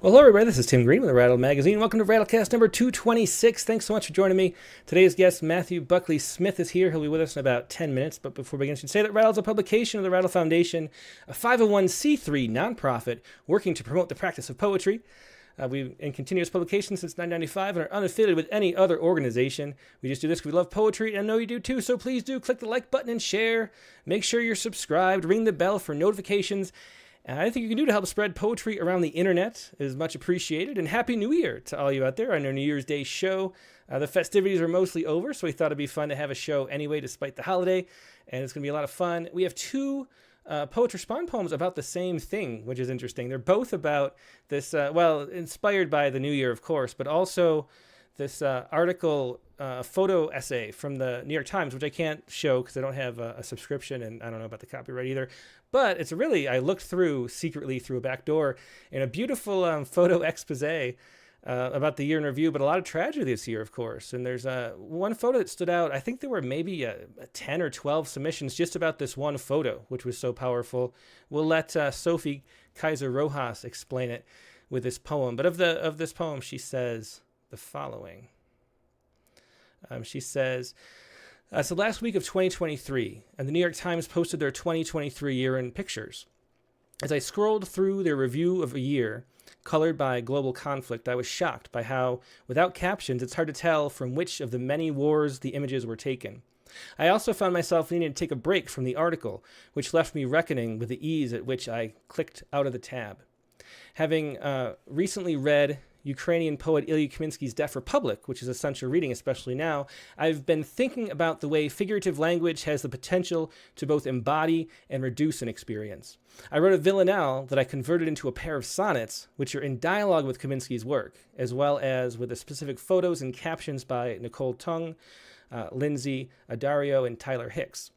Well, hello, everybody. This is Tim Green with the Rattle Magazine. Welcome to Rattlecast number 226. Thanks so much for joining me. Today's guest, Matthew Buckley Smith, is here. He'll be with us in about 10 minutes. But before we begin, I should say that Rattle is a publication of the Rattle Foundation, a 501c3 nonprofit working to promote the practice of poetry. We've in continuous publication since 1995 and are unaffiliated with any other organization. We just do this because we love poetry, and I know you do too, so please do click the like button and share. Make sure you're subscribed. Ring the bell for notifications. Anything you can do to help spread poetry around the internet is much appreciated. And Happy New Year to all you out there on our New Year's Day show. The festivities are mostly over, so we thought it'd be fun to have a show anyway, despite the holiday. And it's going to be a lot of fun. We have two poetry spawn poems about the same thing, which is interesting. They're both about this, inspired by the New Year, of course, but also this article, photo essay from the New York Times, which I can't show because I don't have a subscription and I don't know about the copyright either. But it's I looked through secretly through a back door in a beautiful photo expose about the year in review, but a lot of tragedy this year, of course. And there's one photo that stood out. I think there were maybe 10 or 12 submissions just about this one photo, which was so powerful. We'll let Sophie Kaiser Rojas explain it with this poem. But of this poem, she says the following. She says, it's the last week of 2023, and the New York Times posted their 2023 year-end pictures. As I scrolled through their review of a year, colored by global conflict, I was shocked by how, without captions, it's hard to tell from which of the many wars the images were taken. I also found myself needing to take a break from the article, which left me reckoning with the ease at which I clicked out of the tab. Having recently read Ukrainian poet Ilya Kaminsky's Deaf Republic, which is essential reading, especially now, I've been thinking about the way figurative language has the potential to both embody and reduce an experience. I wrote a villanelle that I converted into a pair of sonnets, which are in dialogue with Kaminsky's work, as well as with the specific photos and captions by Nicole Tung, Lindsay Adario, and Tyler Hicks.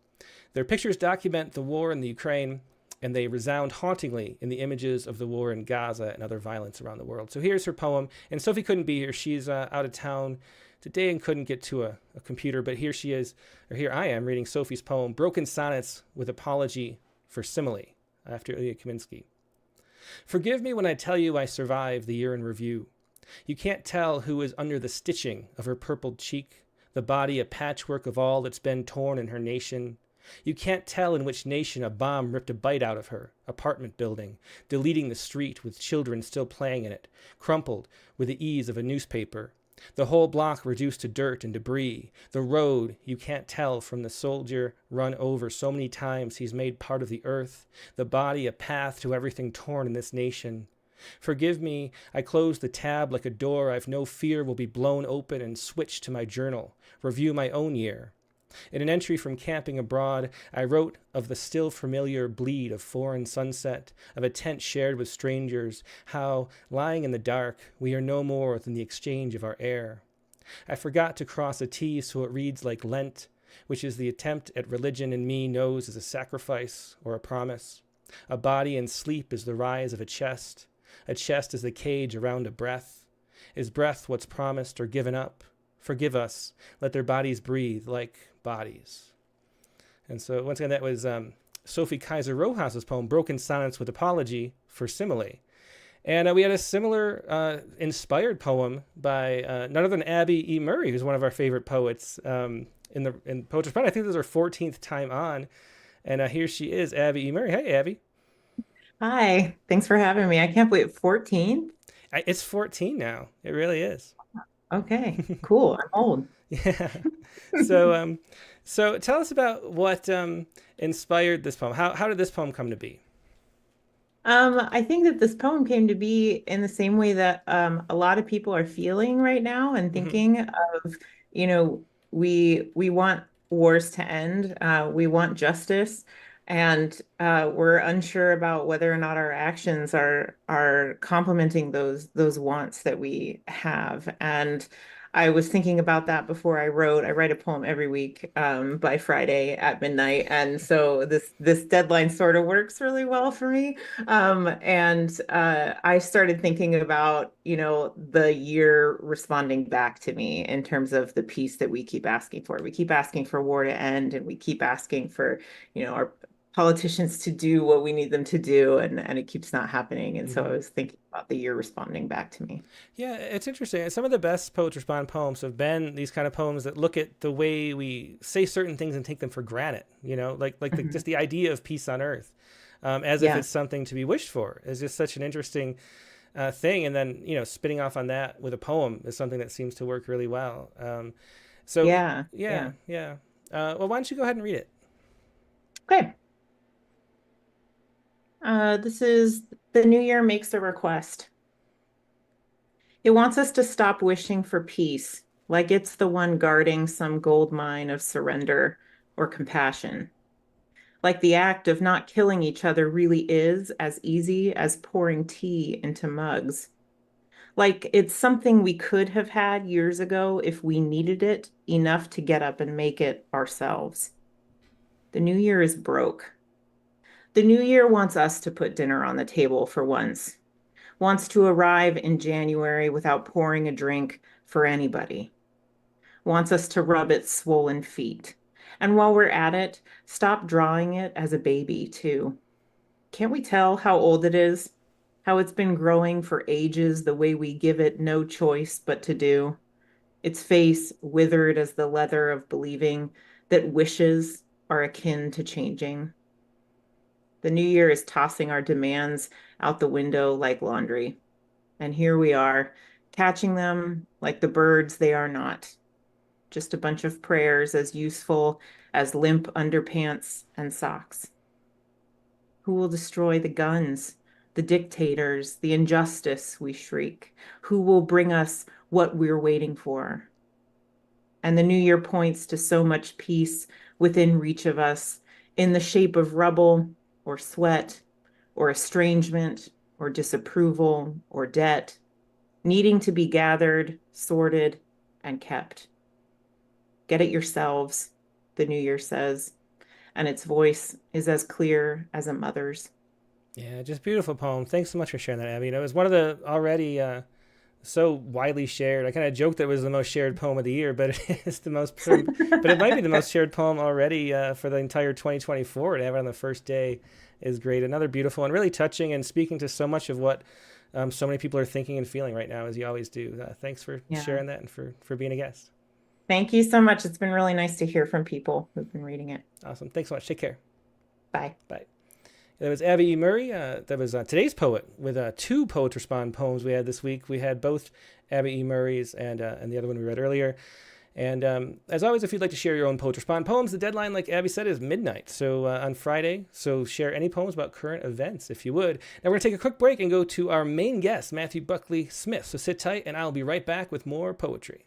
Their pictures document the war in the Ukraine, and they resound hauntingly in the images of the war in Gaza and other violence around the world. So here's her poem. And Sophie couldn't be here. She's out of town today and couldn't get to a computer. But here she is, or here I am, reading Sophie's poem, Broken Sonnets with Apology for Simile, after Ilya Kaminsky. Forgive me when I tell you I survived the year in review. You can't tell who is under the stitching of her purpled cheek, the body a patchwork of all that's been torn in her nation. You can't tell in which nation a bomb ripped a bite out of her apartment building, deleting the street with children still playing in it, crumpled with the ease of a newspaper. The whole block reduced to dirt and debris. The road, you can't tell from the soldier run over so many times he's made part of the earth. The body a path to everything torn in this nation. Forgive me, I close the tab like a door I've no fear will be blown open and switch to my journal, review my own year. In an entry from Camping Abroad, I wrote of the still familiar bleed of foreign sunset, of a tent shared with strangers, how, lying in the dark, we are no more than the exchange of our air. I forgot to cross a T so it reads like Lent, which is the attempt at religion in me knows as a sacrifice or a promise. A body in sleep is the rise of a chest is the cage around a breath. Is breath what's promised or given up? Forgive us, let their bodies breathe like bodies. And so once again, that was Sophie Kaiser Rojas's poem, Broken Sonnets with Apology for Simile. And we had a similar inspired poem by none other than Abby E. Murray, who's one of our favorite poets in Poetry Spot. I think this is her 14th time on. And here she is, Abby E. Murray. Hey, Abby. Hi, thanks for having me. I can't believe 14. It's 14 now. It really is. Okay, cool. I'm old. Yeah. So tell us about what inspired this poem. How did this poem come to be? I think that this poem came to be in the same way that a lot of people are feeling right now and Hmm. thinking of, we want wars to end, we want justice, and we're unsure about whether or not our actions are complementing those wants that we have. And I was thinking about that before I wrote. I write a poem every week by Friday at midnight, and so this deadline sort of works really well for me. And I started thinking about, the year responding back to me in terms of the peace that we keep asking for. We keep asking for war to end, and we keep asking for, our politicians to do what we need them to do, and it keeps not happening. And so I Hmm. was thinking about the year responding back to me. Yeah, it's interesting. Some of the best Poets Respond poems have been these kind of poems that look at the way we say certain things and take them for granted. Just Mhm. the idea of peace on earth, as if Yeah. it's something to be wished for, is just such an interesting thing. And then spinning off on that with a poem is something that seems to work really well. So Yeah. yeah, Yeah. yeah. Well, why don't you go ahead and read it? Okay. This is The New Year Makes a Request. It wants us to stop wishing for peace, like it's the one guarding some gold mine of surrender or compassion. Like the act of not killing each other really is as easy as pouring tea into mugs. Like it's something we could have had years ago if we needed it enough to get up and make it ourselves. The new year is broke. The new year wants us to put dinner on the table for once, wants to arrive in January without pouring a drink for anybody, wants us to rub its swollen feet. And while we're at it, stop drawing it as a baby, too. Can't we tell how old it is? How it's been growing for ages the way we give it no choice but to do? Its face withered as the leather of believing that wishes are akin to changing. The new year is tossing our demands out the window like laundry. And here we are, catching them like the birds they are not. Just a bunch of prayers as useful as limp underpants and socks. Who will destroy the guns, the dictators, the injustice, we shriek? Who will bring us what we're waiting for? And the new year points to so much peace within reach of us in the shape of rubble or sweat or estrangement or disapproval or debt, needing to be gathered, sorted, and kept. Get it yourselves, the new year says, and its voice is as clear as a mother's. Yeah, just beautiful poem. Thanks so much for sharing that, Abby. It was one of the already so widely shared. I kind of joked that it was the most shared poem of the year, but it is the most, but it might be the most shared poem already for the entire 2024. To have it on the first day is great. Another beautiful and really touching and speaking to so much of what so many people are thinking and feeling right now, as you always do. Thanks for Yeah. sharing that and for being a guest. Thank you so much. It's been really nice to hear from people who've been reading it. Awesome. Thanks so much. Take care. Bye. Bye. That was Abby E. Murray. That was today's poet with two Poets Respond poems we had this week. We had both Abby E. Murray's and the other one we read earlier. And as always, if you'd like to share your own Poets Respond poems, the deadline, like Abby said, is midnight. So on Friday. So share any poems about current events, if you would. Now we're going to take a quick break and go to our main guest, Matthew Buckley Smith. So sit tight, and I'll be right back with more poetry.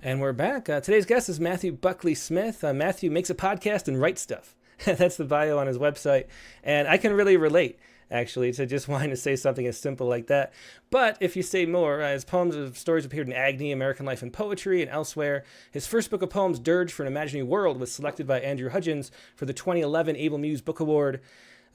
And we're back. Today's guest is Matthew Buckley Smith. Matthew makes a podcast and writes stuff. That's the bio on his website. And I can really relate, actually, to just wanting to say something as simple like that. But if you say more, his poems and stories appeared in AGNI, American Life and Poetry, and elsewhere. His first book of poems, Dirge for an Imaginary World, was selected by Andrew Hudgins for the 2011 Able Muse Book Award.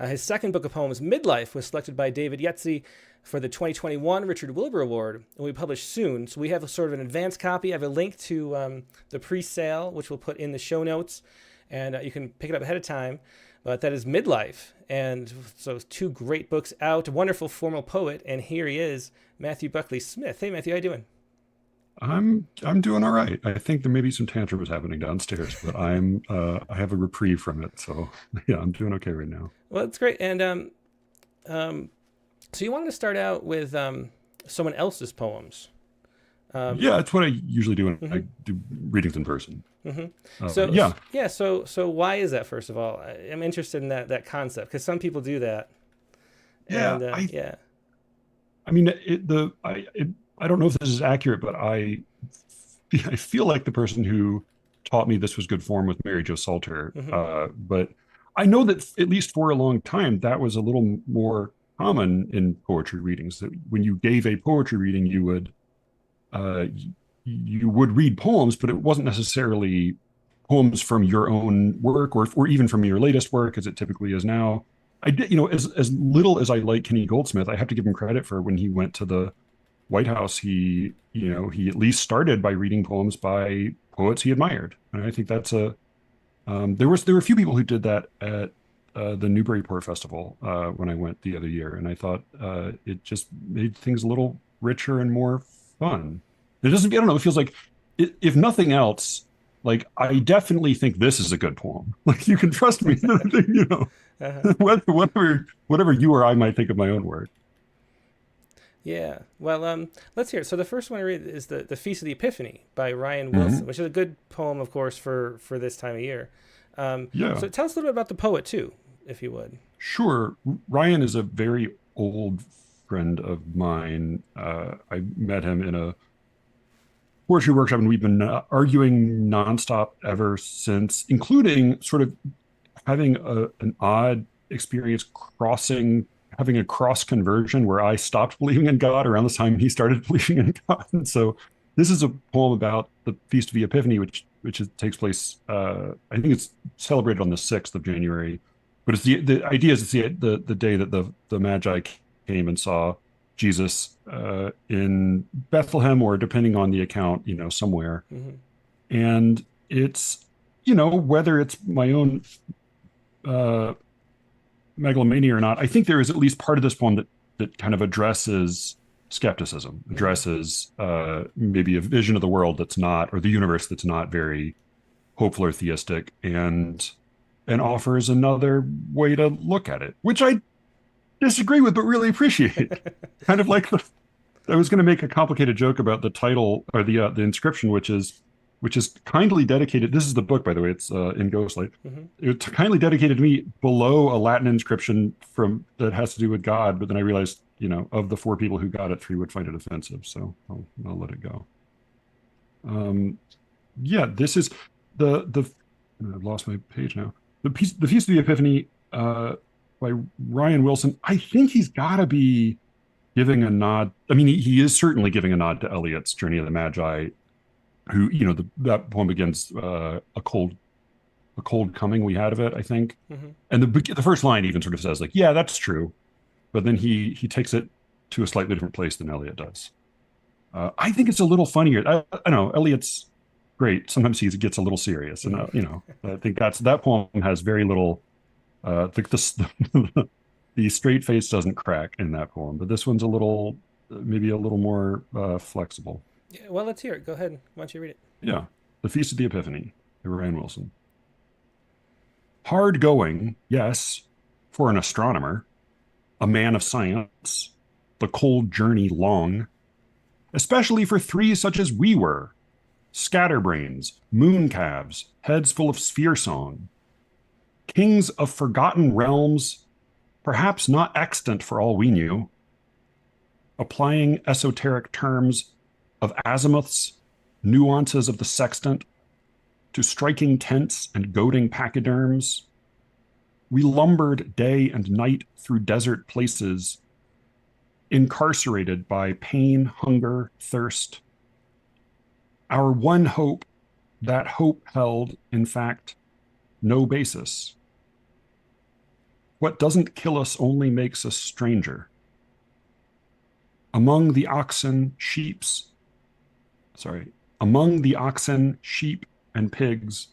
His second book of poems, Midlife, was selected by David Yezzi for the 2021 Richard Wilbur Award, and will be published soon. So we have a sort of an advanced copy. I have a link to the pre-sale, which we'll put in the show notes, and you can pick it up ahead of time. But that is Midlife, and so two great books out. A wonderful formal poet, and here he is, Matthew Buckley Smith. Hey, Matthew, how you doing? I'm doing all right. I think there may be some tantrums happening downstairs, but I have a reprieve from it. So yeah, I'm doing okay right now. Well, that's great. And so you wanted to start out with someone else's poems. Yeah, that's what I usually do when I do readings in person. So why is that? First of all, I'm interested in that concept because some people do that. Yeah, I mean, I don't know if this is accurate, but I feel like the person who taught me this was good form with Mary Jo Salter. But I know that at least for a long time, that was a little more common in poetry readings. That when you gave a poetry reading, you would read poems, but it wasn't necessarily poems from your own work or even from your latest work, as it typically is now. I did, as little as I like Kenny Goldsmith, I have to give him credit for when he went to the White House, he at least started by reading poems by poets he admired. And I think that's there were a few people who did that at the Newburyport Festival when I went the other year. And I thought it just made things a little richer and more fun. I don't know, it feels like if nothing else, like I definitely think this is a good poem. Like you can trust me, whatever you or I might think of my own work. Yeah. Well, let's hear it. So the first one I read is the Feast of the Epiphany by Ryan Wilson, which is a good poem, of course, for this time of year. So tell us a little bit about the poet, too, if you would. Sure. Ryan is a very old friend of mine. I met him in a poetry workshop, and we've been arguing nonstop ever since, including sort of having an odd experience having a cross conversion where I stopped believing in God around the time he started believing in God. And so this is a poem about the Feast of the Epiphany, which takes place, I think it's celebrated on the 6th of January, but it's the idea is it's the day that the Magi came and saw Jesus in Bethlehem, or depending on the account, somewhere. And it's, whether it's my own megalomania or not, I think there is at least part of this poem that kind of addresses skepticism, addresses maybe a vision of the world that's not, or the universe that's not very hopeful or theistic, and offers another way to look at it, which I disagree with, but really appreciate. Kind of like I was going to make a complicated joke about the title or the inscription, which is kindly dedicated. This is the book, by the way. It's in Ghostlight. It's kindly dedicated to me below a Latin inscription that has to do with God. But then I realized, of the 4 people who got it, 3 would find it offensive. So I'll let it go. This is I've lost my page now. The Feast of the Epiphany by Ryan Wilson. I think he's got to be giving a nod. I mean, he is certainly giving a nod to Eliot's Journey of the Magi, who, that poem begins a cold coming we had of it, I think. And the first line even sort of says, like, yeah, that's true. But then he takes it to a slightly different place than Eliot does. I think it's a little funnier. I know Eliot's great. Sometimes he gets a little serious. And, I think that poem has very little, the straight face doesn't crack in that poem. But this one's maybe a little more flexible. Yeah, well, let's hear it. Go ahead. Why don't you read it? Yeah. The Feast of the Epiphany by Ryan Wilson. Hard going, yes, for an astronomer, a man of science, the cold journey long, especially for 3 such as we were, scatterbrains, moon calves, heads full of sphere song, kings of forgotten realms, perhaps not extant for all we knew, applying esoteric terms of azimuths, nuances of the sextant to striking tents and goading pachyderms. We lumbered day and night through desert places, incarcerated by pain, hunger, thirst. Our one hope, that hope held, in fact, no basis. What doesn't kill us only makes us stranger. Among the oxen, sheep, and pigs,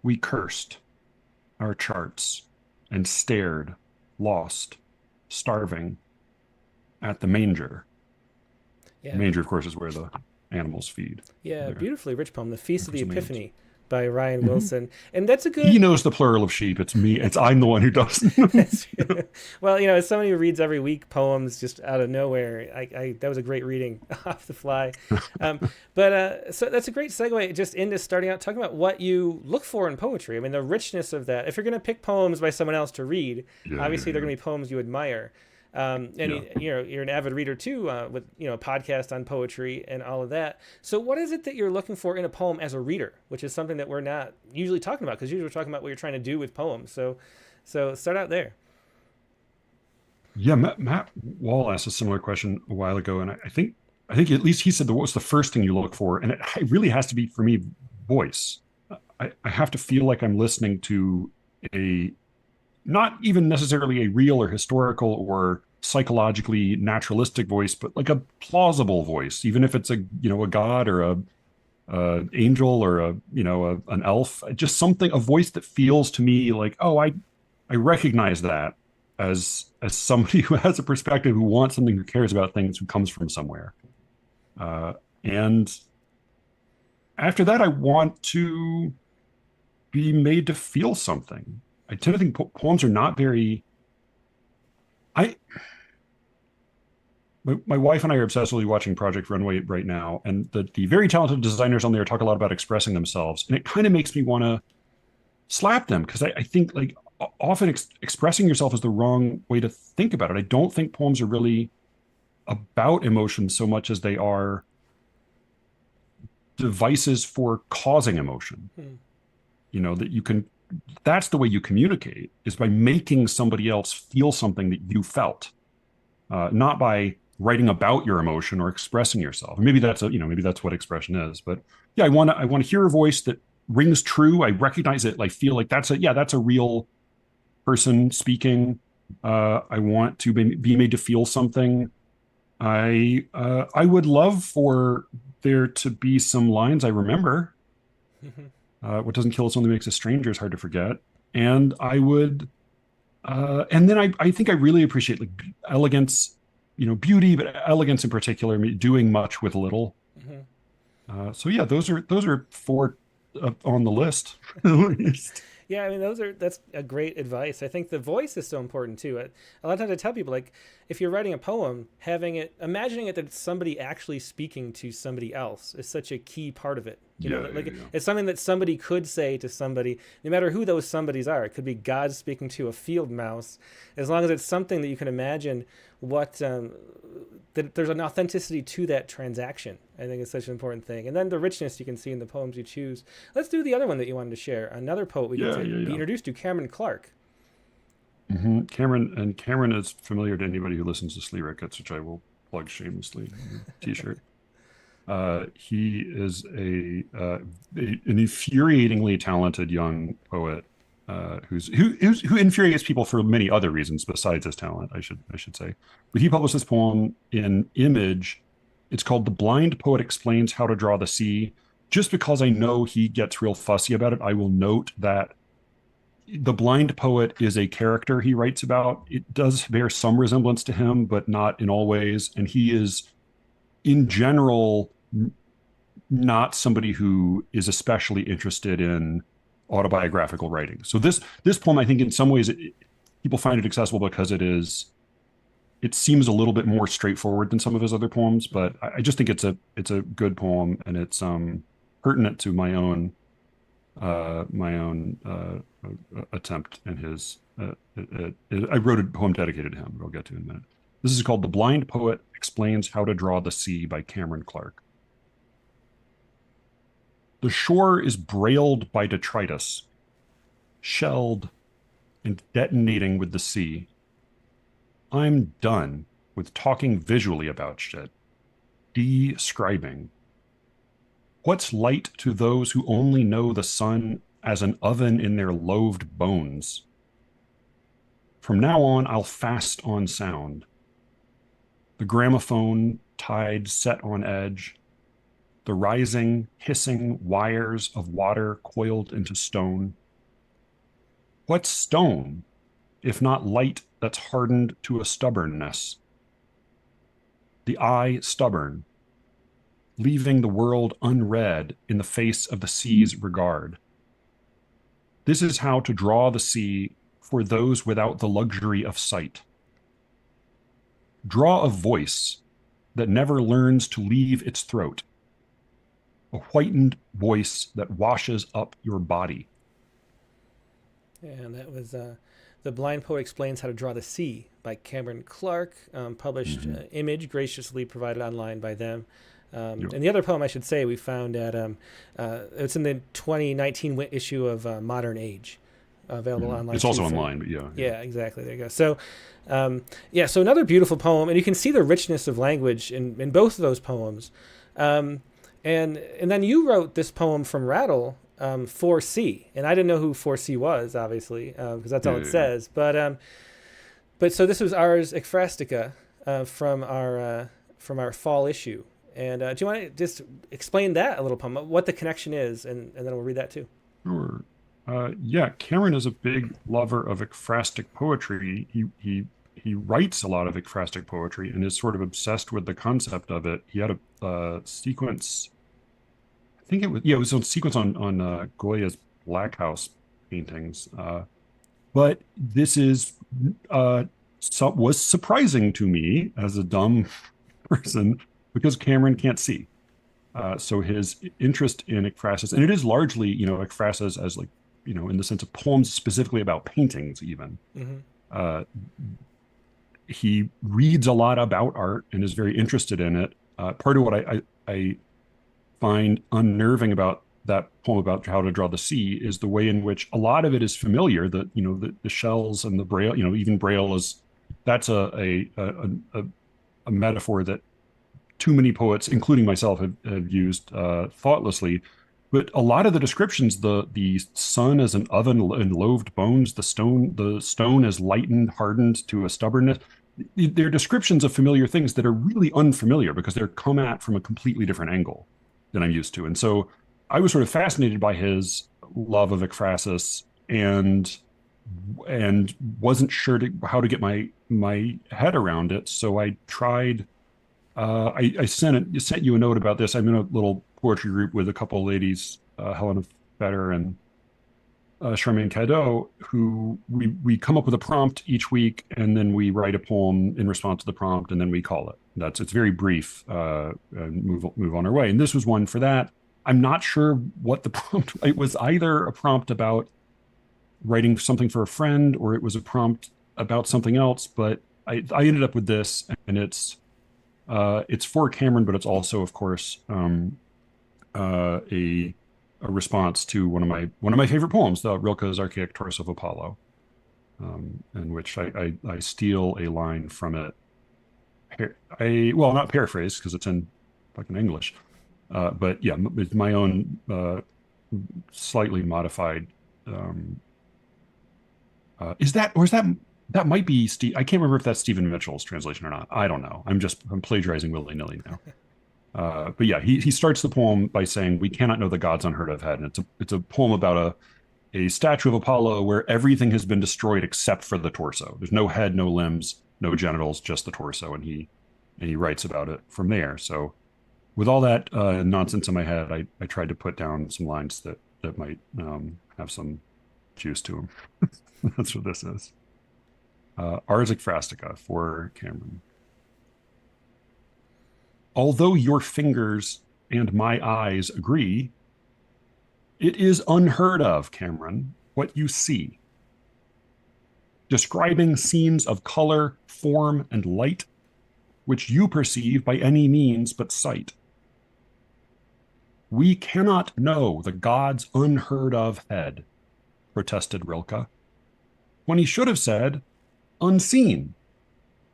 we cursed our charts and stared, lost, starving, at the manger. Yeah. The manger, of course, is where the animals feed. Yeah, There. beautifully rich poem, The Feast of the Represents. Epiphany by Ryan Wilson. And that's a good... He knows the plural of sheep. It's me. I'm the one who doesn't. Well, as somebody who reads every week poems just out of nowhere, that was a great reading off the fly. So that's a great segue just into starting out talking about what you look for in poetry. I mean, the richness of that. If you're going to pick poems by someone else to read, obviously they're going to be poems you admire. You're an avid reader too, with a podcast on poetry and all of that. So what is it that you're looking for in a poem as a reader, which is something that we're not usually talking about, because usually we're talking about what you're trying to do with poems. So start out there. Yeah, Matt Wall asked a similar question a while ago, and I think at least he said what's the first thing you look for, and it really has to be, for me, voice. I have to feel like I'm listening to a, not even necessarily a real or historical or psychologically naturalistic voice, but like a plausible voice, even if it's a god or a angel or an elf, just something, a voice that feels to me like, oh, I recognize that as somebody who has a perspective, who wants something, who cares about things, who comes from somewhere. And after that, I want to be made to feel something. I tend to think poems are not very... My wife and I are obsessively watching Project Runway right now, and the very talented designers on there talk a lot about expressing themselves, and it kind of makes me want to slap them, because I think, like, often expressing yourself is the wrong way to think about it. I don't think poems are really about emotion so much as they are devices for causing emotion. That you can... That's the way you communicate, is by making somebody else feel something that you felt, not by writing about your emotion or expressing yourself. Maybe that's what expression is. But yeah, I want to hear a voice that rings true. I recognize it. I feel like that's a real person speaking. I want to be made to feel something. I would love for there to be some lines I remember. What doesn't kill us only makes us stranger is hard to forget. And I would, and then I think I really appreciate, like, elegance, beauty, but elegance in particular, doing much with little. So yeah, those are four on the list. Yeah, I mean, that's a great advice. I think the voice is so important too. A lot of times I tell people, like, if you're writing a poem, imagining it that it's somebody actually speaking to somebody else is such a key part of it. It's something that somebody could say to somebody, no matter who those somebodies are. It could be God speaking to a field mouse, as long as it's something that you can imagine that there's an authenticity to that transaction. I think it's such an important thing. And then the richness you can see in the poems you choose. Let's do the other one that you wanted to share. Another poet we get to be introduced to, Cameron Clark. Cameron is familiar to anybody who listens to Slee Ricketts, which I will plug shamelessly. T-shirt. He is an infuriatingly talented young poet who infuriates people for many other reasons besides his talent, I should say. But he published this poem in Image. It's called "The Blind Poet Explains How to Draw the Sea." Just because I know he gets real fussy about it, I will note that the blind poet is a character he writes about. It does bear some resemblance to him, but not in all ways. And he is, in general, not somebody who is especially interested in autobiographical writing. So this poem, I think, in some ways, people find it accessible because it seems a little bit more straightforward than some of his other poems. But I just think it's a good poem, and it's pertinent to my own attempt in his. I wrote a poem dedicated to him, that I'll get to in a minute. This is called "The Blind Poet Explains How to Draw the Sea" by Cameron Clark. The shore is brailed by detritus, shelled and detonating with the sea. I'm done with talking visually about shit. Describing. What's light to those who only know the sun as an oven in their loathed bones? From now on, I'll fast on sound. The gramophone tide set on edge, the rising, hissing wires of water coiled into stone. What's stone, if not light that's hardened to a stubbornness? The eye stubborn, leaving the world unread in the face of the sea's regard. This is how to draw the sea for those without the luxury of sight. Draw a voice that never learns to leave its throat, a whitened voice that washes up your body. And that was The Blind Poet Explains How to Draw the Sea by Cameron Clark, published Image, graciously provided online by them. And the other poem I should say we found at, it's in the 2019 issue of Modern Age, available online. It's also online, but yeah. Yeah, exactly. There you go. So, so another beautiful poem, and you can see the richness of language in both of those poems. And then you wrote this poem from Rattle, 4C, and I didn't know who 4C was, obviously, because that's all it says. But so this was Ars Ekphrastica from our fall issue. And do you want to just explain that a little poem, what the connection is, and then we'll read that too. Sure. Cameron is a big lover of ekphrastic poetry. He writes a lot of ekphrastic poetry and is sort of obsessed with the concept of it. He had a sequence. I think it was a sequence on Goya's Black House paintings. But this was surprising to me as a dumb person because Cameron can't see. So his interest in ekphrasis, and it is largely, ekphrasis as in the sense of poems specifically about paintings even. He reads a lot about art and is very interested in it. Part of what I find unnerving about that poem about how to draw the sea is the way in which a lot of it is familiar. That the shells and the braille, even braille that's a metaphor that too many poets, including myself, have used thoughtlessly. But a lot of the descriptions, the sun as an oven and loathed bones, the stone as lightened, hardened to a stubbornness. They're descriptions of familiar things that are really unfamiliar because they're come at from a completely different angle than I'm used to. And so I was sort of fascinated by his love of ekphrasis and wasn't sure how to get my head around it. So I tried. I sent you a note about this. I'm in a little poetry group with a couple of ladies, Helena Fetter and Charmaine Cadeau, who we come up with a prompt each week, and then we write a poem in response to the prompt, and then we call it. It's very brief, and move on our way. And this was one for that. I'm not sure what the prompt. It was either a prompt about writing something for a friend, or it was a prompt about something else. But I ended up with this, and it's for Cameron, but it's also, of course, a response to one of my favorite poems, the Rilke's Archaic Torso of Apollo, in which I steal a line from it. Not paraphrase because it's in fucking English, but yeah, it's my own slightly modified. That might be Steve. I can't remember if that's Stephen Mitchell's translation or not. I don't know. I'm plagiarizing willy-nilly now. But yeah, he starts the poem by saying, "We cannot know the gods unheard of head," and it's a poem about a statue of Apollo where everything has been destroyed except for the torso. There's no head, no limbs, no genitals, just the torso, and he writes about it from there. So with all that nonsense in my head, I tried to put down some lines that might have some juice to them. That's what this is. Ars Ekphrastica for Cameron. Although your fingers and my eyes agree, it is unheard of, Cameron, what you see. Describing scenes of color, form, and light, which you perceive by any means but sight. We cannot know the God's unheard of head, protested Rilke, when he should have said, unseen,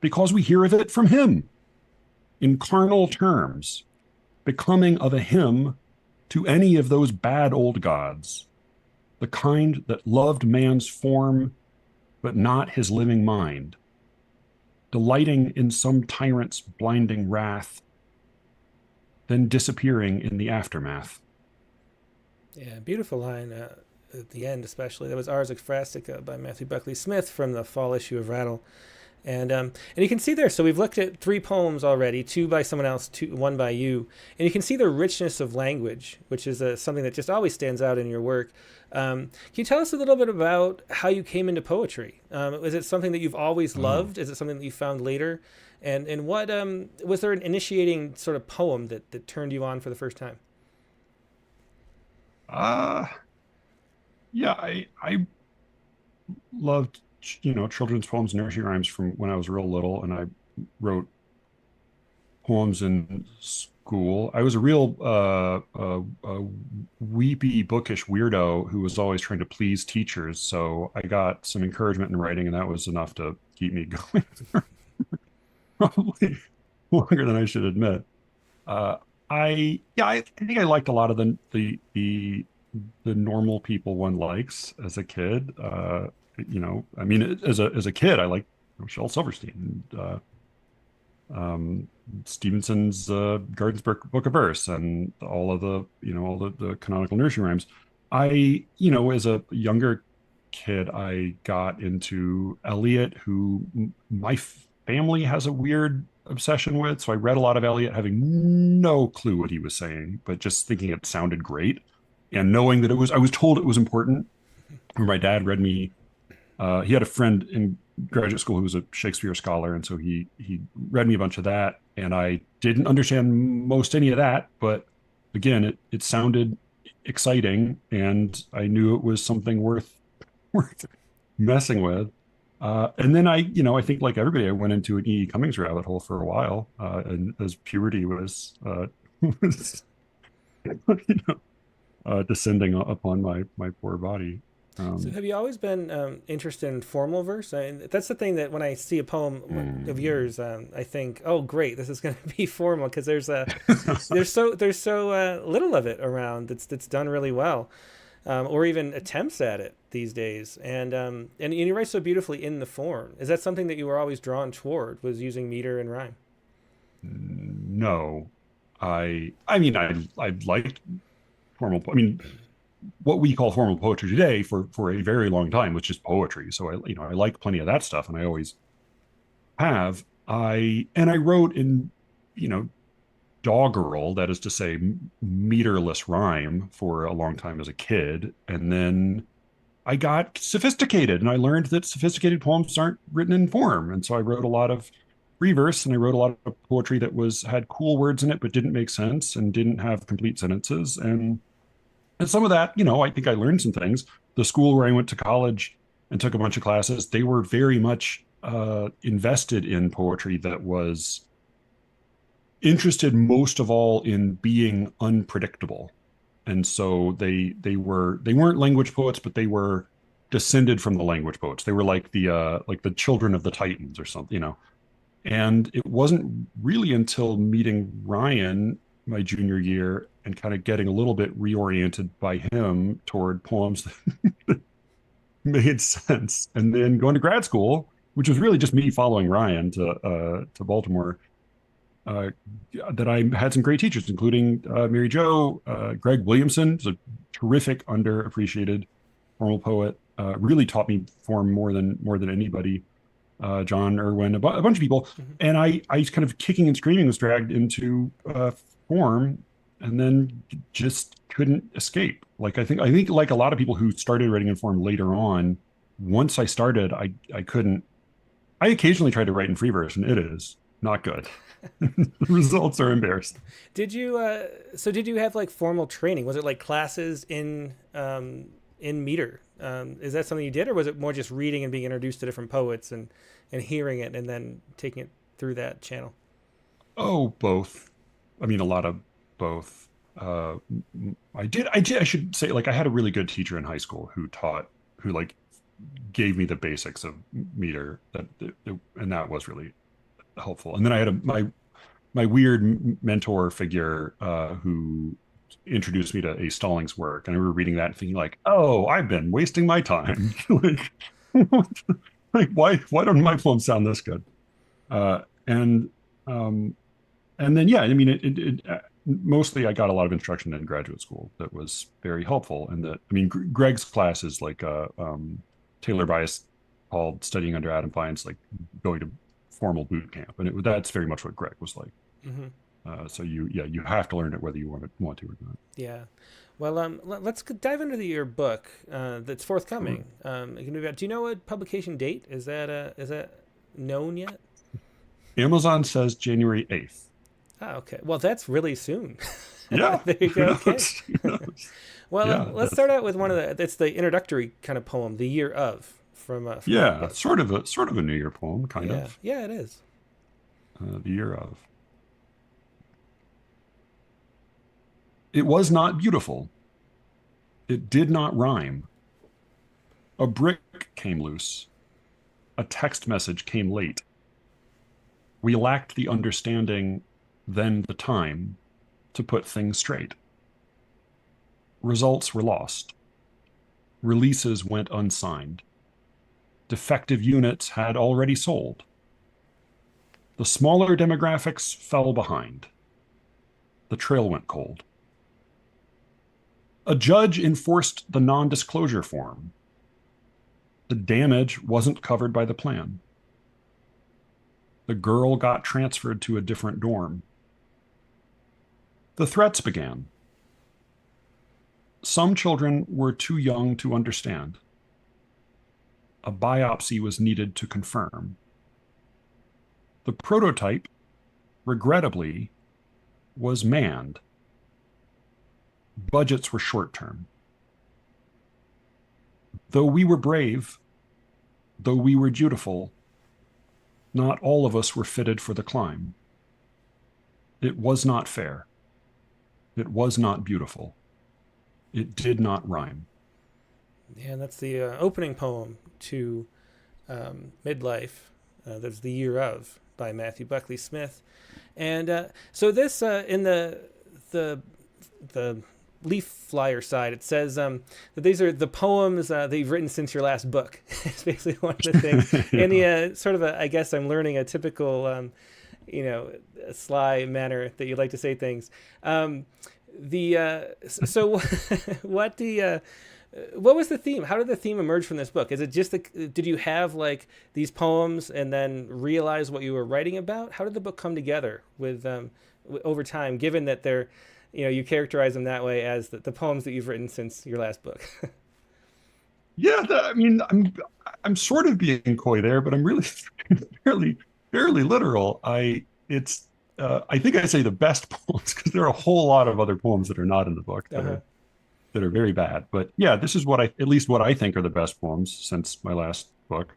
because we hear of it from him, in carnal terms, becoming of a hymn to any of those bad old gods, the kind that loved man's form, but not his living mind, delighting in some tyrant's blinding wrath, then disappearing in the aftermath. Yeah, beautiful line at the end, especially. That was Ars Ekphrastica by Matthew Buckley Smith from the fall issue of Rattle. And you can see there, so we've looked at 3 poems already, 2 by someone else, 1 by you. And you can see the richness of language, which is something that just always stands out in your work. Can you tell us a little bit about how you came into poetry? Is it something that you've always loved? Is it something that you found later? And what was there an initiating sort of poem that turned you on for the first time? Yeah, I loved, children's poems and nursery rhymes from when I was real little, and I wrote poems in school. I was a real weepy, bookish weirdo who was always trying to please teachers. So I got some encouragement in writing, and that was enough to keep me going probably longer than I should admit. I think I liked a lot of the normal people one likes as a kid. I mean, as a kid, I liked Shel Silverstein, Stevenson's Garden's Book of Verse, and all of the canonical nursery rhymes. As a younger kid, I got into Eliot, who my family has a weird obsession with. So I read a lot of Eliot, having no clue what he was saying, but just thinking it sounded great, and knowing that I was told it was important. My dad read me. He had a friend in graduate school who was a Shakespeare scholar, and so he read me a bunch of that, and I didn't understand most any of that, but again, it sounded exciting, and I knew it was something worth messing with. And then I think like everybody, I went into an E. E. Cummings rabbit hole for a while, and as puberty was was descending upon my poor body. So have you always been interested in formal verse? That's the thing that when I see a poem of yours, I think, oh, great, this is going to be formal, because there's so little of it around that's done really well, or even attempts at it these days. And you write so beautifully in the form. Is that something that you were always drawn toward? Was using meter and rhyme? No, I mean I liked formal. I mean, what we call formal poetry today for a very long time was just poetry. So I like plenty of that stuff, and I always have. I wrote in doggerel, that is to say meterless rhyme, for a long time as a kid, and then I got sophisticated, and I learned that sophisticated poems aren't written in form, and so I wrote a lot of free verse, and I wrote a lot of poetry that had cool words in it but didn't make sense and didn't have complete sentences. And some of that, I think I learned some things. The school where I went to college and took a bunch of classes, they were very much invested in poetry that was interested most of all in being unpredictable. And so they weren't language poets, but they were descended from the language poets. They were like the children of the Titans or something, And it wasn't really until meeting Ryan my junior year and kind of getting a little bit reoriented by him toward poems that made sense. And then going to grad school, which was really just me following Ryan to Baltimore, that I had some great teachers, including Mary Jo, Greg Williamson, is a terrific, underappreciated formal poet, really taught me form more than anybody. John Irwin, a bunch of people. Mm-hmm. And I kind of kicking and screaming was dragged into form, and then just couldn't escape. Like I think like a lot of people who started writing in form later on, once I started, I couldn't. I occasionally tried to write in free verse, and it is not good. The results are embarrassing. Did you have like formal training? Was it like classes in meter? Is that something you did, or was it more just reading and being introduced to different poets and hearing it and then taking it through that channel? Oh, both. I mean, a lot of both. I should say, like, I had a really good teacher in high school who like gave me the basics of meter, and that was really helpful. And then I had my weird mentor figure who introduced me to A. Stallings' work, and I remember reading that and thinking like, oh, I've been wasting my time. like, like why don't my poems sound this good? Uh, and um, and then yeah, I mean, mostly I got a lot of instruction in graduate school that was very helpful. And that, I mean, Greg's class is like Taylor Bias called studying under Adam Fine's like going to formal boot camp, and that's very much what Greg was like. So you have to learn it whether you want to or not. Yeah. Well, let's dive into your book that's forthcoming. Do you know what publication date is that known yet? Amazon says January 8th. Oh, okay. Well, that's really soon. Yeah. There you go. Okay. Well, Yeah, let's start out with it's the introductory kind of poem, "The Year of," from yeah, sort of a New Year poem, kind of. Yeah, it is. The Year of. It was not beautiful. It did not rhyme. A brick came loose. A text message came late. We lacked the understanding, then the time, to put things straight. Results were lost. Releases went unsigned. Defective units had already sold. The smaller demographics fell behind. The trail went cold. A judge enforced the non-disclosure form. The damage wasn't covered by the plan. The girl got transferred to a different dorm. The threats began. Some children were too young to understand. A biopsy was needed to confirm. The prototype, regrettably, was manned. Budgets were short-term. Though we were brave, though we were dutiful, not all of us were fitted for the climb. It was not fair. It was not beautiful. It did not rhyme. Yeah, that's the opening poem to Midlife. That's "The Year of" by Matthew Buckley Smith. And so this in the leaf flyer side, it says that these are the poems that you've written since your last book. It's basically one of the things. Yeah. In the sort of I guess I'm learning a typical, a sly manner that you like to say things. So what was the theme? How did the theme emerge from this book? Is it just did you have like these poems and then realize what you were writing about? How did the book come together with over time, given that they're, you characterize them that way as the poems that you've written since your last book? Yeah, I mean, I'm sort of being coy there, but I'm really fairly literal. I think I say the best poems because there are a whole lot of other poems that are not in the book that are very bad. But yeah, this is at least what I think are the best poems since my last book.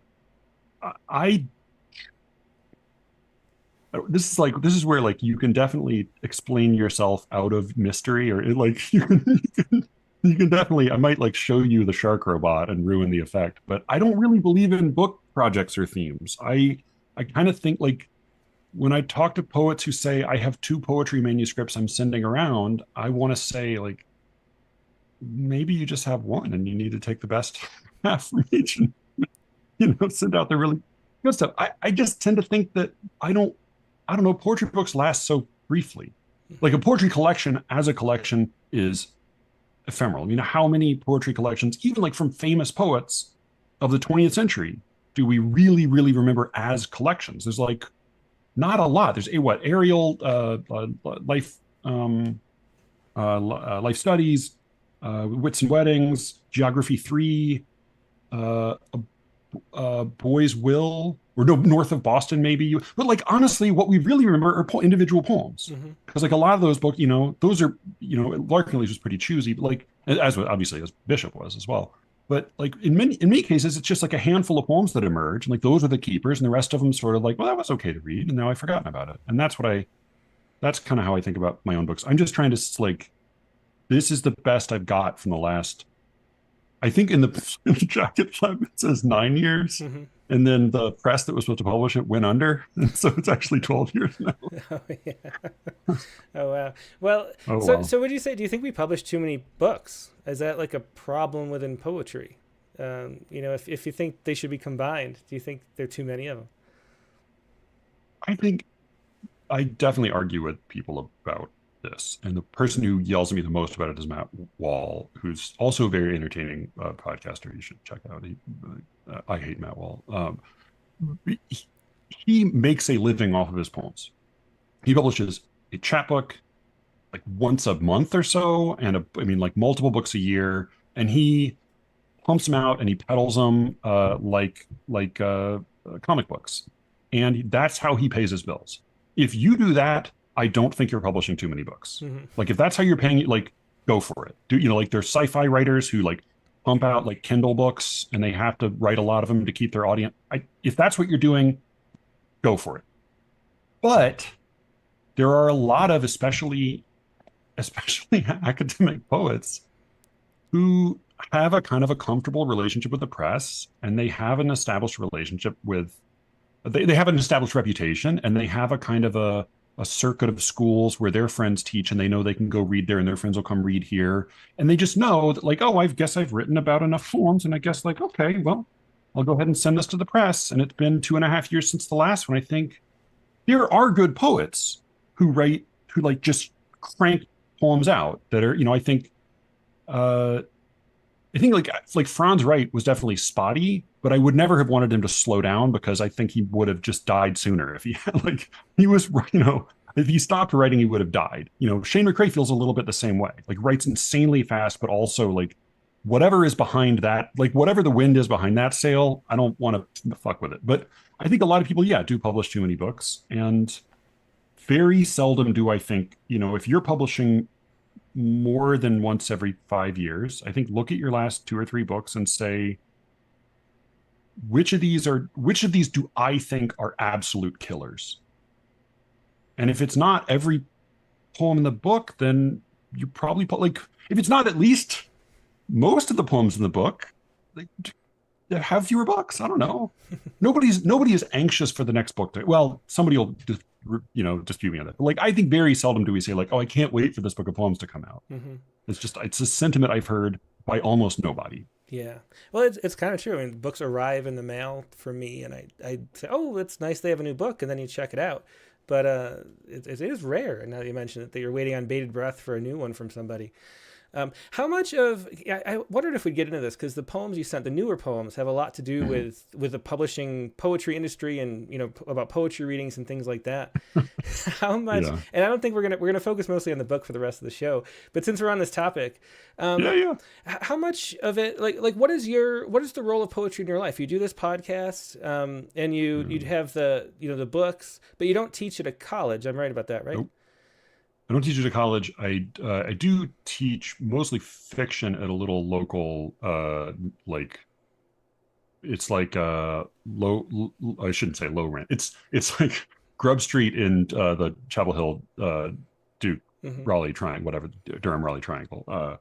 This is where like you can definitely explain yourself out of mystery, or like you can definitely, I might like show you the shark robot and ruin the effect, but I don't really believe in book projects or themes. I kind of think like when I talk to poets who say I have 2 poetry manuscripts I'm sending around, I want to say like maybe you just have one and you need to take the best half from each and send out the really good stuff. I just tend to think that I don't know, poetry books last so briefly. Like a poetry collection as a collection is ephemeral. I mean, how many poetry collections, even like from famous poets of the 20th century, do we really, really remember as collections? There's like not a lot. There's Ariel, life studies, Wits and Weddings, Geography 3, Boys Will, or no, North of Boston, maybe. But like honestly, what we really remember are individual poems, because like a lot of those books, those are, Larkin was pretty choosy, but like obviously as Bishop was as well. But like in many cases, it's just like a handful of poems that emerge, and like those are the keepers, and the rest of them sort of like, well, that was okay to read, and now I've forgotten about it. And that's kind of how I think about my own books. I'm just trying to like this is the best I've got from the last, I think in the jacket flap it says 9 years. Mm-hmm. And then the press that was supposed to publish it went under. And so it's actually 12 years now. Oh, yeah. Oh, wow. Well, Oh, so, wow. so what do you say? Do you think we publish too many books? Is that like a problem within poetry? If you think they should be combined, do you think there are too many of them? I think I definitely argue with people about this. And the person who yells at me the most about it is Matt Wall, who's also a very entertaining podcaster. You should check out. I hate Matt Wall. He makes a living off of his poems. He publishes a chapbook like once a month or so, and like multiple books a year. And he pumps them out and he peddles them like comic books. And that's how he pays his bills. If you do that, I don't think you're publishing too many books. Mm-hmm. Like if that's how you're paying, like go for it. Like there's sci-fi writers who like pump out like Kindle books and they have to write a lot of them to keep their audience. If that's what you're doing, go for it. But there are a lot of especially academic poets who have a kind of a comfortable relationship with the press, and they have an established relationship with they have an established reputation, and they have a kind of a circuit of schools where their friends teach, and they know they can go read there and their friends will come read here. And they just know that like, oh, I guess I've written about enough poems, and I guess like, okay, well, I'll go ahead and send this to the press. And it's been 2.5 years since the last one. I think there are good poets who like just crank poems out that are, I think like Franz Wright was definitely spotty, but I would never have wanted him to slow down because I think he would have just died sooner if he had if he stopped writing, he would have died. Shane McRae feels a little bit the same way. Like writes insanely fast, but also like whatever is behind that, like whatever the wind is behind that sail, I don't want to fuck with it. But I think a lot of people, do publish too many books, and very seldom do I think, if you're publishing more than once every 5 years, I think look at your last 2 or 3 books and say, which of these do I think are absolute killers? And if it's not every poem in the book, then you probably if it's not at least most of the poems in the book, like, have fewer books. I don't know. Nobody is anxious for the next book somebody will dispute me on that. But like, I think very seldom do we say like, oh, I can't wait for this book of poems to come out. Mm-hmm. It's a sentiment I've heard by almost nobody. Yeah. Well, it's kind of true. I mean, books arrive in the mail for me, and I say, oh, it's nice they have a new book, and then you check it out. But it is rare, and now that you mention it, that you're waiting on bated breath for a new one from somebody. How much of I wondered if we'd get into this, because the poems you sent, the newer poems, have a lot to do with the publishing poetry industry and about poetry readings and things like that. How much? Yeah. And I don't think we're gonna focus mostly on the book for the rest of the show. But since we're on this topic, how much of it like what is the role of poetry in your life? You do this podcast, and you'd have the books, but you don't teach it at college. I'm right about that, right? Nope. I don't teach it at college. I do teach mostly fiction at a little local, it's like low. I shouldn't say low rent. It's like Grub Street in the Chapel Hill, Duke, Mm-hmm. Raleigh Triangle, whatever, Durham Raleigh Triangle.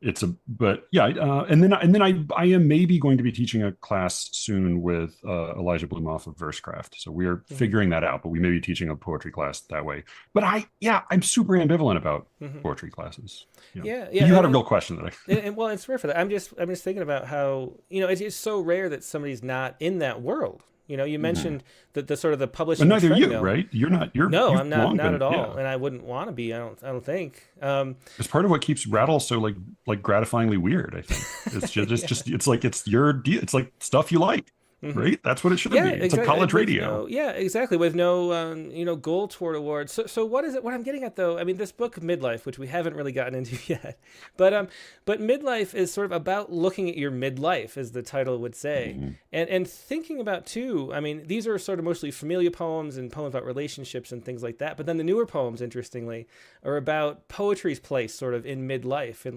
And then I am maybe going to be teaching a class soon with Elijah Blumoff of Versecraft. So we are figuring that out, but we may be teaching a poetry class that way. But I'm super ambivalent about poetry classes. Yeah. You had a real question that well, it's rare for that. I'm just thinking about how it's just so rare that somebody's not in that world. You mentioned that the sort of the publishing. But neither treadmill. You, right? You're not. No, I'm not at all, and I wouldn't want to be. I don't think. It's part of what keeps Rattle so like gratifyingly weird. I think it's just it's like it's your deal. It's like stuff you like. Right? That's what it should be. It's exactly. A college radio. Exactly. With no, goal toward awards. So what is it? What I'm getting at, though, I mean, this book, Midlife, which we haven't really gotten into yet, but Midlife is sort of about looking at your midlife, as the title would say, and thinking about too. I mean, these are sort of mostly familiar poems and poems about relationships and things like that. But then the newer poems, interestingly, are about poetry's place, sort of in midlife, and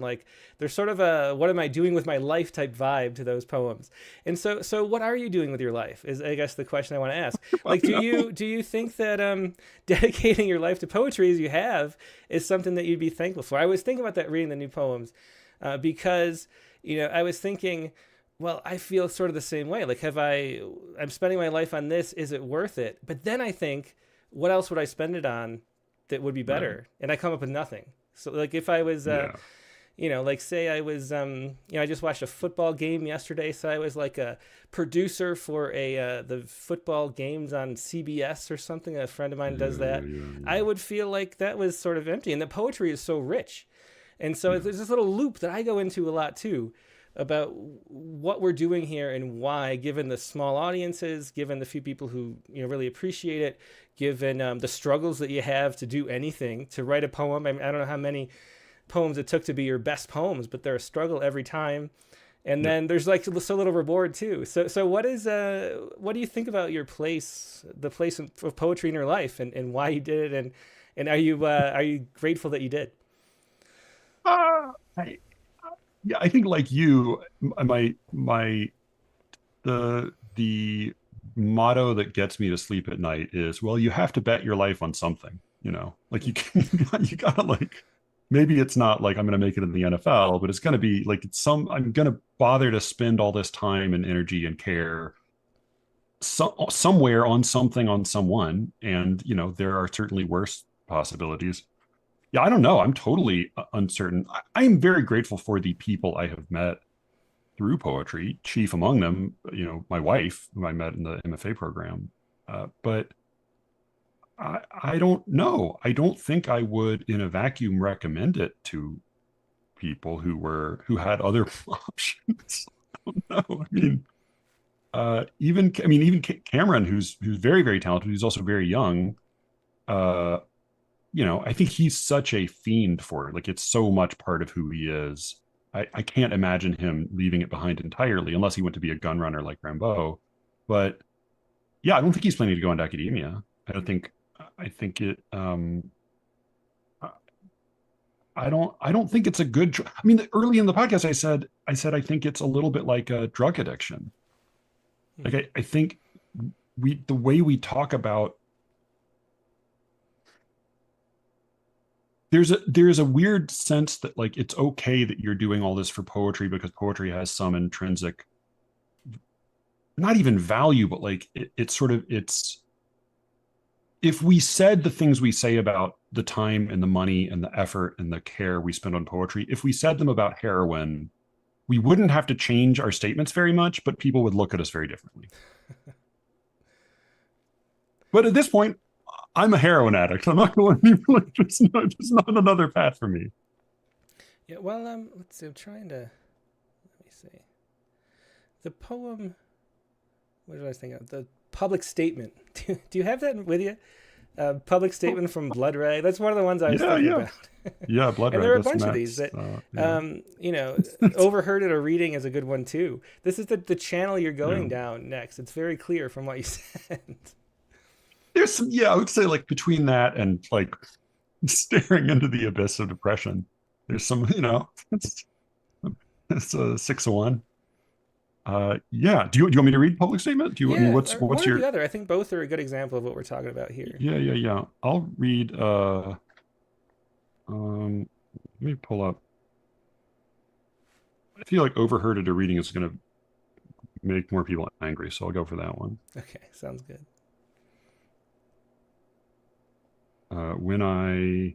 there's sort of a "what am I doing with my life" type vibe to those poems. And so what are you doing doing with your life? Is, I guess, the question I want to ask. Like, do you think that dedicating your life to poetry as you have is something that you'd be thankful for? I was thinking about that reading the new poems, because, you know, I was thinking, well, I feel sort of the same way. Like, I'm spending my life on this. Is it worth it? But then I think, what else would I spend it on that would be better? Right. And I come up with nothing. So, like, if I was, you know, like, say I was, you know, I just watched a football game yesterday. So I was like a producer for the football games on CBS or something. A friend of mine does that. I would feel like that was sort of empty. And the poetry is so rich. And so there's this little loop that I go into a lot too, about what we're doing here and why, given the small audiences, given the few people who, you know, really appreciate it, given the struggles that you have to do anything, to write a poem. I mean, I don't know how many poems it took to be your best poems, but they're a struggle every time. And then there's like so little reward too. So what do you think about your place, the place of poetry in your life, and why you did it, and are you grateful that you did? I think like you, the motto that gets me to sleep at night is, well, you have to bet your life on something, you know, like you gotta, like, maybe it's not like I'm going to make it in the NFL, but it's going to be like, I'm going to bother to spend all this time and energy and care somewhere on something, on someone. And, you know, there are certainly worse possibilities. Yeah, I don't know. I'm totally uncertain. I am very grateful for the people I have met through poetry, chief among them, you know, my wife, who I met in the MFA program. But I don't know. I don't think I would, in a vacuum, recommend it to people who had other options. I don't know. Even Cameron, who's very, very talented, who's also very young. You know, I think he's such a fiend for it. Like, it's so much part of who he is. I can't imagine him leaving it behind entirely, unless he went to be a gun runner like Rimbaud. But yeah, I don't think he's planning to go into academia. I think it. I don't think it's a good. I mean, early in the podcast, I said I think it's a little bit like a drug addiction. Like, I think the way we talk about. There's a weird sense that, like, it's okay that you're doing all this for poetry because poetry has some intrinsic, not even value, but like it's if we said the things we say about the time and the money and the effort and the care we spend on poetry, if we said them about heroin, we wouldn't have to change our statements very much, but people would look at us very differently. But at this point, I'm a heroin addict. I'm not going to be like, it's not another path for me. Yeah, well, let's see. I'm trying to, let me see. The poem, what did I think of? The public statement. Do you have that with you? Public statement from Blood Ray. That's one of the ones I was thinking about. Yeah, Blood Ray. And there are a bunch of these that, you know, Overheard It or Reading is a good one too. This is the channel you're going down next. It's very clear from what you said. There's some, I would say, like, between that and like staring into the abyss of depression, there's some, you know, it's a 6 of 1. Do you want me to read public statement? Do you? I mean, what's your the other? I think both are a good example of what we're talking about here. Yeah. I'll read. Let me pull up. I feel like Overheard It or Reading is going to make more people angry, so I'll go for that one. Okay, sounds good. When I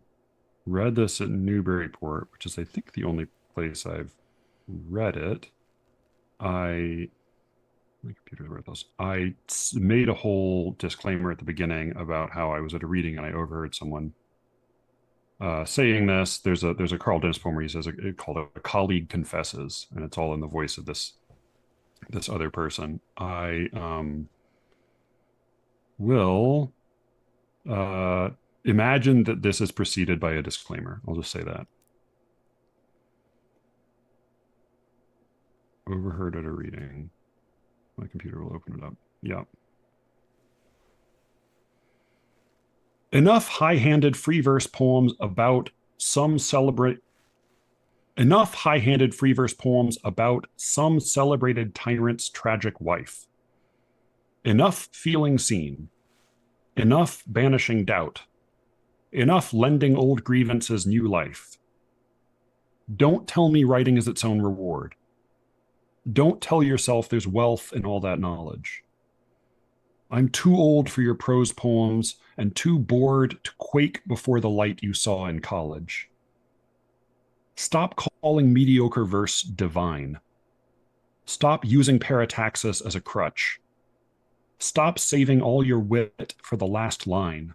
read this at Newburyport, which is, I think, the only place I've read it, my computer wrote this. I made a whole disclaimer at the beginning about how I was at a reading and I overheard someone saying this. There's a Carl Dennis poem where he says called "A Colleague Confesses," and it's all in the voice of this other person. I will imagine that this is preceded by a disclaimer. I'll just say that. Overheard It or Reading. My computer will open it up. Yeah. Enough high-handed free verse poems about some celebrated tyrant's tragic wife. Enough feeling seen. Enough banishing doubt. Enough lending old grievances new life. Don't tell me writing is its own reward. Don't tell yourself there's wealth in all that knowledge. I'm too old for your prose poems and too bored to quake before the light you saw in college. Stop calling mediocre verse divine. Stop using parataxis as a crutch. Stop saving all your wit for the last line.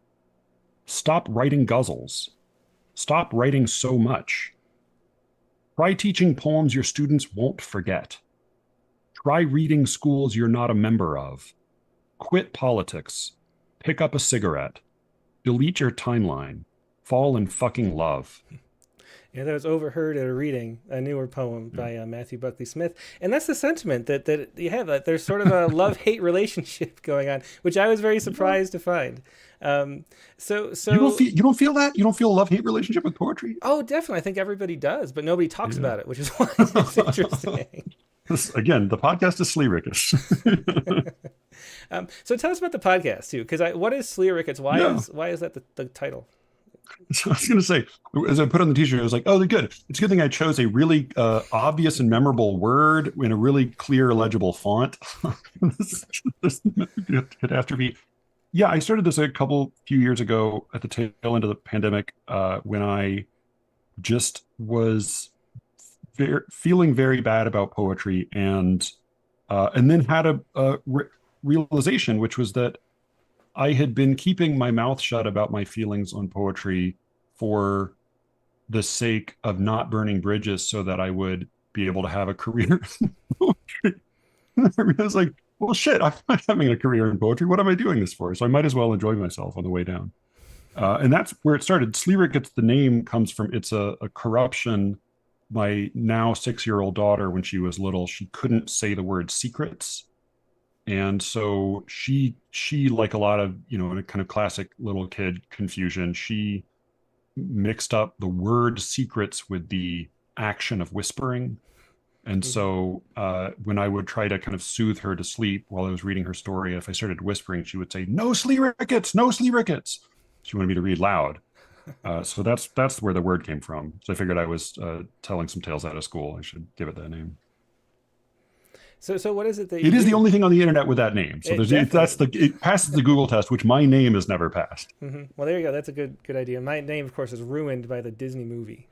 Stop writing guzzles. Stop writing so much. Try teaching poems your students won't forget. Try reading schools you're not a member of. Quit politics. Pick up a cigarette. Delete your timeline. Fall in fucking love. Yeah, that was overheard at a reading, a newer poem by Matthew Buckley Smith, and that's the sentiment that you have. That there's sort of a love-hate relationship going on, which I was very surprised to find. So you don't feel that? You don't feel a love-hate relationship with poetry? Oh, definitely. I think everybody does, but nobody talks about it, which is why it's interesting. Again, the podcast is Slyricus. So tell us about the podcast too, because what is Slyricus? Why is that the title? So I was going to say, as I put on the t-shirt, I was like, oh, they're good. It's a good thing I chose a really obvious and memorable word in a really clear, legible font. This catastrophe. Yeah, I started this a few years ago at the tail end of the pandemic when I just was feeling very bad about poetry and then had a realization, which was that I had been keeping my mouth shut about my feelings on poetry for the sake of not burning bridges so that I would be able to have a career in poetry. I was like, well, shit, I'm not having a career in poetry. What am I doing this for? So I might as well enjoy myself on the way down. And that's where it started. Slyricus, the name comes from, it's a corruption. My now 6-year-old daughter, when she was little, she couldn't say the word secrets. And so she, like a lot of, in a kind of classic little kid confusion, she mixed up the word secrets with the action of whispering. And so when I would try to kind of soothe her to sleep while I was reading her story, if I started whispering, she would say, no Slyricus, no Slyricus. She wanted me to read loud. So that's where the word came from. So I figured I was telling some tales out of school. I should give it that name. So what is it that it is the only thing on the internet with that name. So it passes the Google test, which my name has never passed. Mm-hmm. Well, there you go. That's a good idea. My name, of course, is ruined by the Disney movie.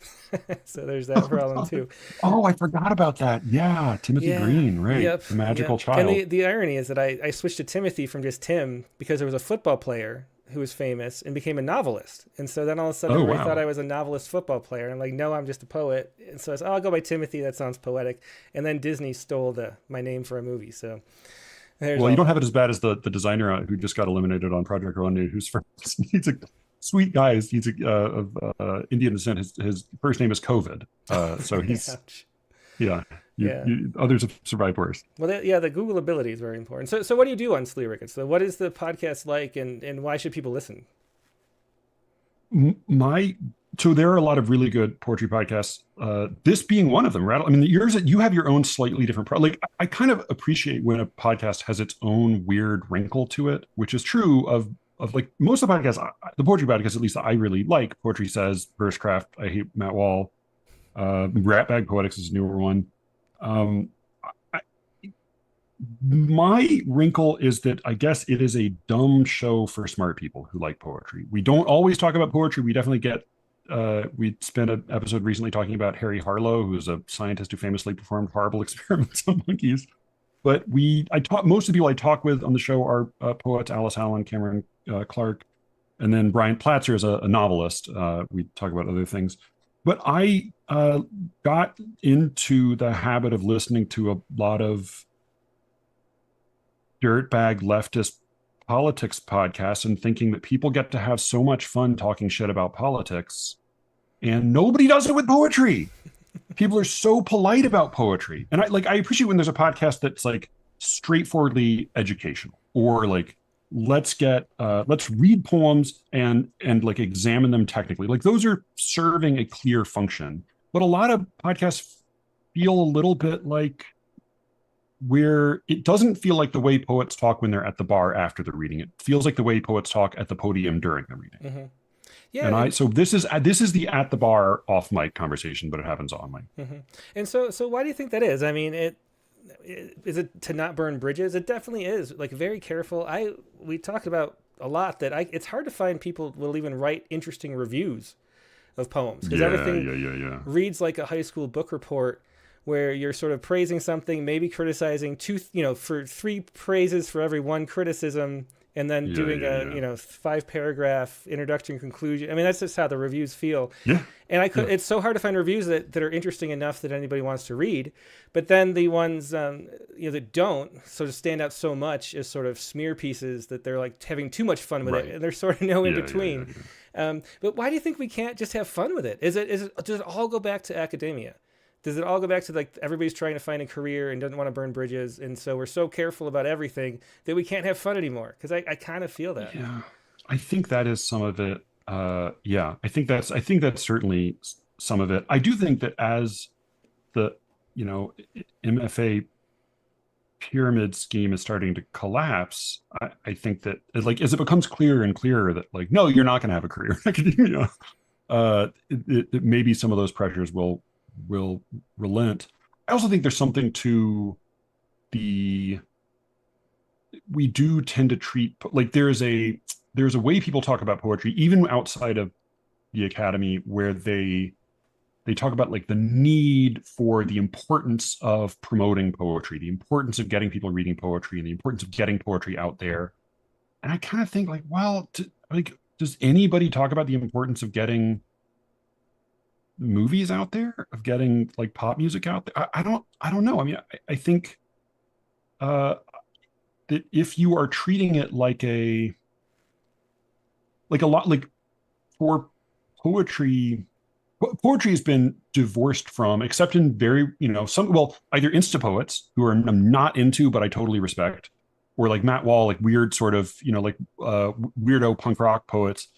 So there's that problem too. Oh, I forgot about that. Yeah, Timothy Green, right? Yep, the magical child. And the irony is that I switched to Timothy from just Tim because there was a football player who was famous and became a novelist. And so then all of a sudden everybody thought I was a novelist football player. And I'm like, no, I'm just a poet. And so I said, I'll go by Timothy. That sounds poetic. And then Disney stole my name for a movie. So you don't have it as bad as the designer who just got eliminated on Project Runway, who's he's a sweet guy. He's of Indian descent. His first name is COVID. So he's, others have survived worse. Well, the Googleability is very important. So what do you do on Slyricus? So what is the podcast like, and why should people listen? So there are a lot of really good poetry podcasts. This being one of them. You have your own slightly different. I kind of appreciate when a podcast has its own weird wrinkle to it, which is true of like most of the podcasts. The poetry podcasts, at least that I really like. Poetry Says, Versecraft. I hate Matt Wall. Ratbag Poetics is a newer one. My wrinkle is that I guess it is a dumb show for smart people who like poetry. We don't always talk about poetry. We definitely get we spent an episode recently talking about Harry Harlow, who's a scientist who famously performed horrible experiments on monkeys. But most of the people I talk with on the show are poets: Alice Allen, Cameron Clark, and then Brian Platzer is a novelist. We talk about other things. But I got into the habit of listening to a lot of dirtbag leftist politics podcasts and thinking that people get to have so much fun talking shit about politics, and nobody does it with poetry. People are so polite about poetry. And I appreciate when there's a podcast that's like straightforwardly educational, or like, let's read poems and like examine them technically. Like those are serving a clear function. But a lot of podcasts feel a little bit like where it doesn't feel like the way poets talk when they're at the bar after the reading. It feels like the way poets talk at the podium during the reading. Mm-hmm. Yeah, and so this is the at the bar off mic conversation, but it happens on mic. Mm-hmm. And so why do you think that is? I mean, is it to not burn bridges? It definitely is. Like, very careful. We talked about a lot that it's hard to find people will even write interesting reviews of poems, because everything reads like a high school book report where you're sort of praising something, maybe criticizing for 3 praises for every 1 criticism, and then doing a 5-paragraph introduction and conclusion. I mean, that's just how the reviews feel. Yeah. And it's so hard to find reviews that are interesting enough that anybody wants to read. But then the ones that don't sort of stand out so much as sort of smear pieces that they're like having too much fun with it, and there's sort of no in between. But why do you think we can't just have fun with it? Does it all go back to academia? Does it all go back to like everybody's trying to find a career and doesn't want to burn bridges, and so we're so careful about everything that we can't have fun anymore? Because I kind of feel that. Yeah, I think that is some of it. I think that's certainly some of it. I do think that as the MFA pyramid scheme is starting to collapse, I think that like as it becomes clearer and clearer that like, no, you're not going to have a career in academia, maybe some of those pressures will relent. I also think there's something to we do tend to treat, like there's a way people talk about poetry, even outside of the academy, where they talk about like the need for the importance of promoting poetry, the importance of getting people reading poetry, and the importance of getting poetry out there. And I kind of think like, well, does anybody talk about the importance of getting movies out there, of getting like pop music out there? I don't know. I mean, I think that if you are treating it like a lot, like for poetry has been divorced from, except in very, either insta poets who I'm not into, but I totally respect, or like Matt Wall, like weird sort of, weirdo punk rock poets.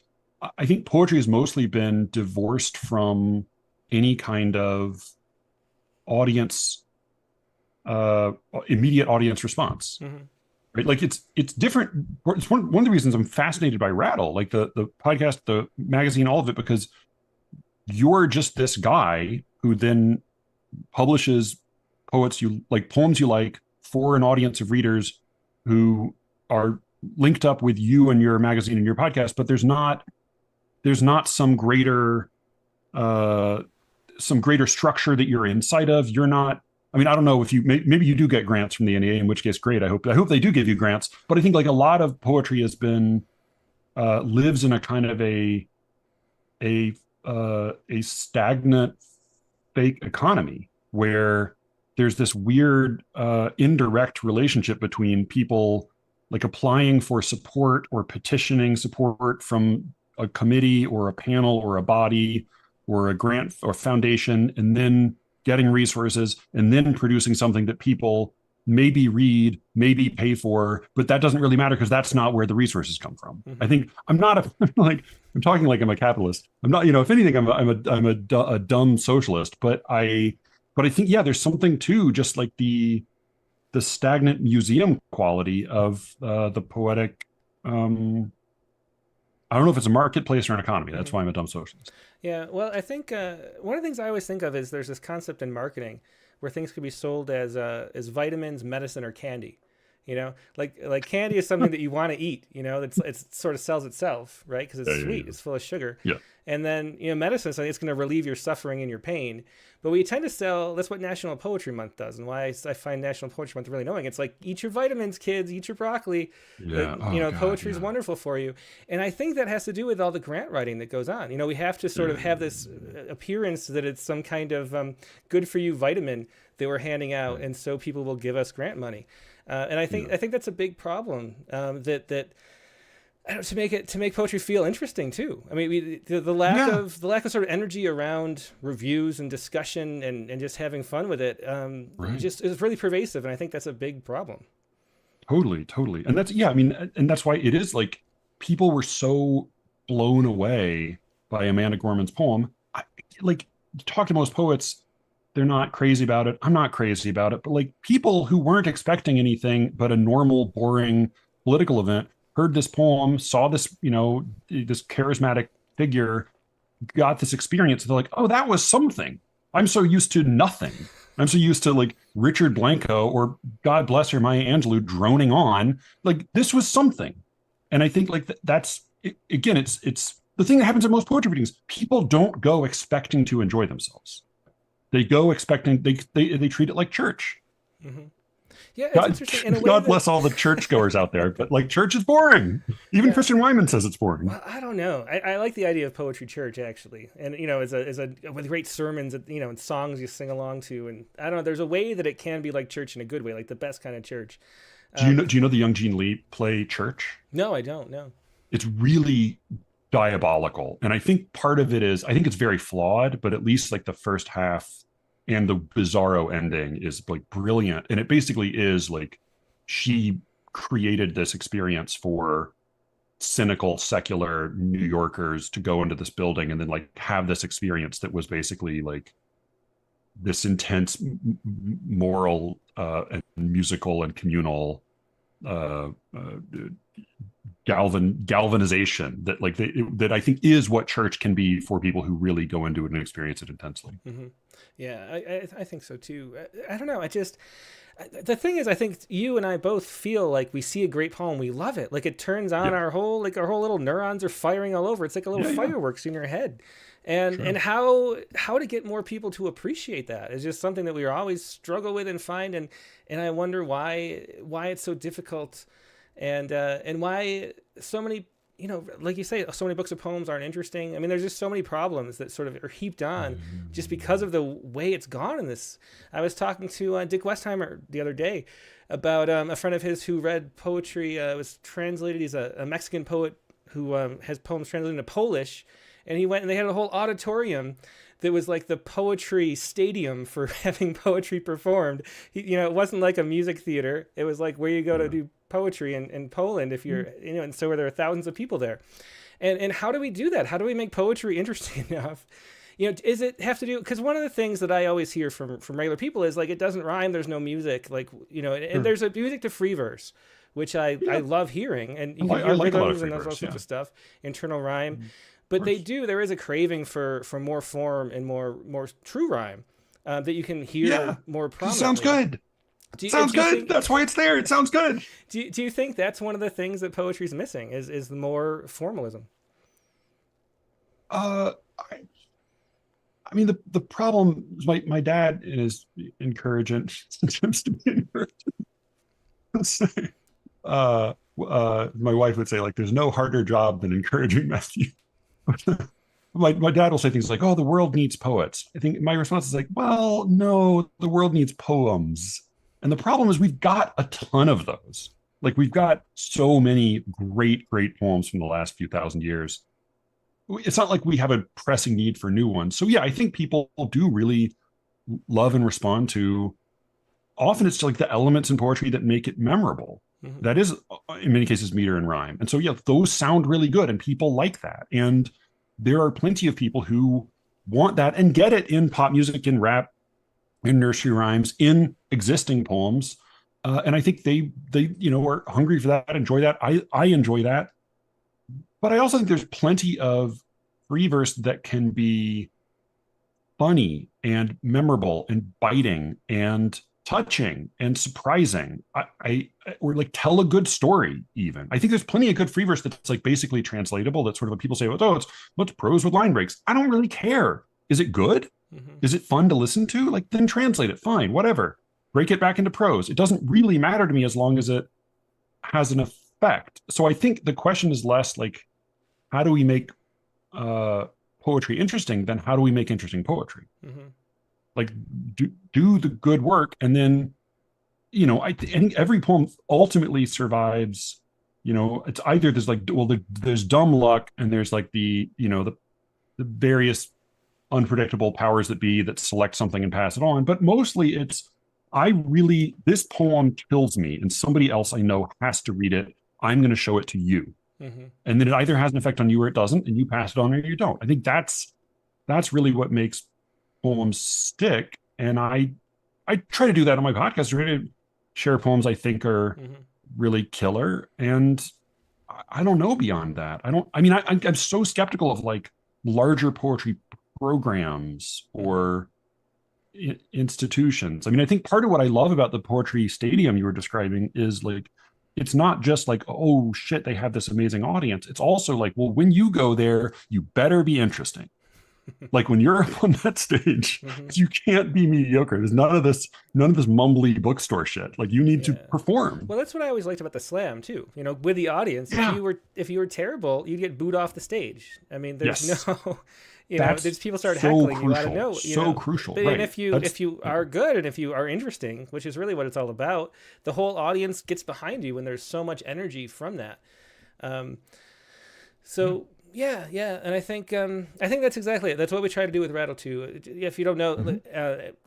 I think poetry has mostly been divorced from any kind of audience, immediate audience response. Mm-hmm. Right? Like it's different. It's one of the reasons I'm fascinated by Rattle, like the podcast, the magazine, all of it, because you're just this guy who then publishes poems you like for an audience of readers who are linked up with you and your magazine and your podcast, but there's not some greater structure that you're inside of. You're not, I mean, I don't know if maybe you do get grants from the NEA, in which case, great. I hope they do give you grants. But I think like a lot of poetry has been, lives in a kind of a stagnant fake economy where there's this weird indirect relationship between people like applying for support or petitioning support from a committee or a panel or a body or a grant or foundation, and then getting resources and then producing something that people maybe read, maybe pay for, but that doesn't really matter because that's not where the resources come from. Mm-hmm. I think I'm talking like I'm a capitalist. I'm not, if anything, I'm a dumb socialist, but I think, yeah, there's something to just like the stagnant museum quality of the poetic, I don't know if it's a marketplace or an economy. That's why I'm a dumb socialist. Yeah, well, I think one of the things I always think of is there's this concept in marketing where things could be sold as vitamins, medicine, or candy. Like candy is something that you want to eat. It sort of sells itself, right? Because it's sweet, it's full of sugar. Yeah. And then medicine is something that's going to relieve your suffering and your pain. But we tend to sell. That's what National Poetry Month does, and why I find National Poetry Month really annoying. It's like, eat your vitamins, kids, eat your broccoli. Yeah. Poetry is wonderful for you. And I think that has to do with all the grant writing that goes on. We have to sort of have this appearance that it's some kind of good for you vitamin that we're handing out, and so people will give us grant money. And I think that's a big problem. To make poetry feel interesting too. I mean, the lack of sort of energy around reviews and discussion and just having fun with it, just is really pervasive, and I think that's a big problem. Totally, and that's and that's why it is like people were so blown away by Amanda Gorman's poem. Talk to most poets, they're not crazy about it. I'm not crazy about it. But like people who weren't expecting anything but a normal, boring political event heard this poem, saw this, this charismatic figure, got this experience. They're like, oh, that was something. I'm so used to nothing. I'm so used to like Richard Blanco or God bless her, Maya Angelou droning on. Like this was something. And I think like that's again, it's the thing that happens at most poetry readings. People don't go expecting to enjoy themselves. They go expecting they treat it like church. Mm-hmm. Yeah, it's God, interesting. In a way God bless all the churchgoers out there, but like church is boring. Even Christian Wyman says it's boring. Well, I don't know. I like the idea of poetry church actually, and as a with great sermons, and songs you sing along to, and I don't know. There's a way that it can be like church in a good way, like the best kind of church. Do you know the Young Gene Lee play Church? No, I don't. No. It's really diabolical, and I think part of it is I think it's very flawed, but at least like the first half and the bizarro ending is like brilliant. And it basically is like she created this experience for cynical, secular New Yorkers to go into this building and then like have this experience that was basically like this intense moral and musical and communal galvanization that like that I think is what church can be for people who really go into it and experience it intensely. Mm-hmm. Yeah, I think so too. I don't know. The thing is, I think you and I both feel like we see a great poem, we love it. Like it turns on our whole little neurons are firing all over. It's like a little fireworks in your head. And how to get more people to appreciate that is just something that we always struggle with and find. And I wonder why it's so difficult and why so many, like you say, so many books of poems aren't interesting. I mean, there's just so many problems that sort of are heaped on just because of the way it's gone in this. I was talking to Dick Westheimer the other day about a friend of his who read poetry. It was translated. He's a Mexican poet who has poems translated into Polish. And he went and they had a whole auditorium that was like the poetry stadium for having poetry performed. It wasn't like a music theater. It was like where you go to do poetry in Poland if you're, and so there are thousands of people there. And how do we do that? How do we make poetry interesting enough? Is it have to do, because one of the things that I always hear from regular people is like, it doesn't rhyme. There's no music, like, and there's a music to free verse, which I love hearing. And you can hear like rhythms and all sorts of stuff, internal rhyme. But there is a craving for more form and more true rhyme that you can hear more prominently. Sounds good. Sounds good. That's why it's there. It sounds good. Do you think that's one of the things that poetry is missing is the more formalism? I mean, the problem is my dad is encouraging, seems to be encouraging. My wife would say, like, there's no harder job than encouraging Matthew. My dad will say things like, oh, the world needs poets. I think my response is like, well, no, the world needs poems. And the problem is we've got a ton of those. Like we've got so many great poems from the last few thousand years. It's not like we have a pressing need for new ones. So yeah, I think people do really love and respond to, often it's like the elements in poetry that make it memorable. Mm-hmm. That is, in many cases, meter and rhyme. And so, yeah, those sound really good and people like that. And there are plenty of people who want that and get it in pop music, in rap, in nursery rhymes, in existing poems. And I think they are hungry for that, enjoy that. I enjoy that. But I also think there's plenty of free verse that can be funny and memorable and biting and touching and surprising. Or like tell a good story even. I think there's plenty of good free verse that's like basically translatable. That's sort of what people say, oh, it's prose with line breaks. I don't really care. Is it good? Mm-hmm. Is it fun to listen to? Like, then translate it. Fine, whatever. Break it back into prose. It doesn't really matter to me as long as it has an effect. So I think the question is less like, how do we make poetry interesting than how do we make interesting poetry? Mm-hmm. Like, do the good work, and then, I think every poem ultimately survives. It's either there's dumb luck, and there's like the various unpredictable powers that be that select something and pass it on. But mostly it's, this poem kills me, and somebody else I know has to read it. I'm going to show it to you. Mm-hmm. And then it either has an effect on you or it doesn't, and you pass it on or you don't. I think that's really what makes poems stick. And I try to do that on my podcast, try to share poems I think are really killer. And I don't know beyond that. I'm so skeptical of like larger poetry programs or institutions. I mean, I think part of what I love about the poetry stadium you were describing is like, it's not just like, oh shit, they have this amazing audience. It's also like, well, when you go there, you better be interesting. Like when you're up on that stage, you can't be mediocre. There's none of this mumbly bookstore shit. Like you need to perform. Well, that's what I always liked about the slam too. You know, with the audience, if you were terrible, you'd get booed off the stage. I mean, there's no, there's people start heckling you out of nowhere. Crucial. But, and if you are good and if you are interesting, which is really what it's all about, the whole audience gets behind you, and there's so much energy from that. Yeah, and I think that's exactly it. That's what we try to do with Rattle too. If you don't know,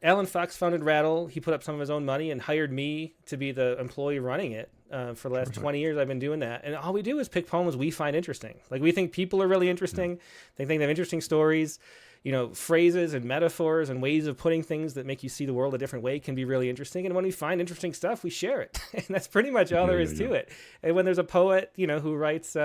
Alan Fox founded Rattle. He put up some of his own money and hired me to be the employee running it. For the last 20 years, I've been doing that, and all we do is pick poems we find interesting. Like we think people are really interesting. They think they have interesting stories. Phrases and metaphors and ways of putting things that make you see the world a different way can be really interesting. And when we find interesting stuff, we share it, and that's pretty much all there is to it. And when there's a poet, who writes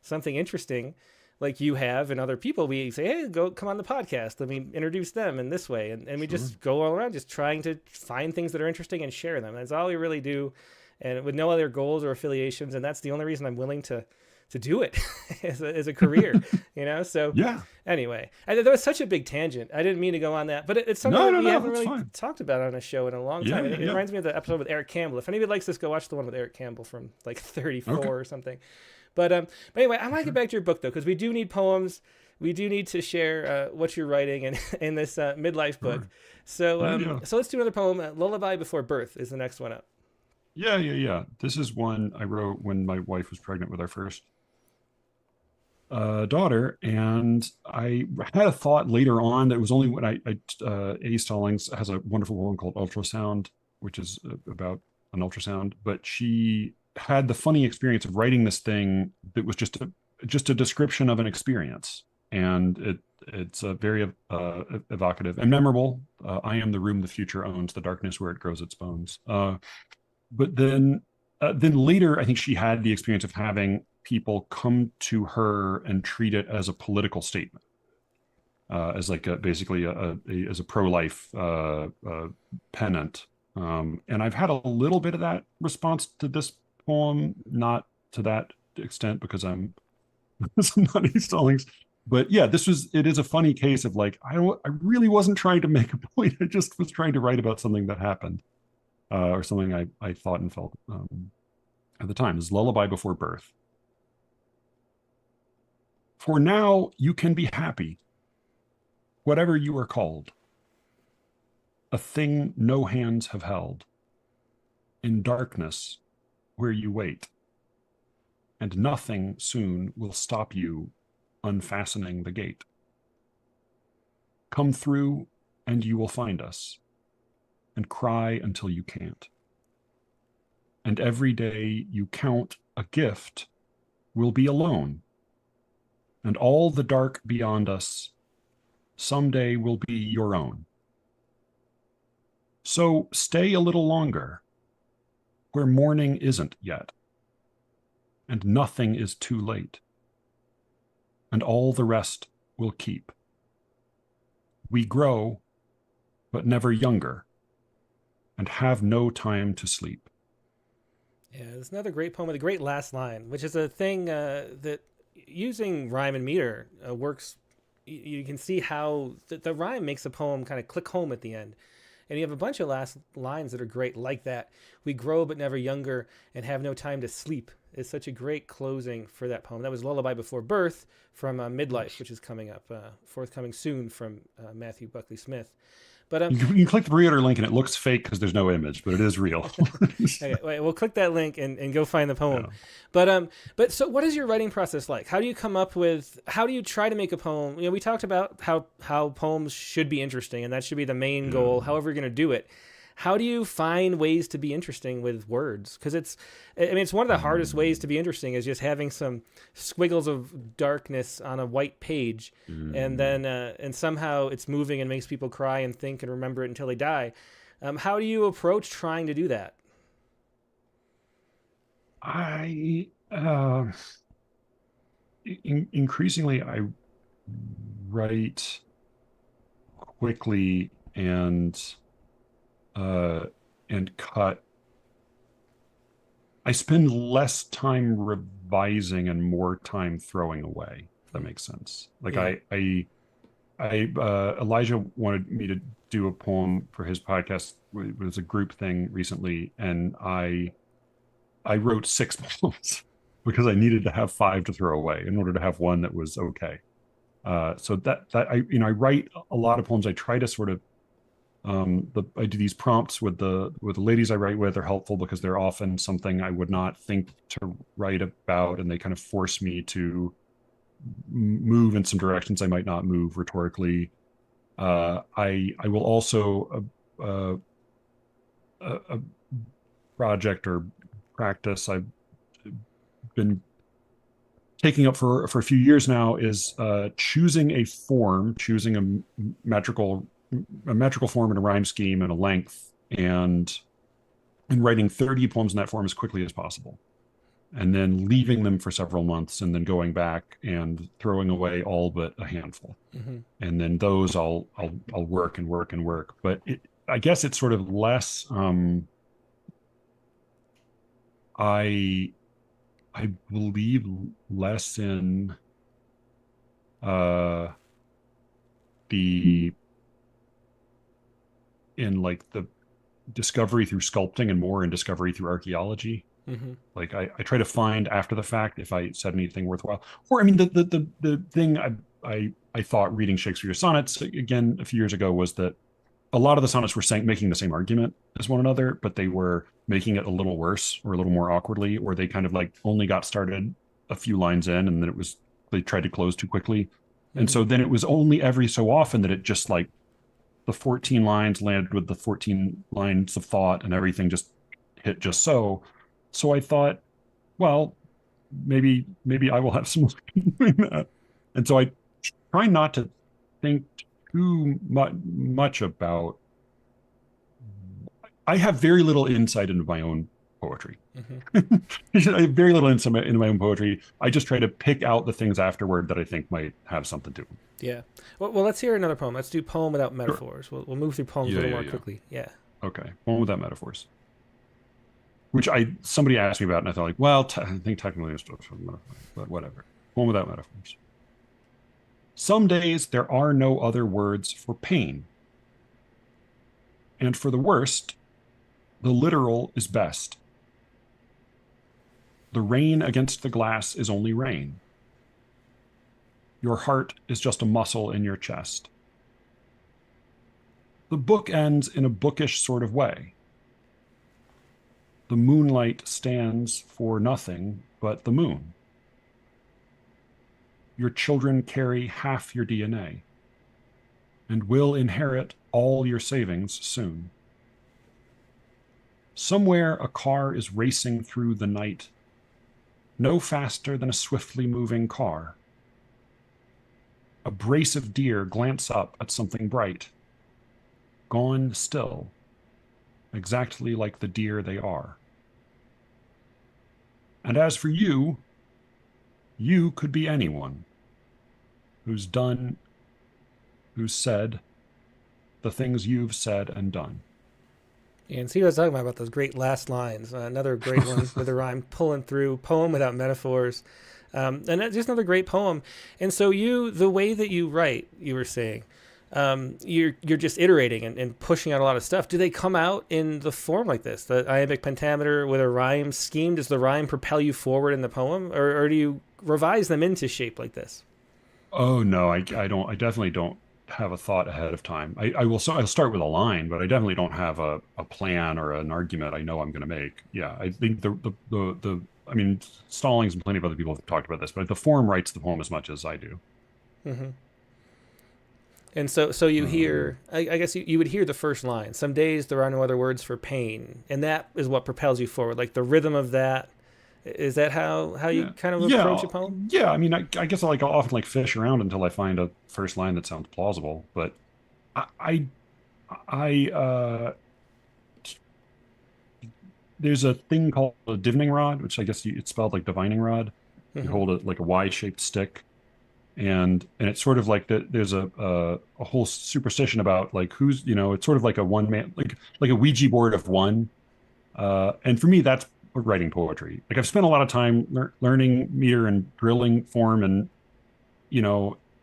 something interesting, like you have and other people, we say, hey, come on the podcast. Let me introduce them in this way. And we just go all around just trying to find things that are interesting and share them. That's all we really do. And with no other goals or affiliations. And that's the only reason I'm willing to do it as a career, So anyway, that was such a big tangent. I didn't mean to go on that, but it's something that we haven't really talked about on a show in a long time. It reminds me of the episode with Eric Campbell. If anybody likes this, go watch the one with Eric Campbell from like 34 or something. But anyway, I want to get back to your book though, because we do need poems. We do need to share what you're writing in this midlife book. So so let's do another poem. Lullaby Before Birth is the next one up. Yeah. This is one I wrote when my wife was pregnant with our first daughter, and I had a thought later on that was only when A. Stallings has a wonderful poem called Ultrasound, which is about an ultrasound, but she had the funny experience of writing this thing that was just a description of an experience, and it's a very evocative and memorable. I am the room the future owns, the darkness where it grows its bones. But then later, I think she had the experience of having people come to her and treat it as a political statement, as like basically as a pro-life pennant. And I've had a little bit of that response to this poem, not to that extent because I'm not A. Stallings. But yeah, it is a funny case of like, I really wasn't trying to make a point. I just was trying to write about something that happened, or something I thought and felt at the time. This is Lullaby Before Birth. For now, you can be happy, whatever you are called, a thing no hands have held, in darkness where you wait, and nothing soon will stop you unfastening the gate. Come through and you will find us, and cry until you can't. And every day you count a gift will be alone, and all the dark beyond us someday will be your own. So stay a little longer, where morning isn't yet, and nothing is too late, and all the rest will keep. We grow, but never younger, and have no time to sleep. Yeah, it's another great poem with a great last line, which is a thing that using rhyme and meter works. You can see how the rhyme makes a poem kind of click home at the end. And you have a bunch of last lines that are great like that. We grow but never younger and have no time to sleep is such a great closing for that poem. That was Lullaby Before Birth from Midlife, which is coming up, forthcoming soon from Matthew Buckley Smith. But you can click the pre-order link and it looks fake because there's no image, but it is real. Okay, wait, we'll click that link and go find the poem. Yeah. But so what is your writing process like? How do you try to make a poem? We talked about how poems should be interesting and that should be the main goal, however you're going to do it. How do you find ways to be interesting with words? Because it's one of the hardest ways to be interesting is just having some squiggles of darkness on a white page, and then and somehow it's moving and makes people cry and think and remember it until they die. How do you approach trying to do that? Increasingly, I write quickly and cut. I spend less time revising and more time throwing away, if that makes sense. Like I Elijah wanted me to do a poem for his podcast. It was a group thing recently, and I wrote 6 poems because I needed to have 5 to throw away in order to have one that was okay. So that I write a lot of poems. I try to sort of I do these prompts with the ladies I write with. They're helpful because they're often something I would not think to write about, and they kind of force me to move in some directions I might not move rhetorically. I will also a project or practice I've been taking up for a few years now is choosing a metrical form and a rhyme scheme and a length, and writing 30 poems in that form as quickly as possible, and then leaving them for several months, and then going back and throwing away all but a handful. And then those I'll work and work and work. But I guess it's sort of less I believe less in like the discovery through sculpting and more in discovery through archaeology. Like I try to find after the fact if I said anything worthwhile. Or I mean the thing I thought reading Shakespeare's sonnets again a few years ago was that a lot of the sonnets were making the same argument as one another, but they were making it a little worse or a little more awkwardly, or they kind of like only got started a few lines in and then they tried to close too quickly. And so then it was only every so often that it just like the 14 lines landed with the 14 lines of thought and everything just hit just so. So I thought, well, maybe I will have some doing that. And so I try not to think too much about. I have very little insight into my own poetry. I have very little insight into my own poetry. I just try to pick out the things afterward that I think might have something to them. Yeah. Well, let's hear another poem. Let's do Poem Without Metaphors. Sure. We'll move through poems a little more quickly. Yeah. Okay. Poem Without Metaphors. Which somebody asked me about, and I thought, like, well, I think technically it's just a metaphor, but whatever. Poem Without Metaphors. Some days there are no other words for pain. And for the worst, the literal is best. The rain against the glass is only rain. Your heart is just a muscle in your chest. The book ends in a bookish sort of way. The moonlight stands for nothing but the moon. Your children carry half your DNA and will inherit all your savings soon. Somewhere a car is racing through the night, no faster than a swiftly moving car. A brace of deer glance up at something bright, gone still, exactly like the deer they are. And as for you, you could be anyone who's said the things you've said and done. And see what I was talking about those great last lines. Another great one with a rhyme pulling through, Poem Without Metaphors. And that's just another great poem. And so the way that you write, you were saying, you're just iterating and pushing out a lot of stuff. Do they come out in the form like this, the iambic pentameter with a rhyme scheme? Does the rhyme propel you forward in the poem, or do you revise them into shape like this? Oh no, I don't. I definitely don't have a thought ahead of time. I'll start with a line, but I definitely don't have a plan or an argument I know I'm going to make. Yeah, I think I mean, Stallings and plenty of other people have talked about this, but the form writes the poem as much as I do. And so you hear, I guess you would hear the first line. Some days there are no other words for pain. And that is what propels you forward. Like the rhythm of that. Is that how you kind of approach a poem? Yeah. I mean, I guess I'll often like fish around until I find a first line that sounds plausible. But I there's a thing called a divining rod, which I guess it's spelled like divining rod. You hold it like a Y-shaped stick, and it's sort of like there's a whole superstition about like who's, it's sort of like a one man, like a Ouija board of one. And for me, that's writing poetry. Like I've spent a lot of time learning meter and drilling form, and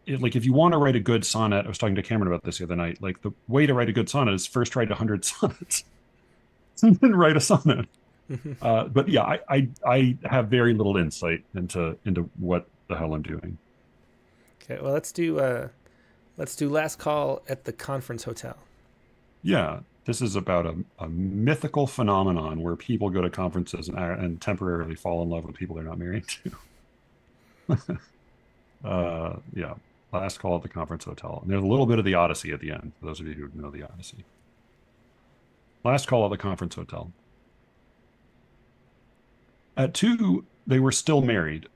like if you want to write a good sonnet, I was talking to Cameron about this the other night. Like the way to write a good sonnet is first write 100 sonnets, and then write a sonnet. But yeah, I have very little insight into what the hell I'm doing. Okay, well let's do Last Call at the Conference Hotel. Yeah, this is about a mythical phenomenon where people go to conferences and temporarily fall in love with people they're not married to. Yeah, Last Call at the Conference Hotel. And there's a little bit of the Odyssey at the end, for those of you who know the Odyssey. Last Call at the Conference Hotel. At 2, they were still married,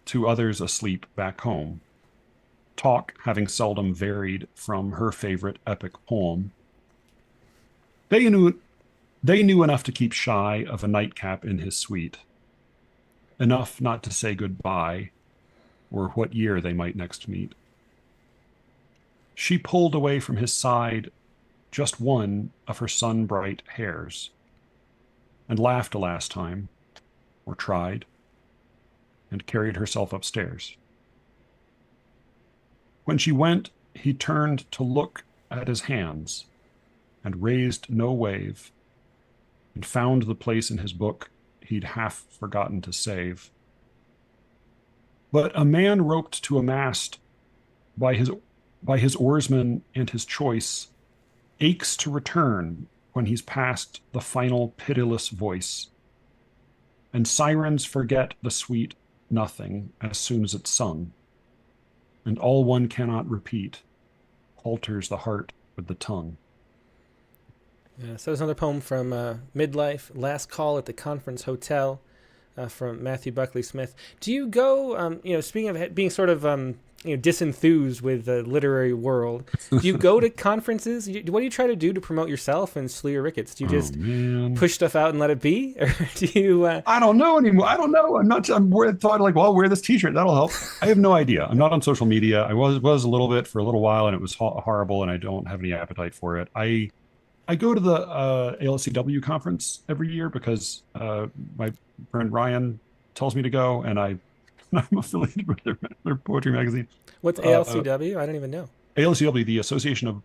2 others asleep back home. Talk having seldom varied from her favorite epic poem. They knew enough to keep shy of a nightcap in his suite. Enough not to say goodbye, or what year they might next meet. She pulled away from his side just one of her sun-bright hairs, and laughed a last time, or tried, and carried herself upstairs. When she went, he turned to look at his hands, and raised no wave, and found the place in his book he'd half forgotten to save. But a man roped to a mast by his oarsman and his choice aches to return when he's past the final pitiless voice. And sirens forget the sweet nothing as soon as it's sung. And all one cannot repeat alters the heart with the tongue. Yeah, so there's another poem from Midlife, Last Call at the Conference Hotel, from Matthew Buckley Smith. Do you go, speaking of being sort of, disenthused with the literary world, do you go to conferences? What do you try to do to promote yourself and Sleer Ricketts? Do you just push stuff out and let it be? Or do you... I don't know anymore. I don't know. I'm thought like, well, I'll wear this t-shirt. That'll help. I have no idea. I'm not on social media. I was a little bit for a little while, and it was horrible, and I don't have any appetite for it. I go to the ALCW conference every year because my friend Ryan tells me to go, and I'm affiliated with their poetry magazine. What's ALCW? I don't even know. ALCW, the Association of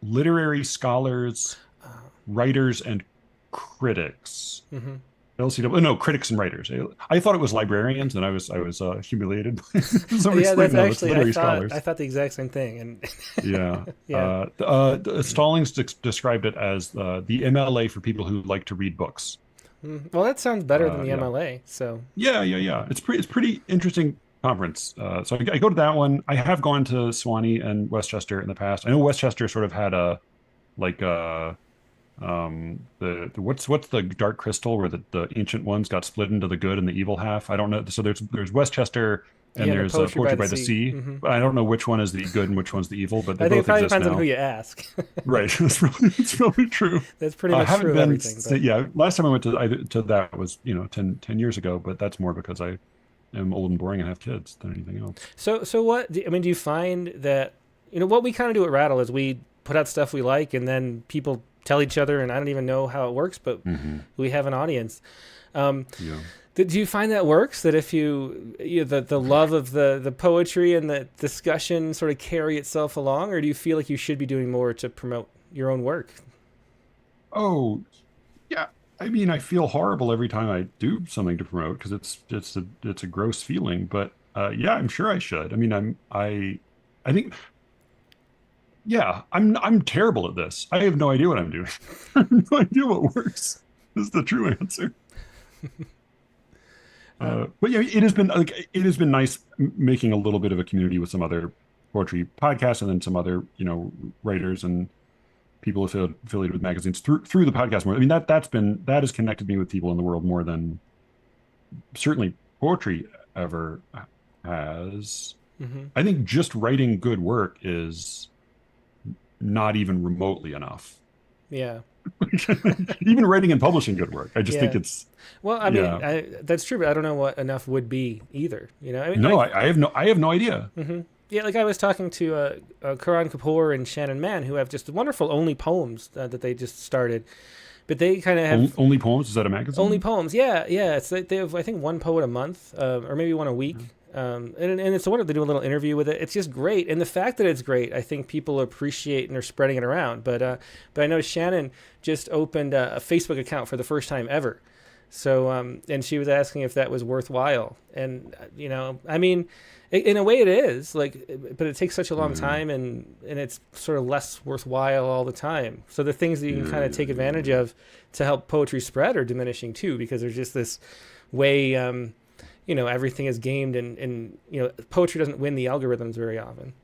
Literary Scholars, Writers, and Critics. Mm-hmm. LCW, no, critics and writers. I thought it was librarians, and I was humiliated. Yeah, that's actually I thought the exact same thing. And yeah, Stallings described it as the MLA for people who like to read books. Well, that sounds better than the MLA. So yeah. It's pretty interesting conference. So I go to that one. I have gone to Swanee and Westchester in the past. I know Westchester sort of had what's the Dark Crystal where the ancient ones got split into the good and the evil half. I don't know. So there's Westchester and there's Poetry by the Sea. Mm-hmm. I don't know which one is the good and which one's the evil, but they I think both it probably exist depends now. on who you ask. Right, it's probably true. That's pretty much true of everything. But... Yeah, last time I went to that was 10 years ago, but that's more because I am old and boring and have kids than anything else. So what? Do you find that what we kind of do at Rattle is we put out stuff we like, and then people tell each other, and I don't even know how it works, but we have an audience. Do you find that works? That if the love of the poetry and the discussion sort of carry itself along, or do you feel like you should be doing more to promote your own work? Oh, yeah. I mean, I feel horrible every time I do something to promote because it's a gross feeling. But yeah, I'm sure I should. I mean, I think. Yeah, I'm terrible at this. I have no idea what I'm doing. I have no idea what works. Is the true answer. But yeah, it has been nice making a little bit of a community with some other poetry podcast, and then some other, writers and people affiliated with magazines through the podcast more. I mean, that has connected me with people in the world more than certainly poetry ever has. Mm-hmm. I think just writing good work is not even remotely enough. Yeah. Even writing and publishing good work. I just think it's. Well, I mean, that's true, but I don't know what enough would be either. I mean, I have no idea. Mm-hmm. Yeah, like I was talking to Karan Kapoor and Shannon Mann, who have just wonderful only poems that they just started. But they kind of have only poems. Is that a magazine? Only poems. Yeah. It's they have, I think, one poet a month, or maybe one a week. And it's wonderful. They do a little interview with it. It's just great, and the fact that it's great, I think people appreciate and are spreading it around. But I know Shannon just opened a Facebook account for the first time ever. So and she was asking if that was worthwhile, and I mean, in a way it is, but it takes such a long time, and it's sort of less worthwhile all the time. So the things that you can kind of take advantage of to help poetry spread are diminishing too, because there's just this way everything is gamed, and poetry doesn't win the algorithms very often.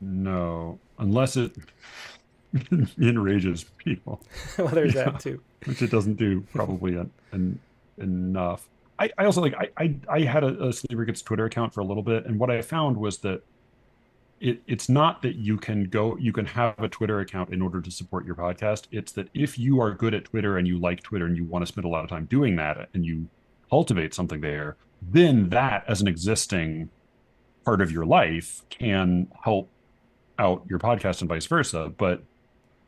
No, unless it enrages people. Well, there's that too, which it doesn't do probably enough. I also I had a Sleeper Gets Twitter account for a little bit, and what I found was that it's not that you can have a Twitter account in order to support your podcast. It's that if you are good at Twitter and you like Twitter and you want to spend a lot of time doing that and you cultivate something there, then that as an existing part of your life can help out your podcast and vice versa. But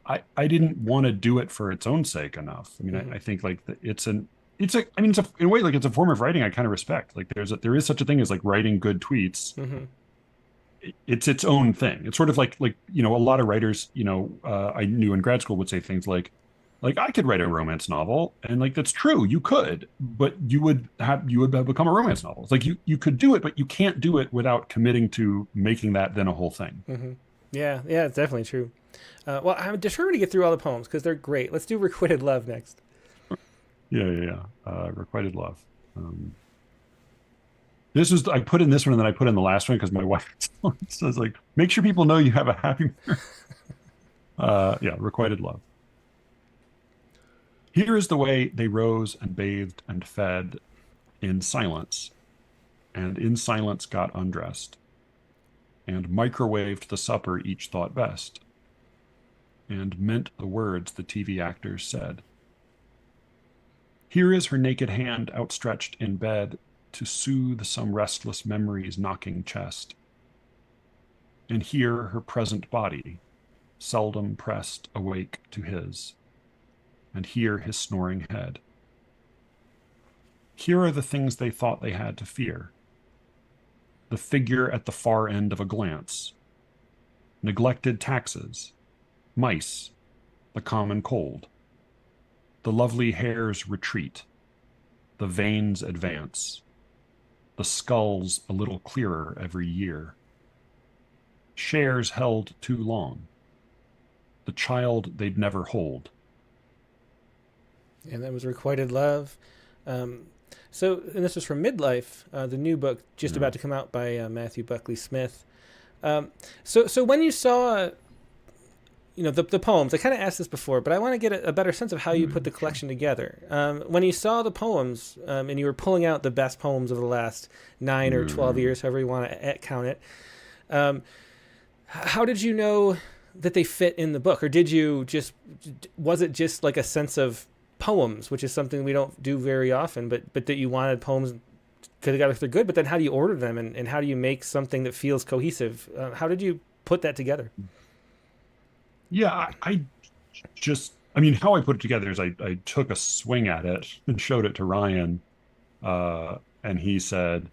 I didn't want to do it for its own sake enough. I mean, I think in a way, it's a form of writing I kind of respect. Like there is such a thing as like writing good tweets. Mm-hmm. It's its own thing. It's sort of like a lot of writers, I knew in grad school would say things like I could write a romance novel, and that's true, you could, but you would have become a romance novel. It's like you could do it, but you can't do it without committing to making that then a whole thing. Mm-hmm. Yeah, it's definitely true. Well, I'm determined to get through all the poems because they're great. Let's do Requited Love next. Yeah. Requited Love. I put in this one and then I put in the last one because my wife says make sure people know you have a happy Requited Love. Here is the way they rose and bathed and fed in silence, and in silence got undressed, and microwaved the supper each thought best, and meant the words the TV actors said. Here is her naked hand outstretched in bed to soothe some restless memory's knocking chest, and here her present body, seldom pressed awake to his, and hear his snoring head. Here are the things they thought they had to fear. The figure at the far end of a glance, neglected taxes, mice, the common cold, the lovely hair's retreat, the veins advance, the skulls a little clearer every year, shares held too long, the child they'd never hold. And that was Requited Love. And this was from Midlife, the new book just about to come out by Matthew Buckley Smith. So when you saw, the poems, I kind of asked this before, but I want to get a better sense of how you put the collection together. When you saw the poems, and you were pulling out the best poems of the last 9 or 12 years, however you want to count it, how did you know that they fit in the book? Or was it just like a sense of poems, which is something we don't do very often, but that you wanted poems because they're good, but then how do you order them, and how do you make something that feels cohesive? How did you put that together? Yeah, how I put it together is I took a swing at it and showed it to Ryan, and he said,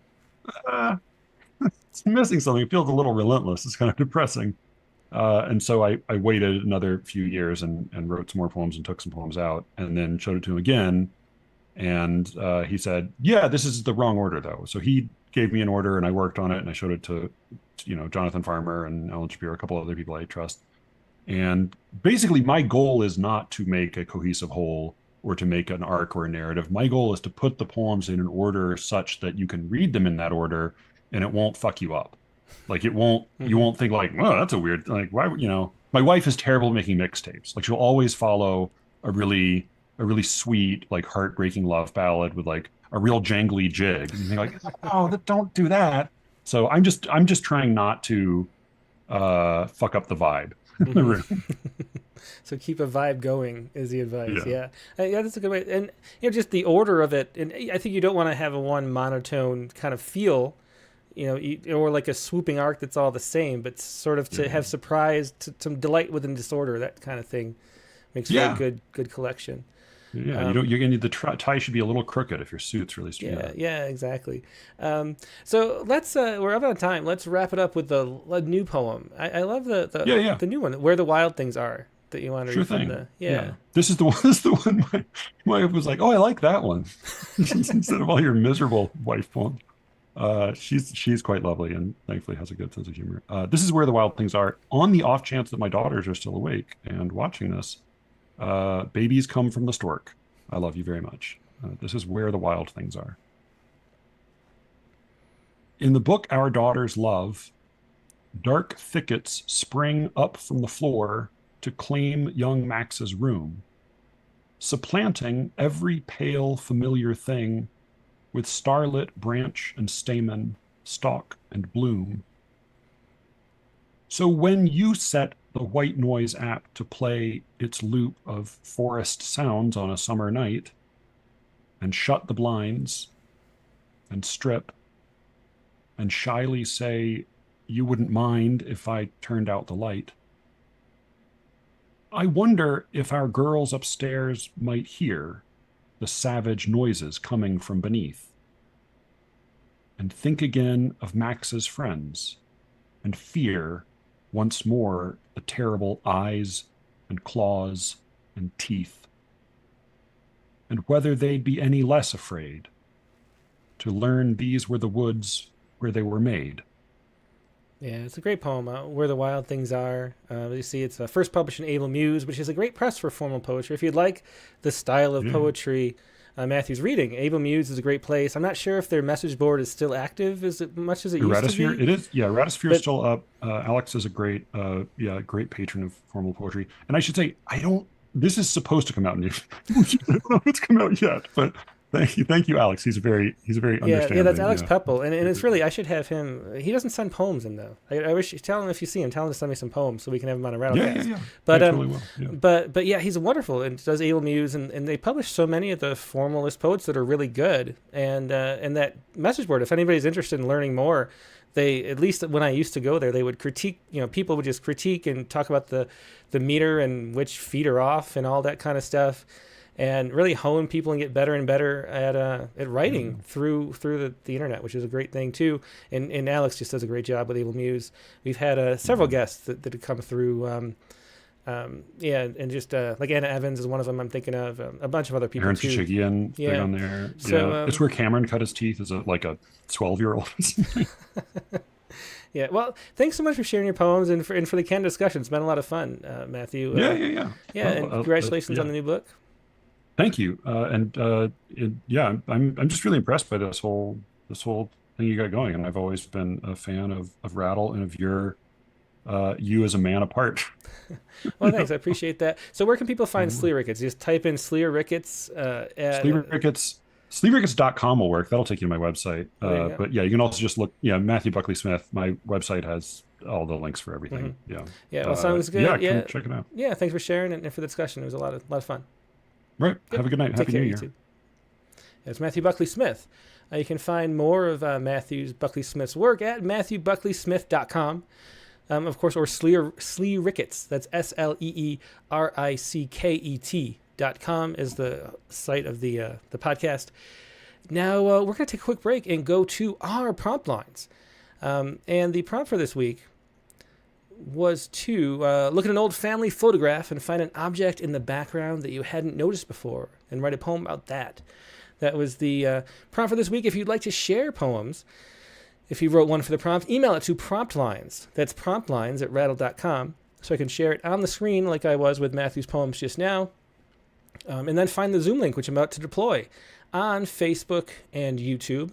it's missing something. It feels a little relentless. It's kind of depressing. And so I waited another few years and wrote some more poems and took some poems out and then showed it to him again. And he said, yeah, this is the wrong order though. So he gave me an order and I worked on it and I showed it to, Jonathan Farmer and Ellen Shapiro, a couple other people I trust. And basically my goal is not to make a cohesive whole or to make an arc or a narrative. My goal is to put the poems in an order such that you can read them in that order and it won't fuck you up. Like it won't, you won't think like, oh, that's a weird, like, why, my wife is terrible at making mixtapes. Like she'll always follow a really sweet, like heartbreaking love ballad with like a real jangly jig. And you think like, oh, don't do that. So I'm just trying not to fuck up the vibe. So keep a vibe going is the advice. Yeah. Yeah, that's a good way. And just the order of it. And I think you don't want to have a one monotone kind of feel, or like a swooping arc that's all the same, but sort of to have surprise, to delight within disorder, that kind of thing makes for a good collection. Yeah, you're gonna need the tie should be a little crooked if your suit's really straight up. Yeah, exactly. So let's we're up on time. Let's wrap it up with the new poem. I love the new one, Where the Wild Things Are, that you want to read from the This is the one. This is the one my wife was like, oh, I like that one instead of all your miserable wife poems. She's quite lovely and thankfully has a good sense of humor. This is Where the Wild Things Are. On the off chance that my daughters are still awake and watching this, babies come from the stork. I love you very much. This is Where the Wild Things Are. In the book our daughters love, dark thickets spring up from the floor to claim young Max's room, supplanting every pale familiar thing with starlit branch and stamen, stalk and bloom. So when you set the white noise app to play its loop of forest sounds on a summer night, and shut the blinds, and strip, and shyly say, you wouldn't mind if I turned out the light, I wonder if our girls upstairs might hear the savage noises coming from beneath, and think again of Max's friends, and fear once more the terrible eyes and claws and teeth, and whether they'd be any less afraid to learn these were the woods where they were made. Yeah, it's a great poem, Where the Wild Things Are. You see, it's first published in Able Muse, which is a great press for formal poetry. If you'd like the style of poetry Matthew's reading, Able Muse is a great place. I'm not sure if their message board is still active as much as it used to be. It is. Yeah, Rattlecast is still up. Alex is a great patron of formal poetry. And I should say, this is supposed to come out. I don't know if it's come out yet, but thank you, Alex. He's a very understanding. Yeah, that's Alex Pepple, and it's really, I should have him. He doesn't send poems in though. I wish, tell him if you see him, tell him to send me some poems so we can have him on a Rattlecast. Yeah. But totally will. Yeah. but yeah, he's wonderful and does Able Muse, and they publish so many of the formalist poets that are really good. And that message board, if anybody's interested in learning more, they, at least when I used to go there, they would critique. People would just critique and talk about the meter and which feet are off and all that kind of stuff, and really hone people and get better and better at writing through the internet, which is a great thing too. And Alex just does a great job with Able Muse. We've had several guests that have come through. And just like Anna Evans is one of them I'm thinking of. A bunch of other people Aaron too. Chichigian big on there. So, it's where Cameron cut his teeth as a 12-year-old. Yeah, well, thanks so much for sharing your poems and for the canned discussion. It's been a lot of fun, Matthew. Yeah. And congratulations on the new book. Thank you. I'm just really impressed by this whole thing you got going, and I've always been a fan of Rattle and of you as a man apart. Well, thanks. I appreciate that. So where can people find Sleer Rickets? You just type in Sleer Rickets. Sleer Rickets. SleerRickets.com will work. That'll take you to my website. But yeah, you can also just look. Yeah, Matthew Buckley Smith. My website has all the links for everything. Yeah. Well, sounds good. Yeah, come check it out. Yeah, thanks for sharing and for the discussion. It was a lot of fun. Right. Good. Have a good night. Happy New Year. It's Matthew Buckley Smith. You can find more of Matthew Buckley Smith's work at MatthewBuckleySmith.com. Of course, or Sleer Rickets. That's SleerRickets.com is the site of the podcast. Now, we're going to take a quick break and go to our prompt lines. And the prompt for this week was to look at an old family photograph and find an object in the background that you hadn't noticed before and write a poem about that. That was the prompt for this week. If you'd like to share poems, if you wrote one for the prompt, email it to promptlines. That's promptlines@rattle.com, so I can share it on the screen like I was with Matthew's poems just now. And then find the Zoom link, which I'm about to deploy, on Facebook and YouTube.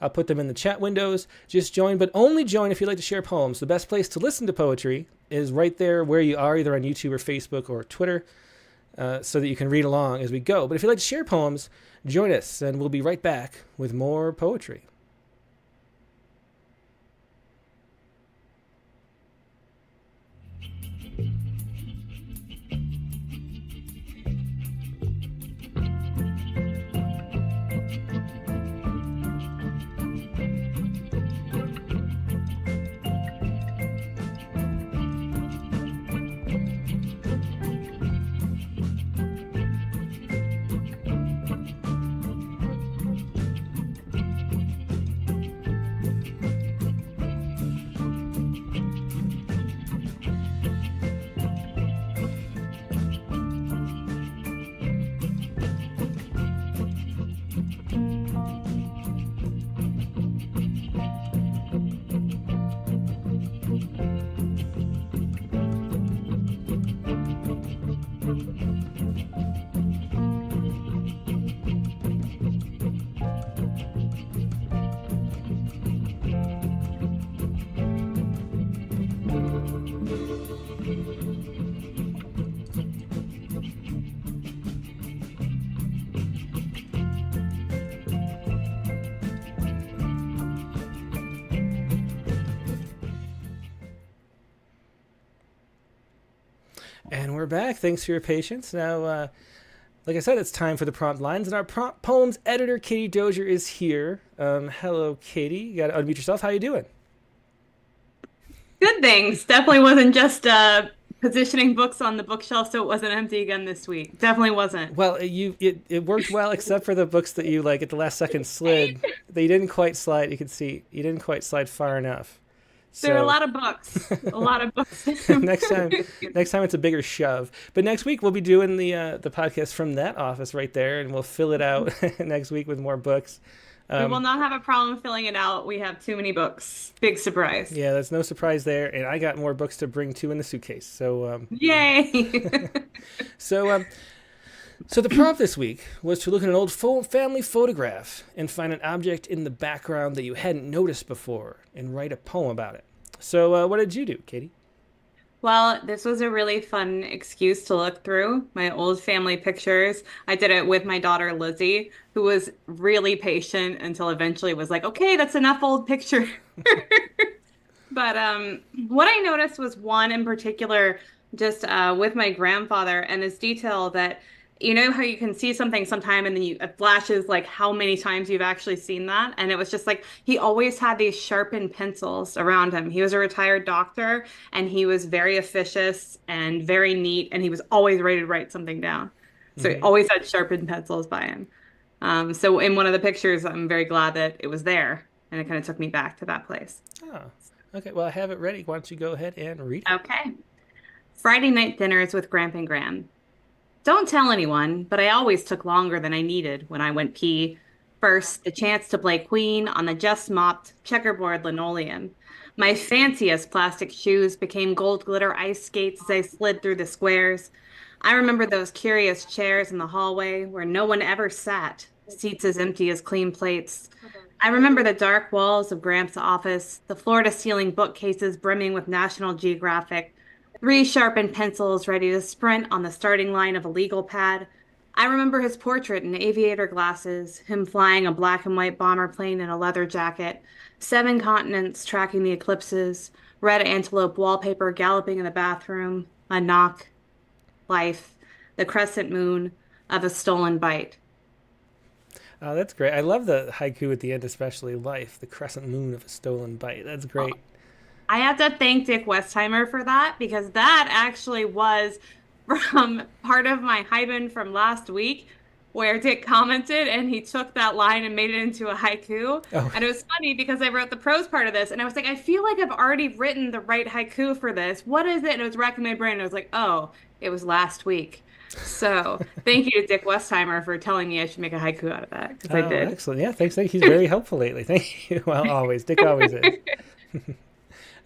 I'll put them in the chat windows. Just join, but only join if you'd like to share poems. The best place to listen to poetry is right there where you are, either on YouTube or Facebook or Twitter, so that you can read along as we go. But if you'd like to share poems, join us, and we'll be right back with more poetry. And we're back. Thanks for your patience. Now, like I said, it's time for the prompt lines, and our prompt poems editor, Katie Dozier, is here. Hello, Katie. You got to unmute yourself. How you doing? Good, thanks. Definitely wasn't just positioning books on the bookshelf so it wasn't empty again this week. Definitely wasn't. Well, it worked well, except for the books that you, like, at the last second slid. They didn't quite slide. You can see you didn't quite slide far enough. There are a lot of books. A lot of books. next time it's a bigger shove. But next week we'll be doing the podcast from that office right there, and we'll fill it out next week with more books. We will not have a problem filling it out. We have too many books. Big surprise. Yeah, there's no surprise there, and I got more books to bring too in the suitcase. So yay! So the prompt this week was to look at an old family photograph and find an object in the background that you hadn't noticed before and write a poem about it. So what did you do, Katie? Well, this was a really fun excuse to look through my old family pictures. I did it with my daughter, Lizzie, who was really patient until eventually was like, okay, that's enough old picture. But what I noticed was one in particular, just with my grandfather, and his detail that, you know how you can see something sometime and then it flashes like how many times you've actually seen that. And it was just like, he always had these sharpened pencils around him. He was a retired doctor and he was very officious and very neat. And he was always ready to write something down. So he always had sharpened pencils by him. So in one of the pictures, I'm very glad that it was there. And it kind of took me back to that place. Oh, okay. Well, I have it ready. Why don't you go ahead and read it? Okay. Friday night dinners with Gramp and Gran. Don't tell anyone, but I always took longer than I needed when I went pee. First, the chance to play queen on the just mopped checkerboard linoleum. My fanciest plastic shoes became gold glitter ice skates as I slid through the squares. I remember those curious chairs in the hallway where no one ever sat, seats as empty as clean plates. I remember the dark walls of Gramps' office, the floor-to-ceiling bookcases brimming with National Geographic, 3 sharpened pencils ready to sprint on the starting line of a legal pad. I remember his portrait in aviator glasses, him flying a black and white bomber plane in a leather jacket, 7 continents tracking the eclipses, red antelope wallpaper galloping in the bathroom, a knock, life, the crescent moon of a stolen bite. Oh, that's great. I love the haiku at the end, especially life, the crescent moon of a stolen bite. That's great. I have to thank Dick Westheimer for that, because that actually was from part of my Hyben from last week, where Dick commented and he took that line and made it into a haiku. Oh. And it was funny because I wrote the prose part of this and I was like, I feel like I've already written the right haiku for this. What is it? And it was racking my brain. I was like, oh, it was last week. So thank you to Dick Westheimer for telling me I should make a haiku out of that, because I did. Excellent. Yeah, thanks. He's very helpful lately. Thank you. Well, always. Dick always is.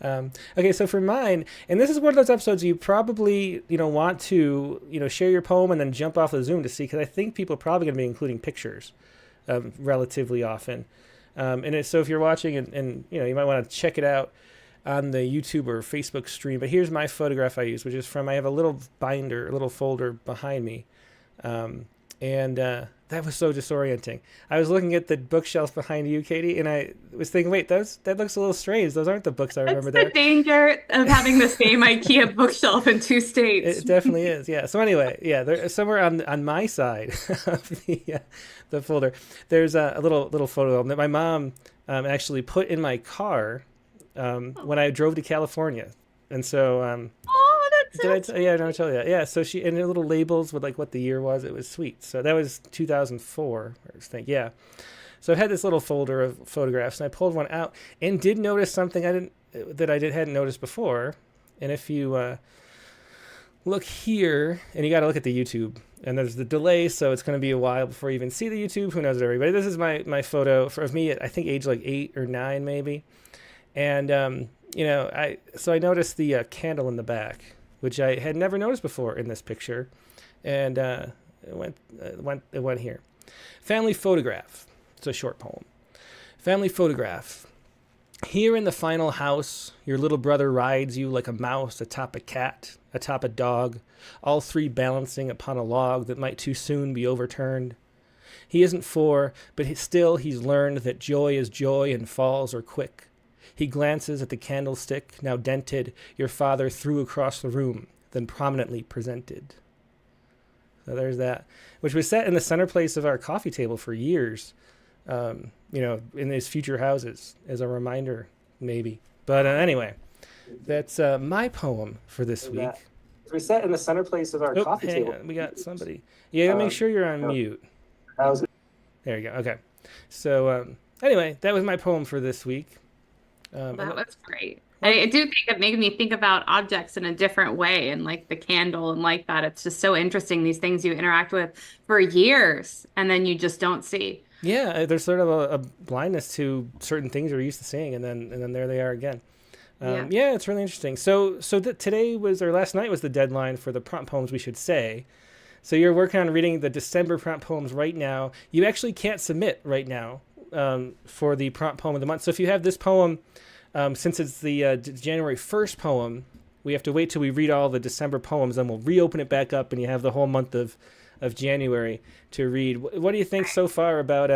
Okay, so for mine, and this is one of those episodes you probably, want to, share your poem and then jump off the Zoom to see, because I think people are probably going to be including pictures relatively often. So if you're watching and you might want to check it out on the YouTube or Facebook stream. But here's my photograph I use, which is I have a little binder, a little folder behind me. That was so disorienting. I was looking at the bookshelf behind you, Katie, and I was thinking, wait, that looks a little strange. Those aren't the books I remember there. That's the danger of having the same IKEA bookshelf in two states. It definitely is, yeah. So anyway, yeah, there somewhere on my side of the folder, there's a little photo that my mom actually put in my car when I drove to California. And so I don't tell you that. Yeah, so and the little labels with like what the year was. It was sweet. So that was 2004, I think. Yeah. So I had this little folder of photographs, and I pulled one out and did notice something hadn't noticed before. And if you look here, and you got to look at the YouTube, and there's the delay, so it's going to be a while before you even see the YouTube. Who knows, everybody? This is my photo of me at, I think, age like 8 or 9 maybe. And I noticed the candle in the back, which I had never noticed before in this picture, and it went here. Family photograph. It's a short poem. Family photograph. Here in the final house, your little brother rides you like a mouse atop a cat, atop a dog, all three balancing upon a log that might too soon be overturned. He isn't 4, but he's learned that joy is joy and falls are quick. He glances at the candlestick, now dented, your father threw across the room, then prominently presented. So there's that, which was set in the center place of our coffee table for years, in these future houses as a reminder, maybe. But anyway, that's my poem for this week. It was set in the center place of our coffee table. We got somebody. You gotta make sure you're on mute. There you go. Okay. So anyway, that was my poem for this week. That was great. I do think it made me think about objects in a different way, and like the candle and like that. It's just so interesting, these things you interact with for years and then you just don't see. Yeah, there's sort of a blindness to certain things you're used to seeing, and then there they are again. Yeah, it's really interesting. So last night was the deadline for the prompt poems, we should say. So you're working on reading the December prompt poems right now. You actually can't submit right now for the prompt poem of the month. So if you have this poem, since it's the January 1st poem, we have to wait till we read all the December poems, then we'll reopen it back up, and you have the whole month of January to read. What do you think so far about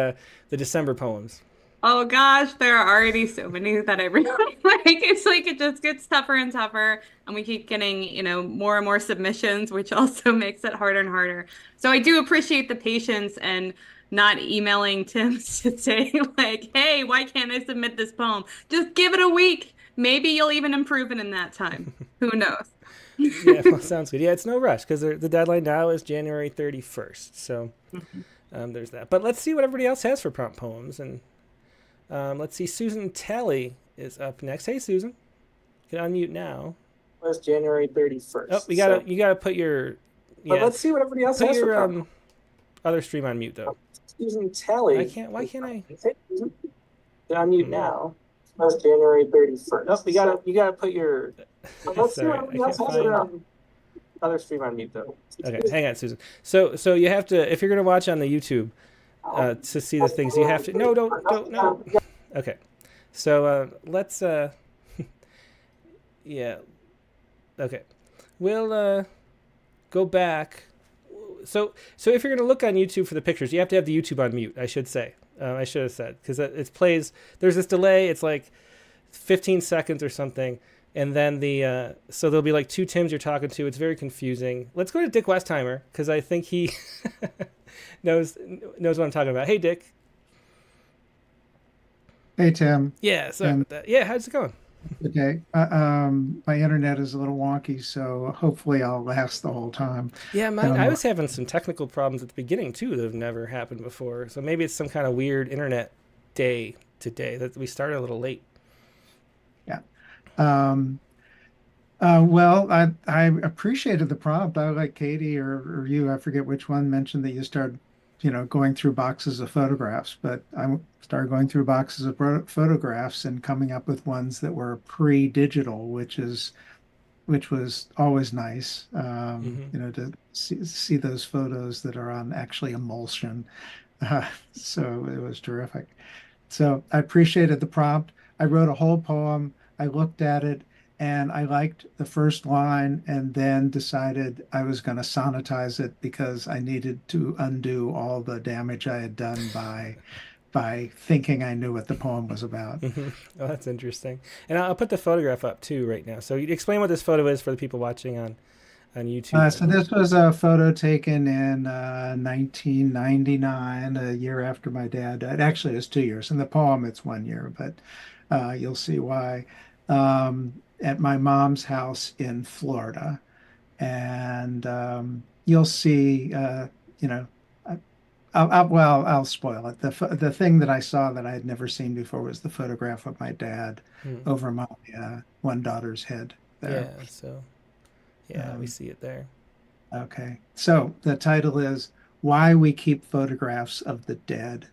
the December poems? Oh gosh, there are already so many that I really like. It's like it just gets tougher and tougher, and we keep getting, more and more submissions, which also makes it harder and harder. So I do appreciate the patience and not emailing Tim to say like, hey, why can't I submit this poem? Just give it a week. Maybe you'll even improve it in that time. Who knows? Yeah, well, sounds good. Yeah, it's no rush because the deadline now is January 31st. So there's that. But let's see what everybody else has for prompt poems. And let's see. Susan Talley is up next. Hey, Susan. You can unmute now. Was January 31st. Oh, you gotta put your. Yeah, but let's see what everybody else has for prompt poems. Other stream on mute though. Susan Talley. Why can't I? They're on mute now. Was January 31st. Oh, you gotta put your. Let's see what everybody else has for other stream on mute though. Okay, hang on, Susan. So you have to, if you're gonna watch on the YouTube, to see the things, you have to. No, don't. Okay, so let's. Yeah. Okay, we'll go back. So if you're going to look on YouTube for the pictures, you have to have the YouTube on mute, I should say. I should have said, because it plays, there's this delay, it's like 15 seconds or something, and then so there'll be like 2 Tims you're talking to. It's very confusing. Let's go to Dick Westheimer, because I think he knows what I'm talking about. Hey, Dick. Hey, Tim. Yeah, so yeah, how's it going? Okay. My internet is a little wonky, so hopefully I'll last the whole time. Yeah, I was having some technical problems at the beginning too that have never happened before. So maybe it's some kind of weird internet day today that we started a little late. Yeah. Well, I appreciated the prompt. I like Katie or you, I forget which one, mentioned that you started, going through boxes of photographs, but I started going through boxes of photographs and coming up with ones that were pre-digital, which was always nice, to see those photos that are on actually emulsion. So it was terrific. So I appreciated the prompt. I wrote a whole poem. I looked at it and I liked the first line and then decided I was going to sonnetize it because I needed to undo all the damage I had done by thinking I knew what the poem was about. Oh, that's interesting. And I'll put the photograph up too right now. So you explain what this photo is for the people watching on YouTube. So this was a photo taken in 1999, a year after my dad died. Actually, it's 2 years. In the poem, it's 1 year, but you'll see why. At my mom's house in Florida, and you'll see. You know, I'll spoil it. The thing that I saw that I had never seen before was the photograph of my dad over my one daughter's head there. Yeah. So yeah, we see it there. Okay. So the title is Why We Keep Photographs of the Dead.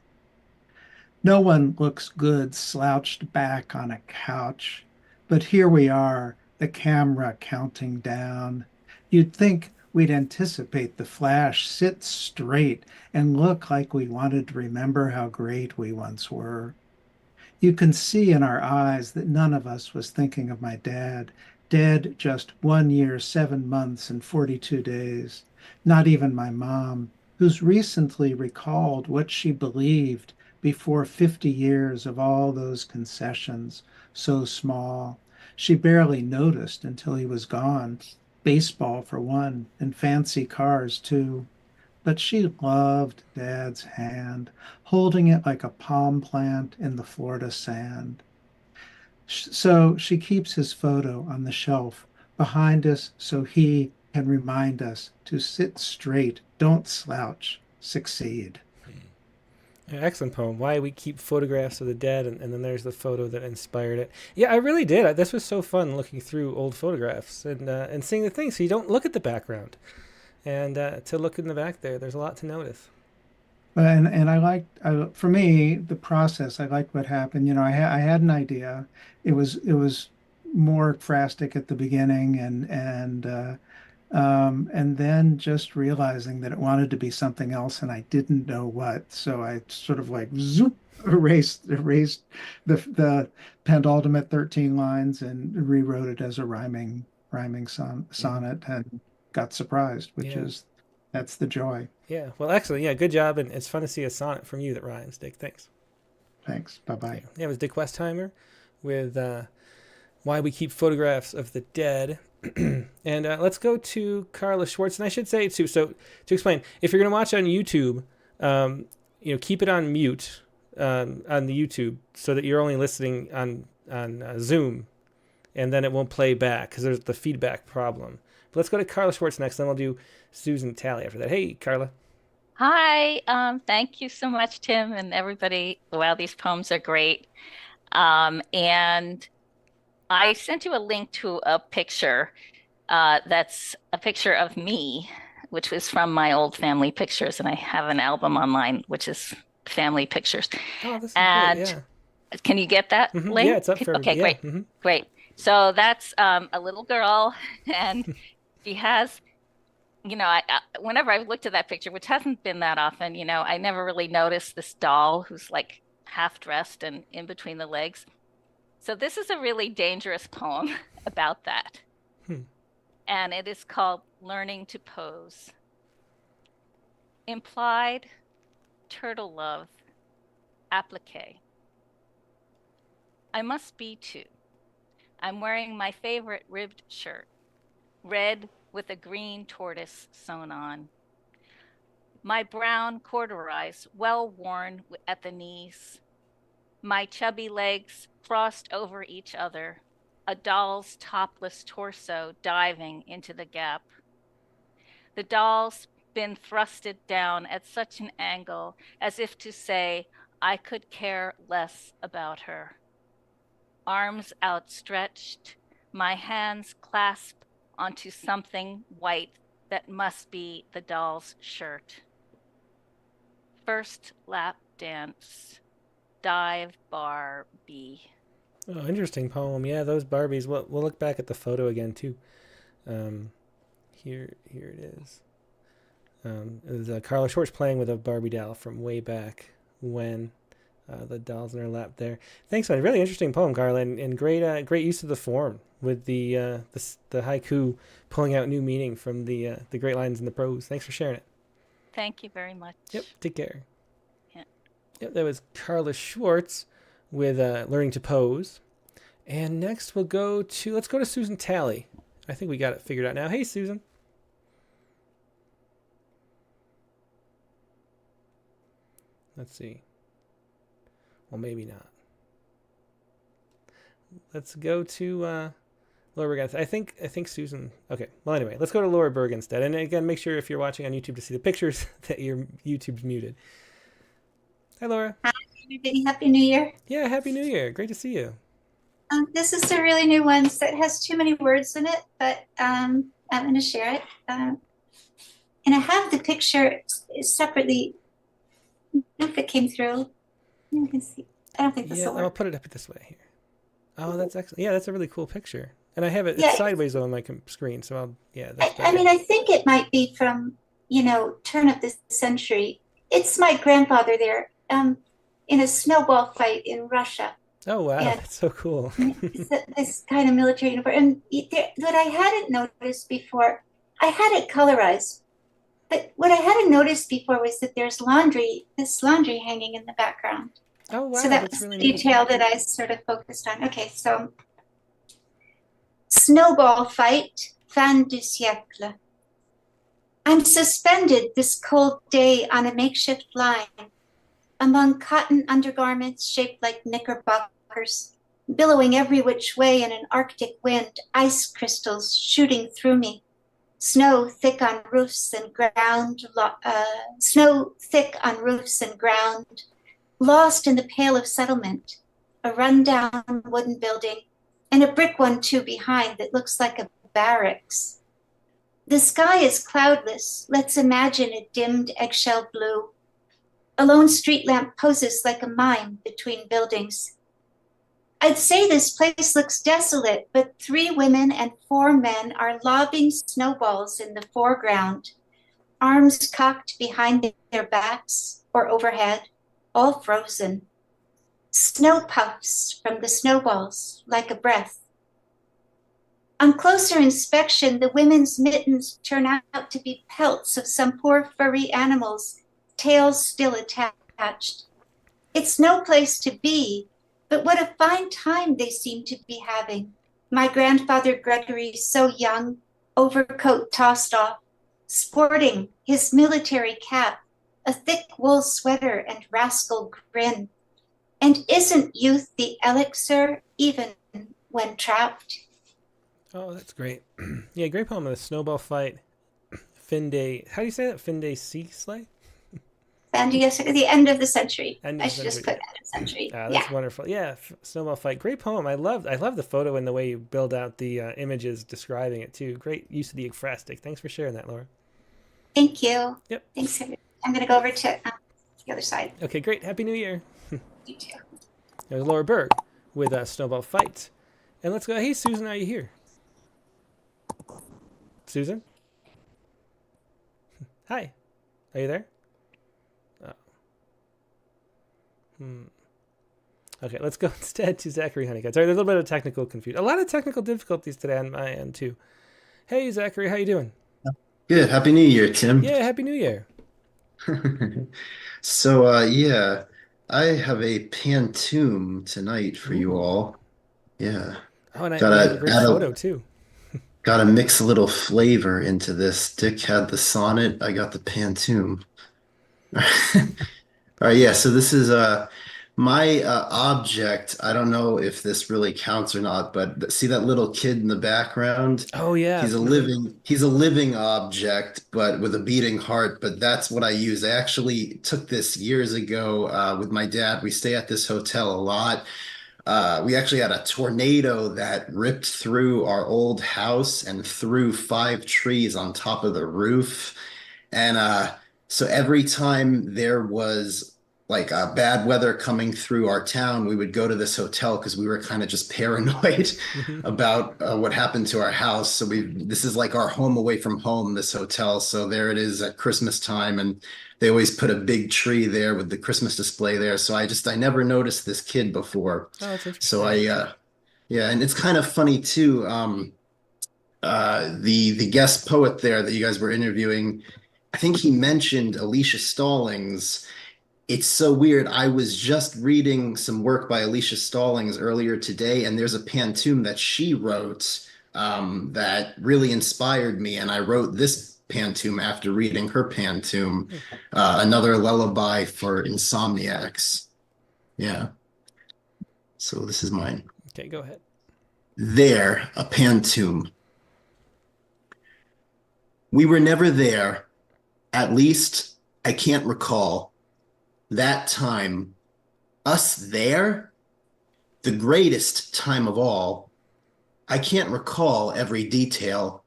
No one looks good slouched back on a couch, but here we are, the camera counting down. You'd think we'd anticipate the flash, sit straight, and look like we wanted to remember how great we once were. You can see in our eyes that none of us was thinking of my dad, dead just 1 year, 7 months, and 42 days. Not even my mom, who's recently recalled what she believed before 50 years of all those concessions, so small. She barely noticed until he was gone. Baseball for one, and fancy cars too. But she loved Dad's hand, holding it like a palm plant in the Florida sand. So she keeps his photo on the shelf behind us so he can remind us to sit straight, don't slouch, succeed. Yeah, excellent poem. Why We Keep Photographs of the Dead, and then there's the photo that inspired it. Yeah, I really did. This was so fun looking through old photographs and seeing the things. So you don't look at the background, and to look in the back there's a lot to notice. And for me, the process, I liked what happened. I had an idea. It was more phrastic at the beginning, and then just realizing that it wanted to be something else, and I didn't know what. So I sort of like zoop, erased the penultimate 13 lines and rewrote it as a rhyming sonnet, and got surprised, that's the joy. Yeah, well, excellent. Yeah, good job, and it's fun to see a sonnet from you that rhymes, Dick. Thanks. Thanks. Bye-bye. Yeah, it was Dick Westheimer with Why We Keep Photographs of the Dead. And let's go to Carla Schwartz. And I should say, too, so to explain, if you're going to watch on YouTube, keep it on mute on the YouTube so that you're only listening on Zoom, and then it won't play back because there's the feedback problem. But let's go to Carla Schwartz next, then we'll do Susan Talley after that. Hey, Carla. Hi, thank you so much, Tim, and everybody. Wow, these poems are great. And I sent you a link to a picture that's a picture of me, which was from my old family pictures, and I have an album online, which is family pictures. Oh, this is and great, yeah. Can you get that link? Yeah, it's up for Okay, yeah. great. Mm-hmm. Great. So that's a little girl, and she has, whenever I've looked at that picture, which hasn't been that often, I never really noticed this doll who's like half dressed and in between the legs. So this is a really dangerous poem about that. And it is called Learning to Pose. Implied, turtle love, applique. I must be too. I'm wearing my favorite ribbed shirt, red with a green tortoise sewn on. My brown corduroys well worn at the knees. My chubby legs crossed over each other, a doll's topless torso diving into the gap. The doll's been thrusted down at such an angle as if to say, I could care less about her. Arms outstretched, my hands clasp onto something white that must be the doll's shirt. First lap dance, dive bar B. Oh, interesting poem. Yeah, those Barbies. We'll look back at the photo again too. Here it is. It was Carla Schwartz playing with a Barbie doll from way back when. The dolls in her lap there. Thanks, man. Really interesting poem, Carla, and great use of the form with the haiku pulling out new meaning from the great lines in the prose. Thanks for sharing it. Thank you very much. Yep, take care. Yeah. Yep, that was Carla Schwartz with Learning to Pose. And next let's go to Susan Talley. I think we got it figured out now. Hey, Susan. Let's see. Well, maybe not. Let's go to Laura Berg. I think Susan. Okay. Well, anyway, let's go to Laura Berg instead. And again, make sure if you're watching on YouTube to see the pictures that your YouTube's muted. Hi, Laura. Hi, everybody. Happy New Year. Yeah, Happy New Year. Great to see you. This is a really new one that has too many words in it, but I'm going to share it. And I have the picture separately. If it came through, you can see. I don't think this will work. I'll put it up this way here. Oh, that's excellent. Yeah, that's a really cool picture. And I have it sideways on my screen, so I mean, I think it might be from, turn of the century. It's my grandfather there in a snowball fight in Russia. Oh, wow. That's so cool. This kind of military uniform. And what I hadn't noticed before, I had it colorized. But what I hadn't noticed before was that there's this laundry hanging in the background. Oh, wow. So that was really the detail that I sort of focused on. Okay, so snowball fight, fin du siècle. I'm suspended this cold day on a makeshift line among cotton undergarments shaped like knickerbockers, billowing every which way in an Arctic wind, ice crystals shooting through me. Snow thick on roofs and ground, lost in the pale of settlement, a rundown wooden building, and a brick one too behind that looks like a barracks. The sky is cloudless. Let's imagine a dimmed eggshell blue. A lone street lamp poses like a mime between buildings. I'd say this place looks desolate, but 3 women and 4 men are lobbing snowballs in the foreground, arms cocked behind their backs or overhead, all frozen. Snow puffs from the snowballs like a breath. On closer inspection, the women's mittens turn out to be pelts of some poor furry animals, tails still attached. It's no place to be, but what a fine time they seem to be having. My grandfather Gregory, so young, overcoat tossed off, sporting his military cap, a thick wool sweater and rascal grin. And isn't youth the elixir, even when trapped? Oh, that's great. Yeah, great poem. The snowball fight. Fin de, how do you say that? Fin de sea sleigh? The end of the century. I should just put end of century. That's wonderful. Yeah, snowball fight. Great poem. I love the photo and the way you build out the images describing it too. Great use of the ekphrastic. Thanks for sharing that, Laura. Thank you. Yep. Thanks. I'm going to go over to the other side. Okay, great. Happy New Year. You too. There's Laura Berg with Snowball Fight. And let's go. Hey, Susan, are you here? Susan? Hi. Are you there? Okay, let's go instead to Zachary Honeycutt. Sorry, there's a little bit of technical confusion. A lot of technical difficulties today on my end, too. Hey, Zachary, how you doing? Good. Happy New Year, Tim. Yeah, Happy New Year. So, I have a pantoum tonight for you all. Yeah. Oh, and I have a great photo, too. Got to mix a little flavor into this. Dick had the sonnet. I got the pantoum. All right, yeah, so this is my object. I don't know if this really counts or not, but see that little kid in the background? Oh, yeah. He's a living object, but with a beating heart. But that's what I use. I actually took this years ago with my dad. We stay at this hotel a lot. We actually had a tornado that ripped through our old house and threw 5 trees on top of the roof. And so every time there was like bad weather coming through our town, we would go to this hotel because we were kind of just paranoid about what happened to our house. So this is like our home away from home, this hotel. So there it is at Christmas time, and they always put a big tree there with the Christmas display there. So I never noticed this kid before. Oh, that's interesting. So yeah, and it's kind of funny too. The guest poet there that you guys were interviewing, I think he mentioned Alicia Stallings. It's so weird. I was just reading some work by Alicia Stallings earlier today, and there's a pantoum that she wrote that really inspired me. And I wrote this pantoum after reading her pantoum, Another Lullaby for Insomniacs. Yeah. So this is mine. Okay, go ahead. There, a pantoum. We were never there. At least I can't recall. That time, us there, the greatest time of all. I can't recall every detail,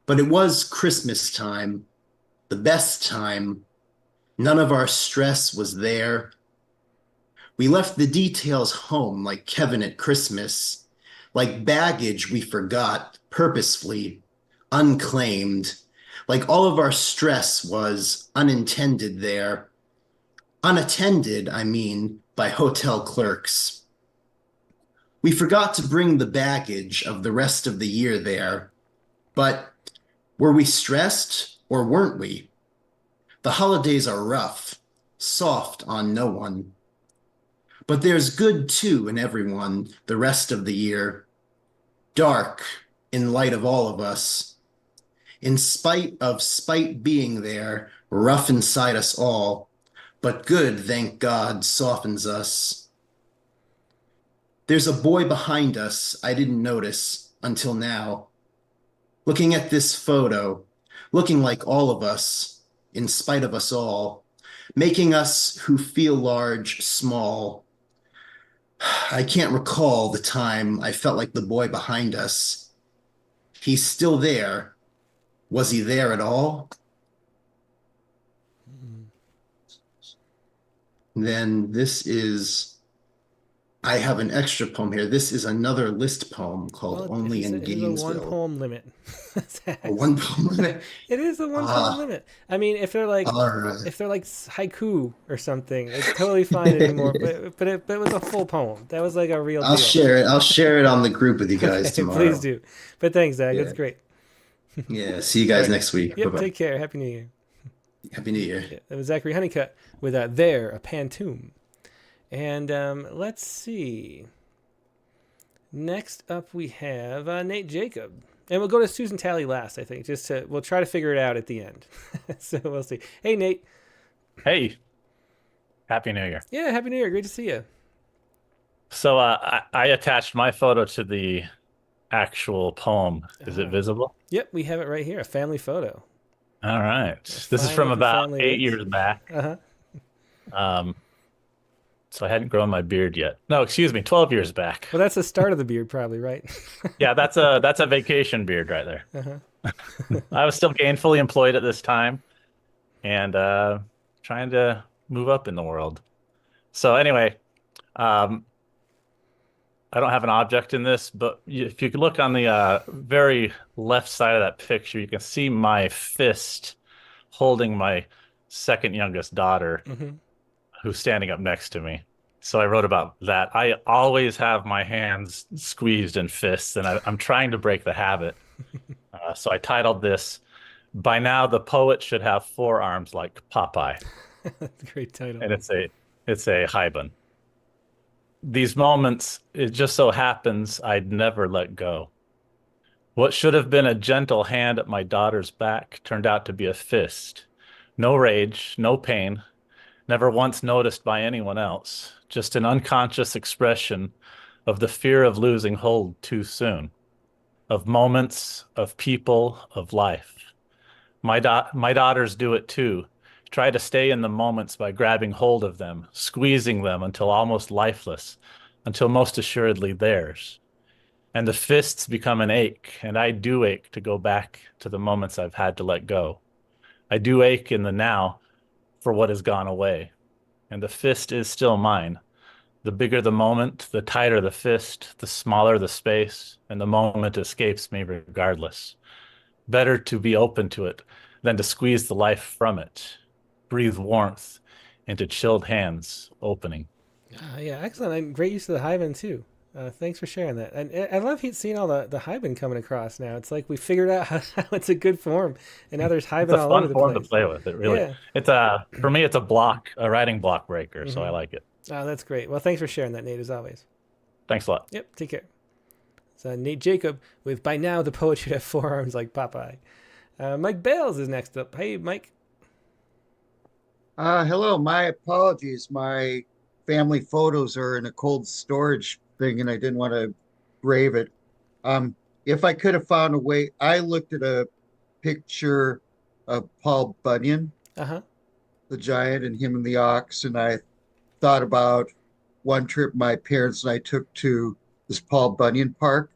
but it was Christmas time, the best time. None of our stress was there. We left the details home like Kevin at Christmas, like baggage we forgot purposefully, unclaimed, like all of our stress was unintended there. Unattended, I mean, by hotel clerks. We forgot to bring the baggage of the rest of the year there. But were we stressed or weren't we? The holidays are rough, soft on no one. But there's good too in everyone the rest of the year. Dark in light of all of us. In spite of spite being there, rough inside us all. But good, thank God, softens us. There's a boy behind us I didn't notice until now. Looking at this photo, looking like all of us, in spite of us all, making us who feel large, small. I can't recall the time I felt like the boy behind us. He's still there. Was he there at all? Then this is, I have an extra poem here. This is another list poem called Only in Gainesville. It's a one poem limit. A one poem limit? It is a one poem limit. I mean, if they're like right. if they're like haiku or something, it's totally fine anymore. But it was a full poem. That was like a real deal. I'll share it on the group with you guys tomorrow. Please do. But thanks, Zach. Yeah. That's great. Yeah, see you guys next week. Yep, Bye-bye. take care. Happy New Year. Happy New Year. Yeah, that was Zachary Honeycutt with There, a Pantoum. And let's see. Next up we have Nate Jacob. And we'll go to Susan Talley last, I think. We'll try to figure it out at the end. So we'll see. Hey, Nate. Hey. Happy New Year. Yeah, Happy New Year. Great to see you. So I attached my photo to the actual poem. Is it visible? Yep, we have it right here. A family photo. All right. This is from about 8 years back. Uh-huh. So I hadn't grown my beard yet. No, excuse me, 12 years back. Well, that's the start of the beard, probably, right? Yeah, that's a vacation beard right there. Uh-huh. I was still gainfully employed at this time, and trying to move up in the world. So anyway, I don't have an object in this, but if you could look on the very left side of that picture, you can see my fist holding my second youngest daughter, who's standing up next to me. So I wrote about that. I always have my hands squeezed in fists, and I'm trying to break the habit. So I titled this, "By Now the Poet Should Have Forearms Like Popeye." Great title. And it's a haibun. These moments, it just so happens I'd never let go. What should have been a gentle hand at my daughter's back turned out to be a fist. No rage, no pain, never once noticed by anyone else, just an unconscious expression of the fear of losing hold too soon, of moments, of people, of life. My daughters do it too. Try to stay in the moments by grabbing hold of them, squeezing them until almost lifeless, until most assuredly theirs. And the fists become an ache, and I do ache to go back to the moments I've had to let go. I do ache in the now for what has gone away. and the fist is still mine. The bigger the moment, the tighter the fist, the smaller the space, and the moment escapes me regardless. Better to be open to it than to squeeze the life from it. Breathe warmth into chilled hands opening. Yeah, excellent. And great use of the Hyben, too. Thanks for sharing that. And I love seeing all the Hyben coming across now. It's like we figured out how it's a good form, and now there's Hyben all over the place. It's a fun form to play with. It really. Yeah. It's for me, it's a writing block breaker, so I like it. Oh, that's great. Well, thanks for sharing that, Nate, as always. Thanks a lot. Yep, take care. So Nate Jacob with By Now the Poet Should Have Four Arms Like Popeye. Mike Bales is next up. Hey, Mike. Hello. My apologies. My family photos are in a cold storage thing, and I didn't want to brave it. If I could have found a way, I looked at a picture of Paul Bunyan, the giant, and him and the ox, and I thought about one trip my parents and I took to this Paul Bunyan Park.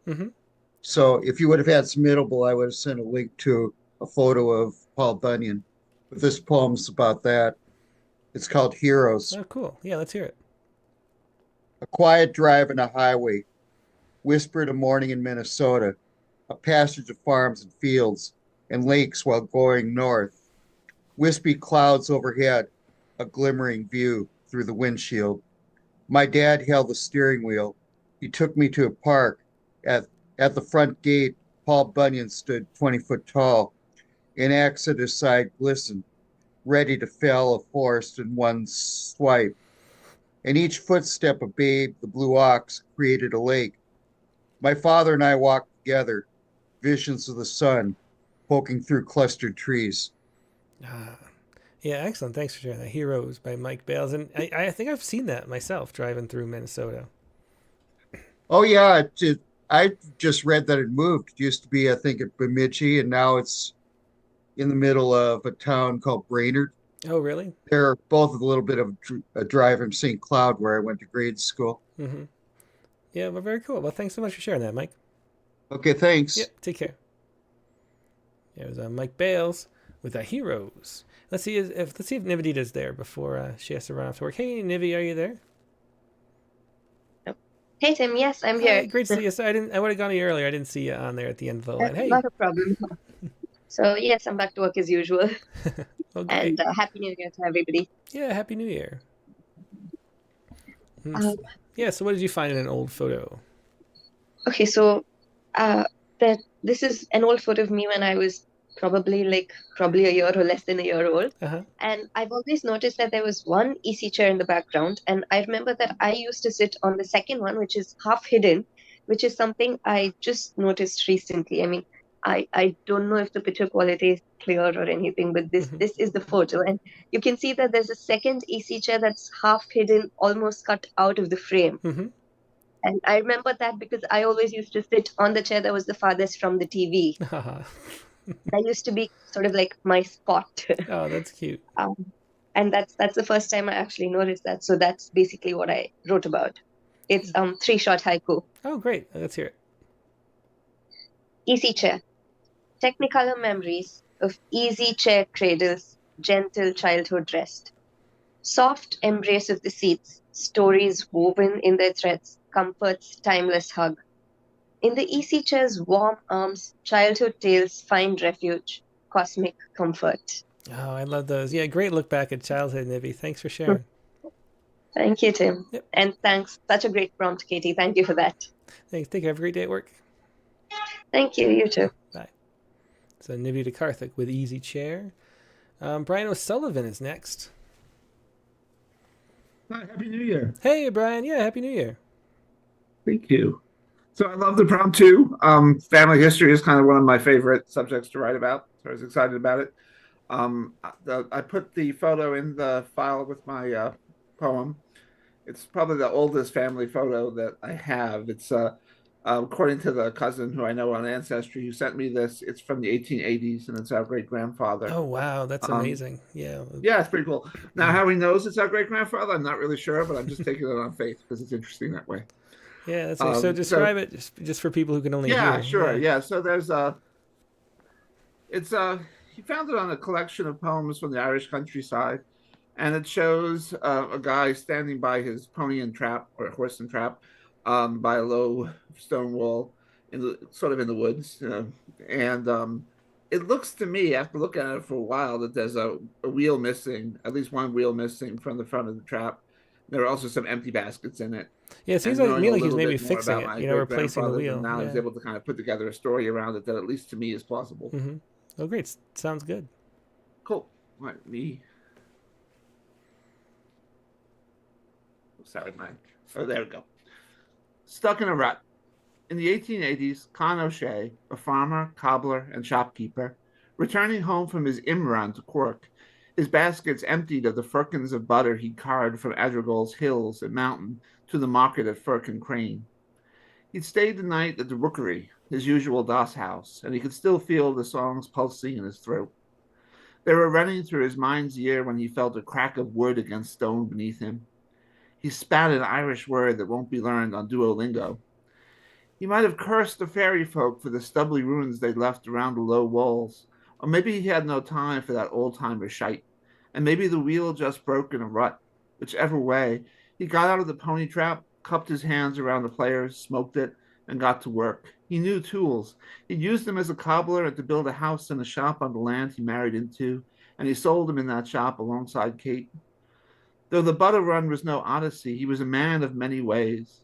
So if you would have had submittable, I would have sent a link to a photo of Paul Bunyan. But this poem's about that. It's called Heroes. Oh, cool. Yeah, let's hear it. A quiet drive in a highway, whispered a morning in Minnesota, a passage of farms and fields and lakes while going north. Wispy clouds overhead, a glimmering view through the windshield. My dad held the steering wheel. He took me to a park. At the front gate, Paul Bunyan stood 20 foot tall. An axe at his side glistened, ready to fell a forest in one swipe. And each footstep of Babe, the blue ox, created a lake. My father and I walked together, visions of the sun poking through clustered trees. Yeah, excellent. Thanks for sharing that. Heroes by Mike Bales. And I think I've seen that myself driving through Minnesota. Oh, yeah. I just read that it moved. It used to be, I think, at Bemidji, and now it's in the middle of a town called Brainerd. Oh, really? They're both a little bit of a drive from St. Cloud, where I went to grade school. Yeah, well, very cool. Well, thanks so much for sharing that, Mike. Okay, thanks. Yep, take care. There's Mike Bales with the Heroes. Let's see if Nivedita's there before she has to run off to work. Hey, Nivi, are you there? Hey, Tim. Yes, I'm here. Great to see you. So I would have gone to you earlier. I didn't see you on there at the end of the line. Hey. Not a problem. So, yes, I'm back to work as usual. Okay. And Happy New Year to everybody. Yeah, Happy New Year. Yeah, so what did you find in an old photo? Okay, so this is an old photo of me when I was probably a year or less than a year old. And I've always noticed that there was one easy chair in the background. And I remember that I used to sit on the second one, which is half hidden, which is something I just noticed recently. I mean, I don't know if the picture quality is clear or anything, but this is the photo. And you can see that there's a second easy chair that's half hidden, almost cut out of the frame. And I remember that because I always used to sit on the chair that was the farthest from the TV. That used to be sort of like my spot. Oh, that's cute. And that's the first time I actually noticed that. So that's basically what I wrote about. It's 3-shot haiku. Oh, great. Let's hear it. Easy chair. Technicolor memories of easy chair cradles, gentle childhood rest. Soft embrace of the seats, stories woven in their threads, comfort's timeless hug. In the easy chair's warm arms, childhood tales find refuge, cosmic comfort. Oh, I love those. Yeah, great look back at childhood, Nivi. Thanks for sharing. Thank you, Tim. Yep. And thanks. Such a great prompt, Katie. Thank you for that. Thanks. Take care. Have a great day at work. Thank you. You too. Bye. So Nivi to Karthik with Easy Chair. Brian O'Sullivan is next. Hi, Happy New Year. Hey, Brian. Yeah, Happy New Year. Thank you. So I love the prompt too. Family history is kind of one of my favorite subjects to write about. So I was excited about it. I put the photo in the file with my poem. It's probably the oldest family photo that I have. It's according to the cousin who I know on Ancestry who sent me this. It's from the 1880s, and it's our great-grandfather. Oh, wow. That's amazing. Yeah. Yeah, it's pretty cool. Now, how he knows it's our great-grandfather, I'm not really sure, but I'm just taking it on faith because it's interesting that way. Yeah, that's right. So describe it just for people who can only hear. Yeah, sure. Yeah, so there's he found it on a collection of poems from the Irish countryside. And it shows a guy standing by his pony and trap, or horse and trap, by a low stone wall, sort of in the woods. And it looks to me, after looking at it for a while, that there's a wheel missing, at least one wheel missing from the front of the trap. There are also some empty baskets in it. Yeah, it seems And like me knowing a like he's little maybe bit more fixing about it, my you know, replacing the great-grandfather, wheel. then now he's Yeah. able to kind of put together a story around it that at least to me is plausible. Mm-hmm. Oh, great. Sounds good. Cool. Let me. Sorry, Mike. Oh, there we go. Stuck in a rut. In the 1880s, Con O'Shea, a farmer, cobbler, and shopkeeper, returning home from his Imran to Cork, his baskets emptied of the firkins of butter he'd carried from Adrigol's hills and mountain to the market at Firkin Crane. He'd stayed the night at the Rookery, his usual doss house, and he could still feel the songs pulsing in his throat. They were running through his mind's ear when he felt a crack of wood against stone beneath him. He spat an Irish word that won't be learned on Duolingo. He might have cursed the fairy folk for the stubbly ruins they'd left around the low walls, or maybe he had no time for that old-timer shite, and maybe the wheel just broke in a rut. Whichever way, he got out of the pony trap, cupped his hands around the players, smoked it, and got to work. He knew tools. He'd used them as a cobbler and to build a house and a shop on the land he married into, and he sold them in that shop alongside Kate. Though the butter run was no odyssey, he was a man of many ways.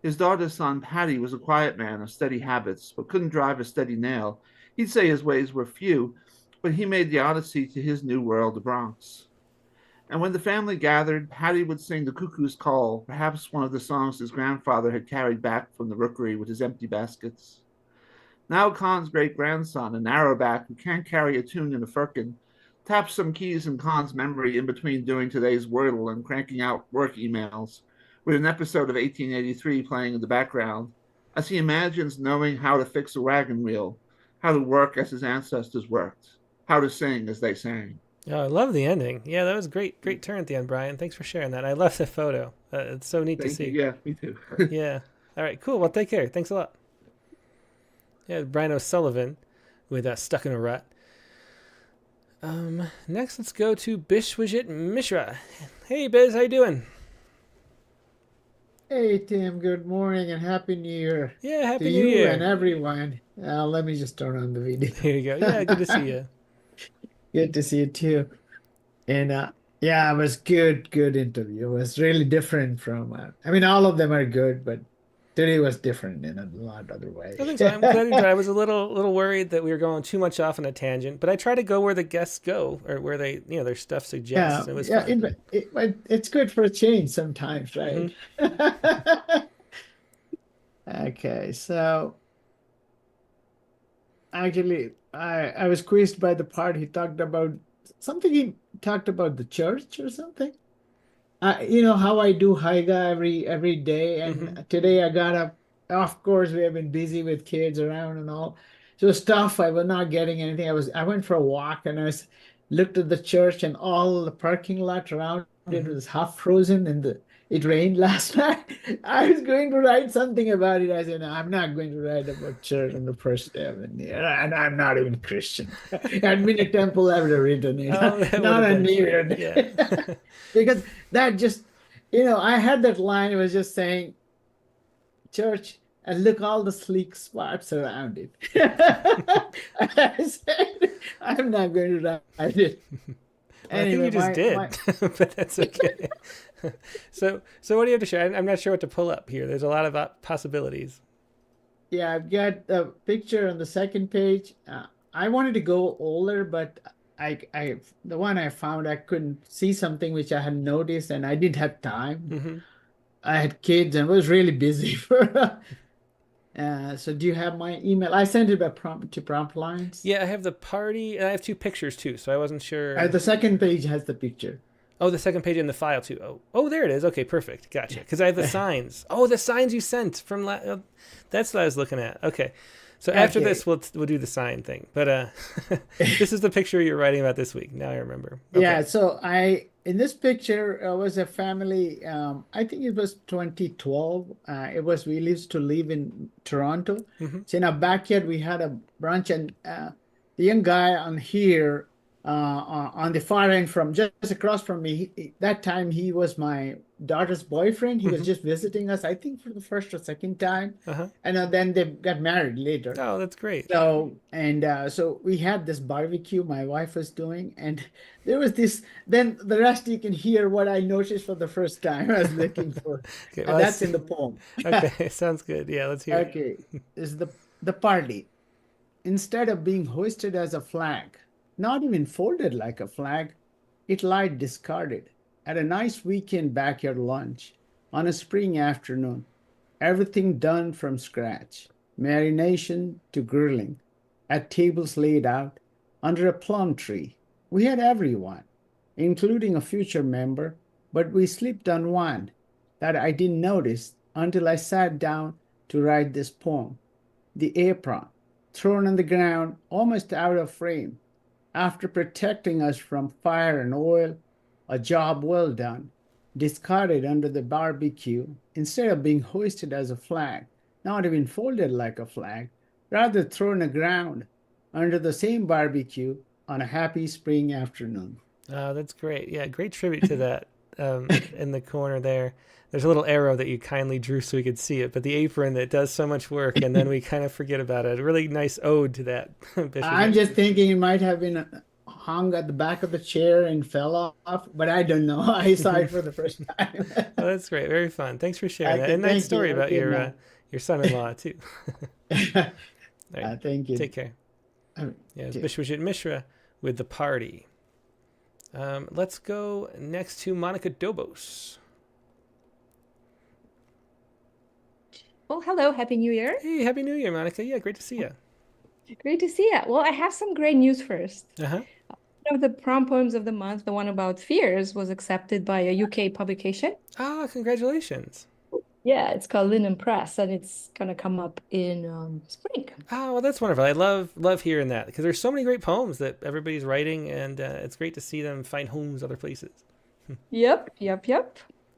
His daughter's son, Paddy, was a quiet man of steady habits, but couldn't drive a steady nail. He'd say his ways were few, but he made the odyssey to his new world, the Bronx. And when the family gathered, Paddy would sing the Cuckoo's Call, perhaps one of the songs his grandfather had carried back from the Rookery with his empty baskets. Now Con's great-grandson, a narrowback who can't carry a tune in a firkin, taps some keys in Con's memory in between doing today's Wordle and cranking out work emails, with an episode of 1883 playing in the background, as he imagines knowing how to fix a wagon wheel, how to work as his ancestors worked, how to sing as they sang. Oh, I love the ending. Yeah, that was great. Great turn at the end, Brian. Thanks for sharing that. I love the photo. It's so neat to see. Yeah, me too. Yeah. All right, cool. Well, take care. Thanks a lot. Yeah, Brian O'Sullivan with Stuck in a Rut. Next, let's go to Bishwajit Mishra. Hey, Biz, how you doing? Hey, Tim. Good morning and Happy New Year. Yeah, Happy to New you Year. and everyone. Let me just turn on the video. Here you go. Yeah, good to see you. Good to see you too. And yeah, it was good interview. It was really different from, I mean, all of them are good, but today was different in a lot of other ways. I think so. I'm glad you I was a little worried that we were going too much off on a tangent, but I try to go where the guests go or where they, their stuff suggests. Yeah, It was yeah, fun. it's good for a change sometimes, right? Okay, so actually, I was quizzed by the part he talked about something. He talked about the church or something. You know how I do Haiga every day, and today I got up. Of course, we have been busy with kids around and all, so stuff. I was not getting anything. I went for a walk and looked at the church and all the parking lot around it was half frozen, and it rained last night. I was going to write something about it. I said, no, I'm not going to write about church on the first day of the year, and I'm not even Christian. I'd been a temple, I would have written it, not a New Year. Yeah. Because that just, I had that line. It was just saying, church, and look all the sleek spots around it. I said, I'm not going to write it. Well, anyway, I think you just did, but that's okay. So what do you have to share? I'm not sure what to pull up here. There's a lot of possibilities. Yeah, I've got a picture on the second page. I wanted to go older, but the one I found, I couldn't see something which I had noticed, and I didn't have time. I had kids and was really busy for. So do you have my email? I sent it by prompt lines. Yeah, I have the party, and I have two pictures too, so I wasn't sure. The second page has the picture. Oh, the second page in the file too. Oh, there it is. Okay, perfect. Gotcha. Because I have the signs. Oh, the signs you sent from that's what I was looking at. Okay. So after this, we'll do the sign thing. But this is the picture you're writing about this week. Now I remember. Okay. Yeah. So in this picture was a family. I think it was 2012. We used to live in Toronto. So in our backyard we had a brunch, and the young guy on here on the far end from just across from me. That time he was my daughter's boyfriend. He was just visiting us, I think, for the first or second time. And then they got married later. Oh, that's great. So, so we had this barbecue my wife was doing, and there was this, then the rest you can hear what I noticed for the first time I was looking for. Okay, And well, that's in the poem. Okay, sounds good. Yeah, let's hear it. Okay, this is the party. Instead of being hoisted as a flag, not even folded like a flag, it lied discarded at a nice weekend backyard lunch on a spring afternoon. Everything done from scratch, marination to grilling, at tables laid out under a plum tree. We had everyone, including a future member, but we slipped on one that I didn't notice until I sat down to write this poem. The apron, thrown on the ground, almost out of frame, after protecting us from fire and oil, a job well done, discarded under the barbecue, instead of being hoisted as a flag, not even folded like a flag, rather thrown on the ground under the same barbecue on a happy spring afternoon. Oh, that's great. Yeah, great tribute to that in the corner there. There's a little arrow that you kindly drew so we could see it, but the apron that does so much work, and then we kind of forget about it. A really nice ode to that. I'm just thinking it might have been hung at the back of the chair and fell off, but I don't know. I saw it for the first time. Oh, that's great. Very fun. Thanks for sharing that. And nice story about your son-in-law, too. Right. Thank you. Take care. Yeah, it's Bishwajit Mishra with The Party. Let's go next to Monica Dobos. Oh, hello. Happy New Year. Hey, Happy New Year, Monica. Yeah, great to see you. Great to see you. Well, I have some great news first. One of the prom poems of the month, the one about fears, was accepted by a UK publication. Ah, congratulations. Yeah, it's called Linen Press, and it's going to come up in spring. Oh, well, that's wonderful. I love hearing that, because there's so many great poems that everybody's writing, and it's great to see them find homes other places. Yep.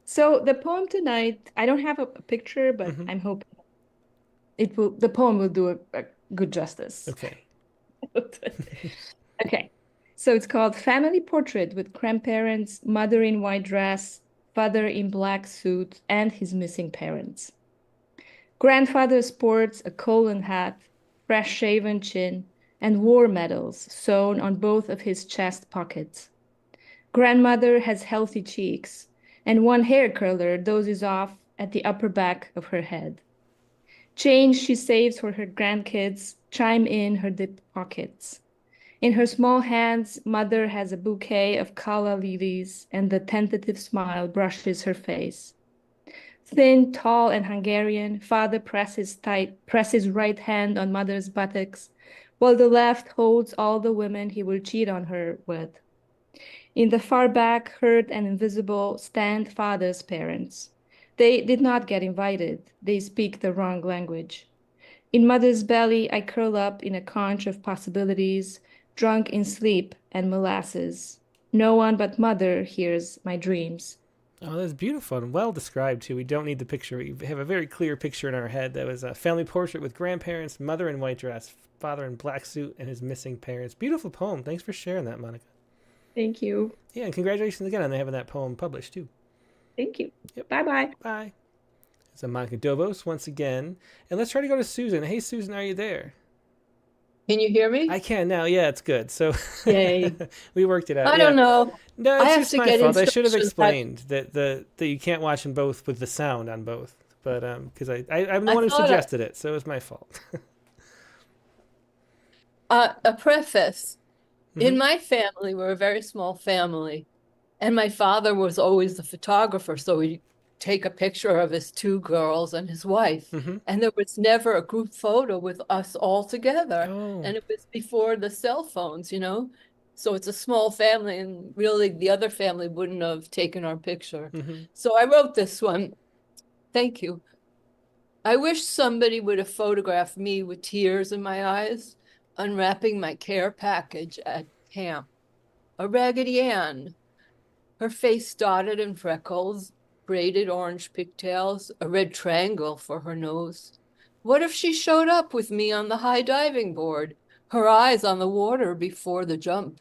So the poem tonight, I don't have a picture, but I'm hoping the poem will do a good justice. Okay. Okay. So it's called Family Portrait with Grandparents, Mother in White Dress, Father in Black Suit, and his missing parents. Grandfather sports a Colin hat, fresh shaven chin, and war medals sewn on both of his chest pockets. Grandmother has healthy cheeks, and one hair curler dozes off at the upper back of her head. Change she saves for her grandkids chime in her deep pockets. In her small hands, Mother has a bouquet of calla lilies, and the tentative smile brushes her face. Thin, tall, and Hungarian, Father presses right hand on Mother's buttocks, while the left holds all the women he will cheat on her with. In the far back, hurt and invisible, stand Father's parents. They did not get invited. They speak the wrong language. In Mother's belly, I curl up in a conch of possibilities, drunk in sleep and molasses. No one but Mother hears my dreams. Oh, that's beautiful and well described, too. We don't need the picture. We have a very clear picture in our head. That was a family portrait with grandparents, mother in white dress, father in black suit, and his missing parents. Beautiful poem. Thanks for sharing that, Monica. Thank you. Yeah, and congratulations again on having that poem published, too. Thank you. Yep. Bye-bye. Bye. So Monica Dobos once again. And let's try to go to Susan. Hey, Susan, are you there? Can you hear me? I can now. Yeah, it's good. So Yay. We worked it out. I don't know. No, it's I have just to my get fault. I should have instructions explained that you can't watch them both with the sound on both. But because I'm the one who suggested it, so it was my fault. A preface. In my family, we're a very small family, and my father was always the photographer, so he'd take a picture of his two girls and his wife, and there was never a group photo with us all together, and it was before the cell phones, so it's a small family, and really the other family wouldn't have taken our picture. So I wrote this one. Thank you. I wish somebody would have photographed me with tears in my eyes, unwrapping my care package at camp. A Raggedy Ann, her face dotted in freckles, braided orange pigtails, a red triangle for her nose. What if she showed up with me on the high diving board, her eyes on the water before the jump?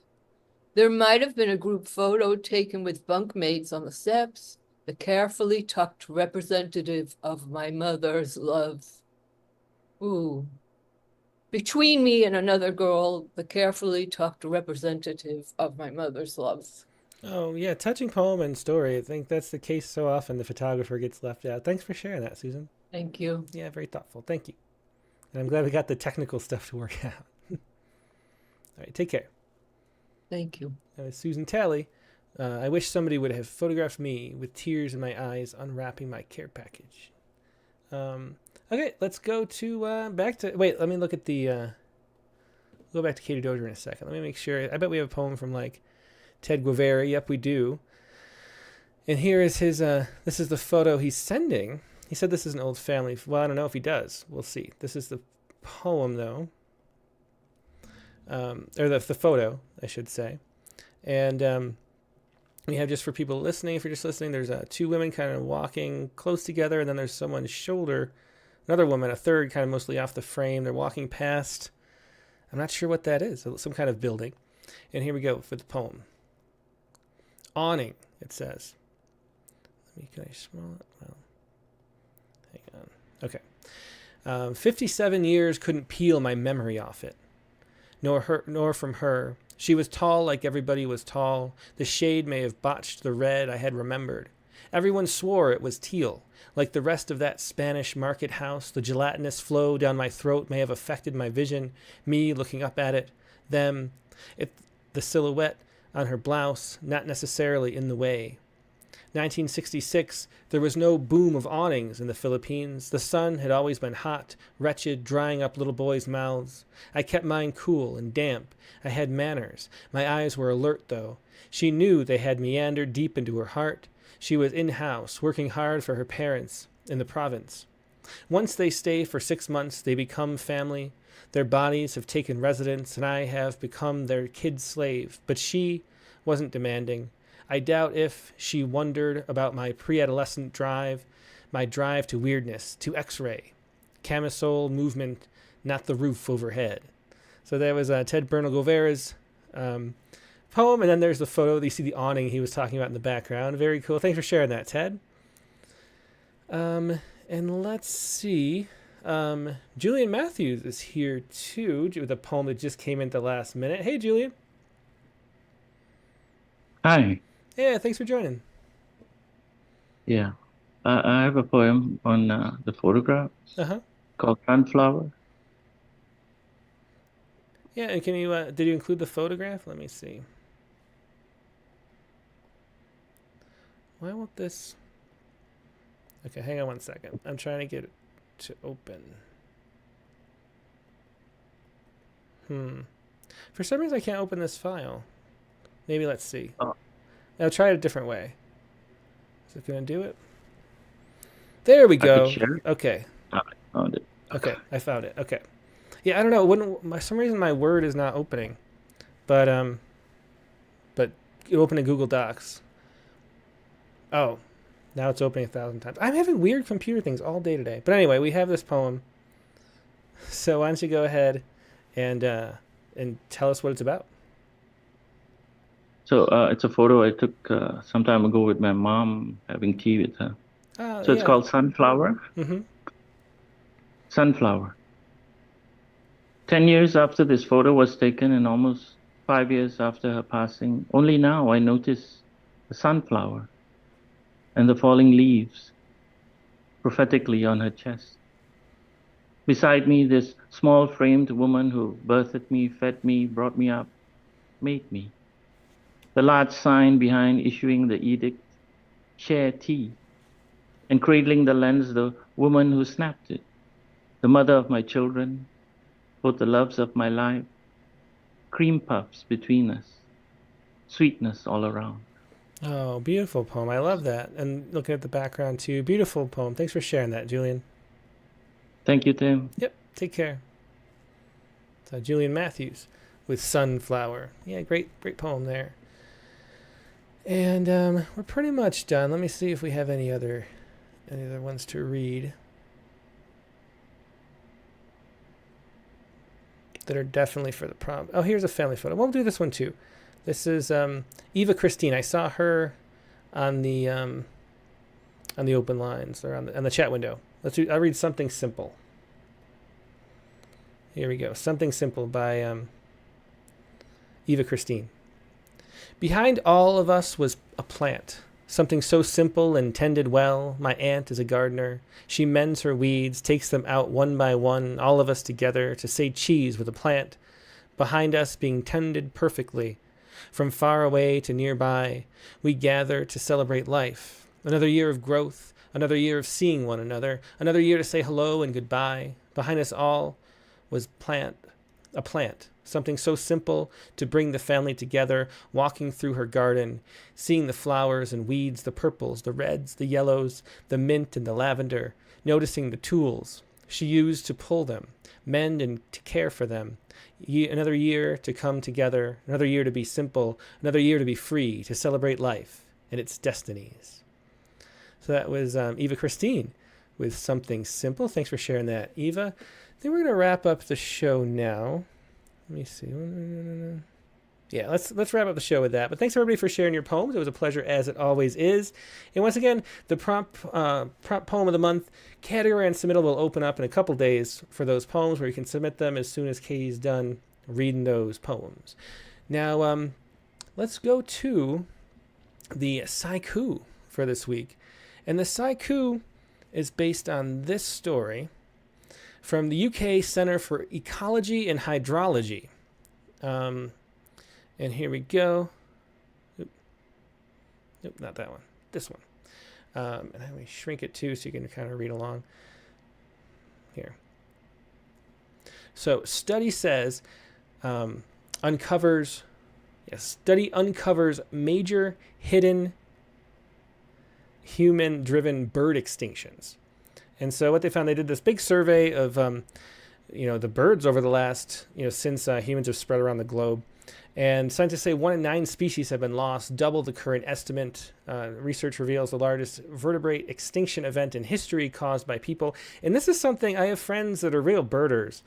There might have been a group photo taken with bunkmates on the steps, the carefully tucked representative of my mother's love. Ooh. Between me and another girl, the carefully tucked representative of my mother's love. Oh, yeah, touching poem and story. I think that's the case so often. The photographer gets left out. Thanks for sharing that, Susan. Thank you. Yeah, very thoughtful. Thank you. And I'm glad we got the technical stuff to work out. All right, take care. Thank you. Susan Talley. I wish somebody would have photographed me with tears in my eyes unwrapping my care package. Okay, let's go to back to... Wait, let me look at the... go back to Katie Dozier in a second. Let me make sure. I bet we have a poem from, like, Ted Guevara. Yep, we do. And here is his... this is the photo he's sending. He said this is an old family... Well, I don't know if he does. We'll see. This is the poem, though. Or the photo, I should say. And we have, just for people listening, if you're just listening, there's two women kind of walking close together, and then there's someone's shoulder, another woman, a third, kind of mostly off the frame. They're walking past, I'm not sure what that is, some kind of building. And here we go for the poem. Awning, it says. Can I smell it? Well, hang on. Okay. 57 years couldn't peel my memory off it. Nor from her. She was tall like everybody was tall. The shade may have botched the red I had remembered. Everyone swore it was teal. Like the rest of that Spanish market house, the gelatinous flow down my throat may have affected my vision, me looking up at it, them, the silhouette on her blouse, not necessarily in the way. 1966, there was no boom of awnings in the Philippines. The sun had always been hot, wretched, drying up little boys' mouths. I kept mine cool and damp. I had manners. My eyes were alert, though. She knew they had meandered deep into her heart. She was in-house, working hard for her parents in the province. Once they stay for 6 months, they become family. Their bodies have taken residence, and I have become their kid slave. But she wasn't demanding. I doubt if she wondered about my pre-adolescent drive, my drive to weirdness, to X-ray, camisole movement, not the roof overhead. So that was Ted Bernal Guevara's poem, and then there's the photo. You see the awning he was talking about in the background. Very cool. Thanks for sharing that, Ted. And let's see. Julian Matthews is here too with a poem that just came in at the last minute. Hey, Julian. Hi. Yeah, thanks for joining. Yeah. I have a poem on the photograph called Sunflower. Yeah, and can you, did you include the photograph? Let me see. Why won't this? Okay, hang on one second. I'm trying to get it to open. For some reason, I can't open this file. Maybe let's see. Now try it a different way. Is it going to do it? There we go. Okay. I found it. Okay, I found it. Okay. Yeah, I don't know. For some reason, my Word is not opening, but you open in Google Docs. Oh, now it's opening 1,000 times. I'm having weird computer things all day today. But anyway, we have this poem. So why don't you go ahead and tell us what it's about? So it's a photo I took some time ago with my mom having tea with her. So it's called Sunflower. Sunflower. 10 years after this photo was taken and almost 5 years after her passing, only now I notice the sunflower and the falling leaves prophetically on her chest. Beside me, this small framed woman who birthed me, fed me, brought me up, made me. The large sign behind issuing the edict, share tea, and cradling the lens, the woman who snapped it, the mother of my children, both the loves of my life, cream puffs between us, sweetness all around. Oh, beautiful poem. I love that. And looking at the background too, beautiful poem. Thanks for sharing that, Julian. Thank you, Tim. Yep, take care. So Julian Matthews with Sunflower. Yeah, great poem there. And we're pretty much done. Let me see if we have any other ones to read that are definitely for the prompt. Oh, here's a family photo. We'll do this one too. This is Eva Christine. I saw her on the open lines or on the chat window. I'll read Something Simple. Here we go. Something Simple by Eva Christine. Behind all of us was a plant, something so simple and tended well. My aunt is a gardener. She mends her weeds, takes them out one by one, all of us together, to say cheese with a plant. Behind us being tended perfectly. From far away to nearby, we gather to celebrate life. Another year of growth, another year of seeing one another, another year to say hello and goodbye. Behind us all was a plant, something so simple to bring the family together, walking through her garden, seeing the flowers and weeds, the purples, the reds, the yellows, the mint and the lavender, noticing the tools she used to pull them, mend and to care for them. Another year to come together, another year to be simple, another year to be free, to celebrate life and its destinies. So that was Eva Christine with Something Simple. Thanks for sharing that, Eva. I think we're going to wrap up the show now. Let me see. Yeah, let's wrap up the show with that. But thanks, everybody, for sharing your poems. It was a pleasure, as it always is. And once again, the prompt poem of the month category and submittal will open up in a couple days for those poems, where you can submit them as soon as Katie's done reading those poems. Now, let's go to the Sciku for this week. And the Sciku is based on this story from the UK Centre for Ecology and Hydrology. And here we go. Nope, not that one. This one. And then we shrink it too so you can kind of read along. Here. So study says, study uncovers major hidden human-driven bird extinctions. And so what they found, they did this big survey of, the birds over the last, since humans have spread around the globe. And scientists say 1 in 9 species have been lost, double the current estimate. Research reveals the largest vertebrate extinction event in history caused by people. And this is something, I have friends that are real birders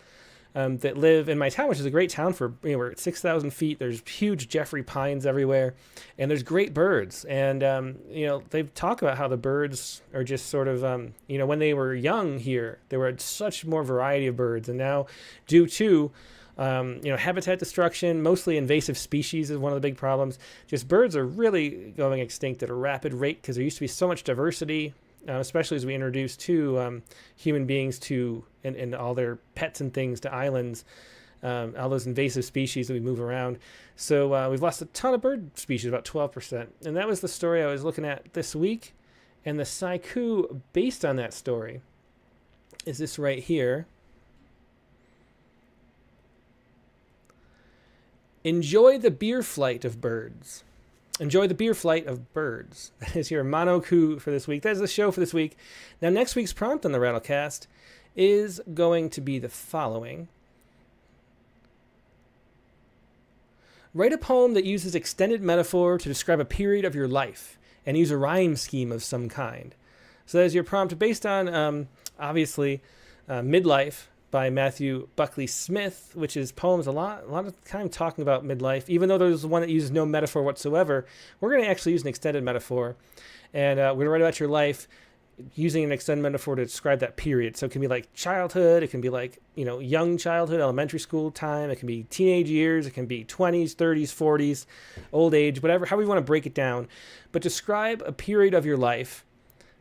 that live in my town, which is a great town for, we're at 6,000 feet. There's huge Jeffrey pines everywhere, and there's great birds. And, they talk about how the birds are just sort of, when they were young here, there were such more variety of birds. And now, due to, habitat destruction, mostly invasive species is one of the big problems. Just birds are really going extinct at a rapid rate because there used to be so much diversity, especially as we introduce human beings and all their pets and things to islands, all those invasive species that we move around. So we've lost a ton of bird species, about 12%. And that was the story I was looking at this week. And the Sciku based on that story is this right here. Enjoy the beer flight of birds. Enjoy the beer flight of birds. That is your monoku for this week. That is the show for this week. Now, next week's prompt on the Rattlecast is going to be the following. Write a poem that uses extended metaphor to describe a period of your life and use a rhyme scheme of some kind. So that is your prompt based on, obviously, Midlife by Matthew Buckley Smith, which is poems a lot of time talking about midlife. Even though there's one that uses no metaphor whatsoever, we're going to actually use an extended metaphor. And we're going to write about your life using an extended metaphor to describe that period. So it can be like childhood, it can be like, young childhood, elementary school time, it can be teenage years, it can be 20s, 30s, 40s, old age, whatever, however you want to break it down. But describe a period of your life.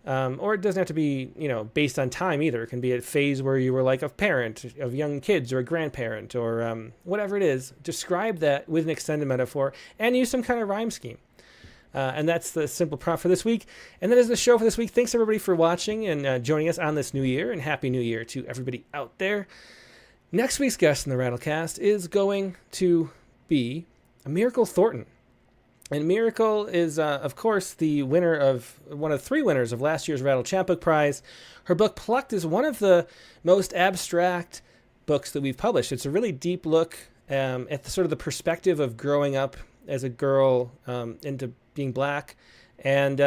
Or it doesn't have to be, based on time either. It can be a phase where you were like a parent of young kids or a grandparent or whatever it is. Describe that with an extended metaphor and use some kind of rhyme scheme. And that's the simple prompt for this week. And that is the show for this week. Thanks, everybody, for watching and joining us on this new year. And Happy New Year to everybody out there. Next week's guest in the Rattlecast is going to be Miracle Thornton. And Miracle is, of course, the winner of one of 3 winners of last year's Rattle Champ Book Prize. Her book, Plucked, is one of the most abstract books that we've published. It's a really deep look at the sort of the perspective of growing up as a girl into being black. And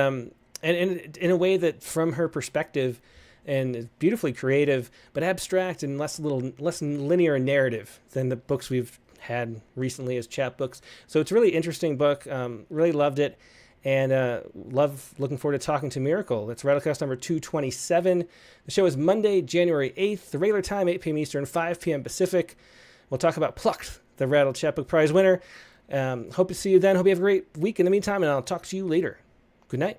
in a way that, from her perspective, and is beautifully creative, but abstract and less linear narrative than the books we've had recently as chapbooks. So it's a really interesting book. Really loved it. And looking forward to talking to Miracle. That's Rattlecast number 227. The show is Monday, January 8th, the regular time, 8 p.m. Eastern, 5 p.m. Pacific. We'll talk about Plucked, the Rattle Chapbook Prize winner. Hope to see you then. Hope you have a great week in the meantime, and I'll talk to you later. Good night.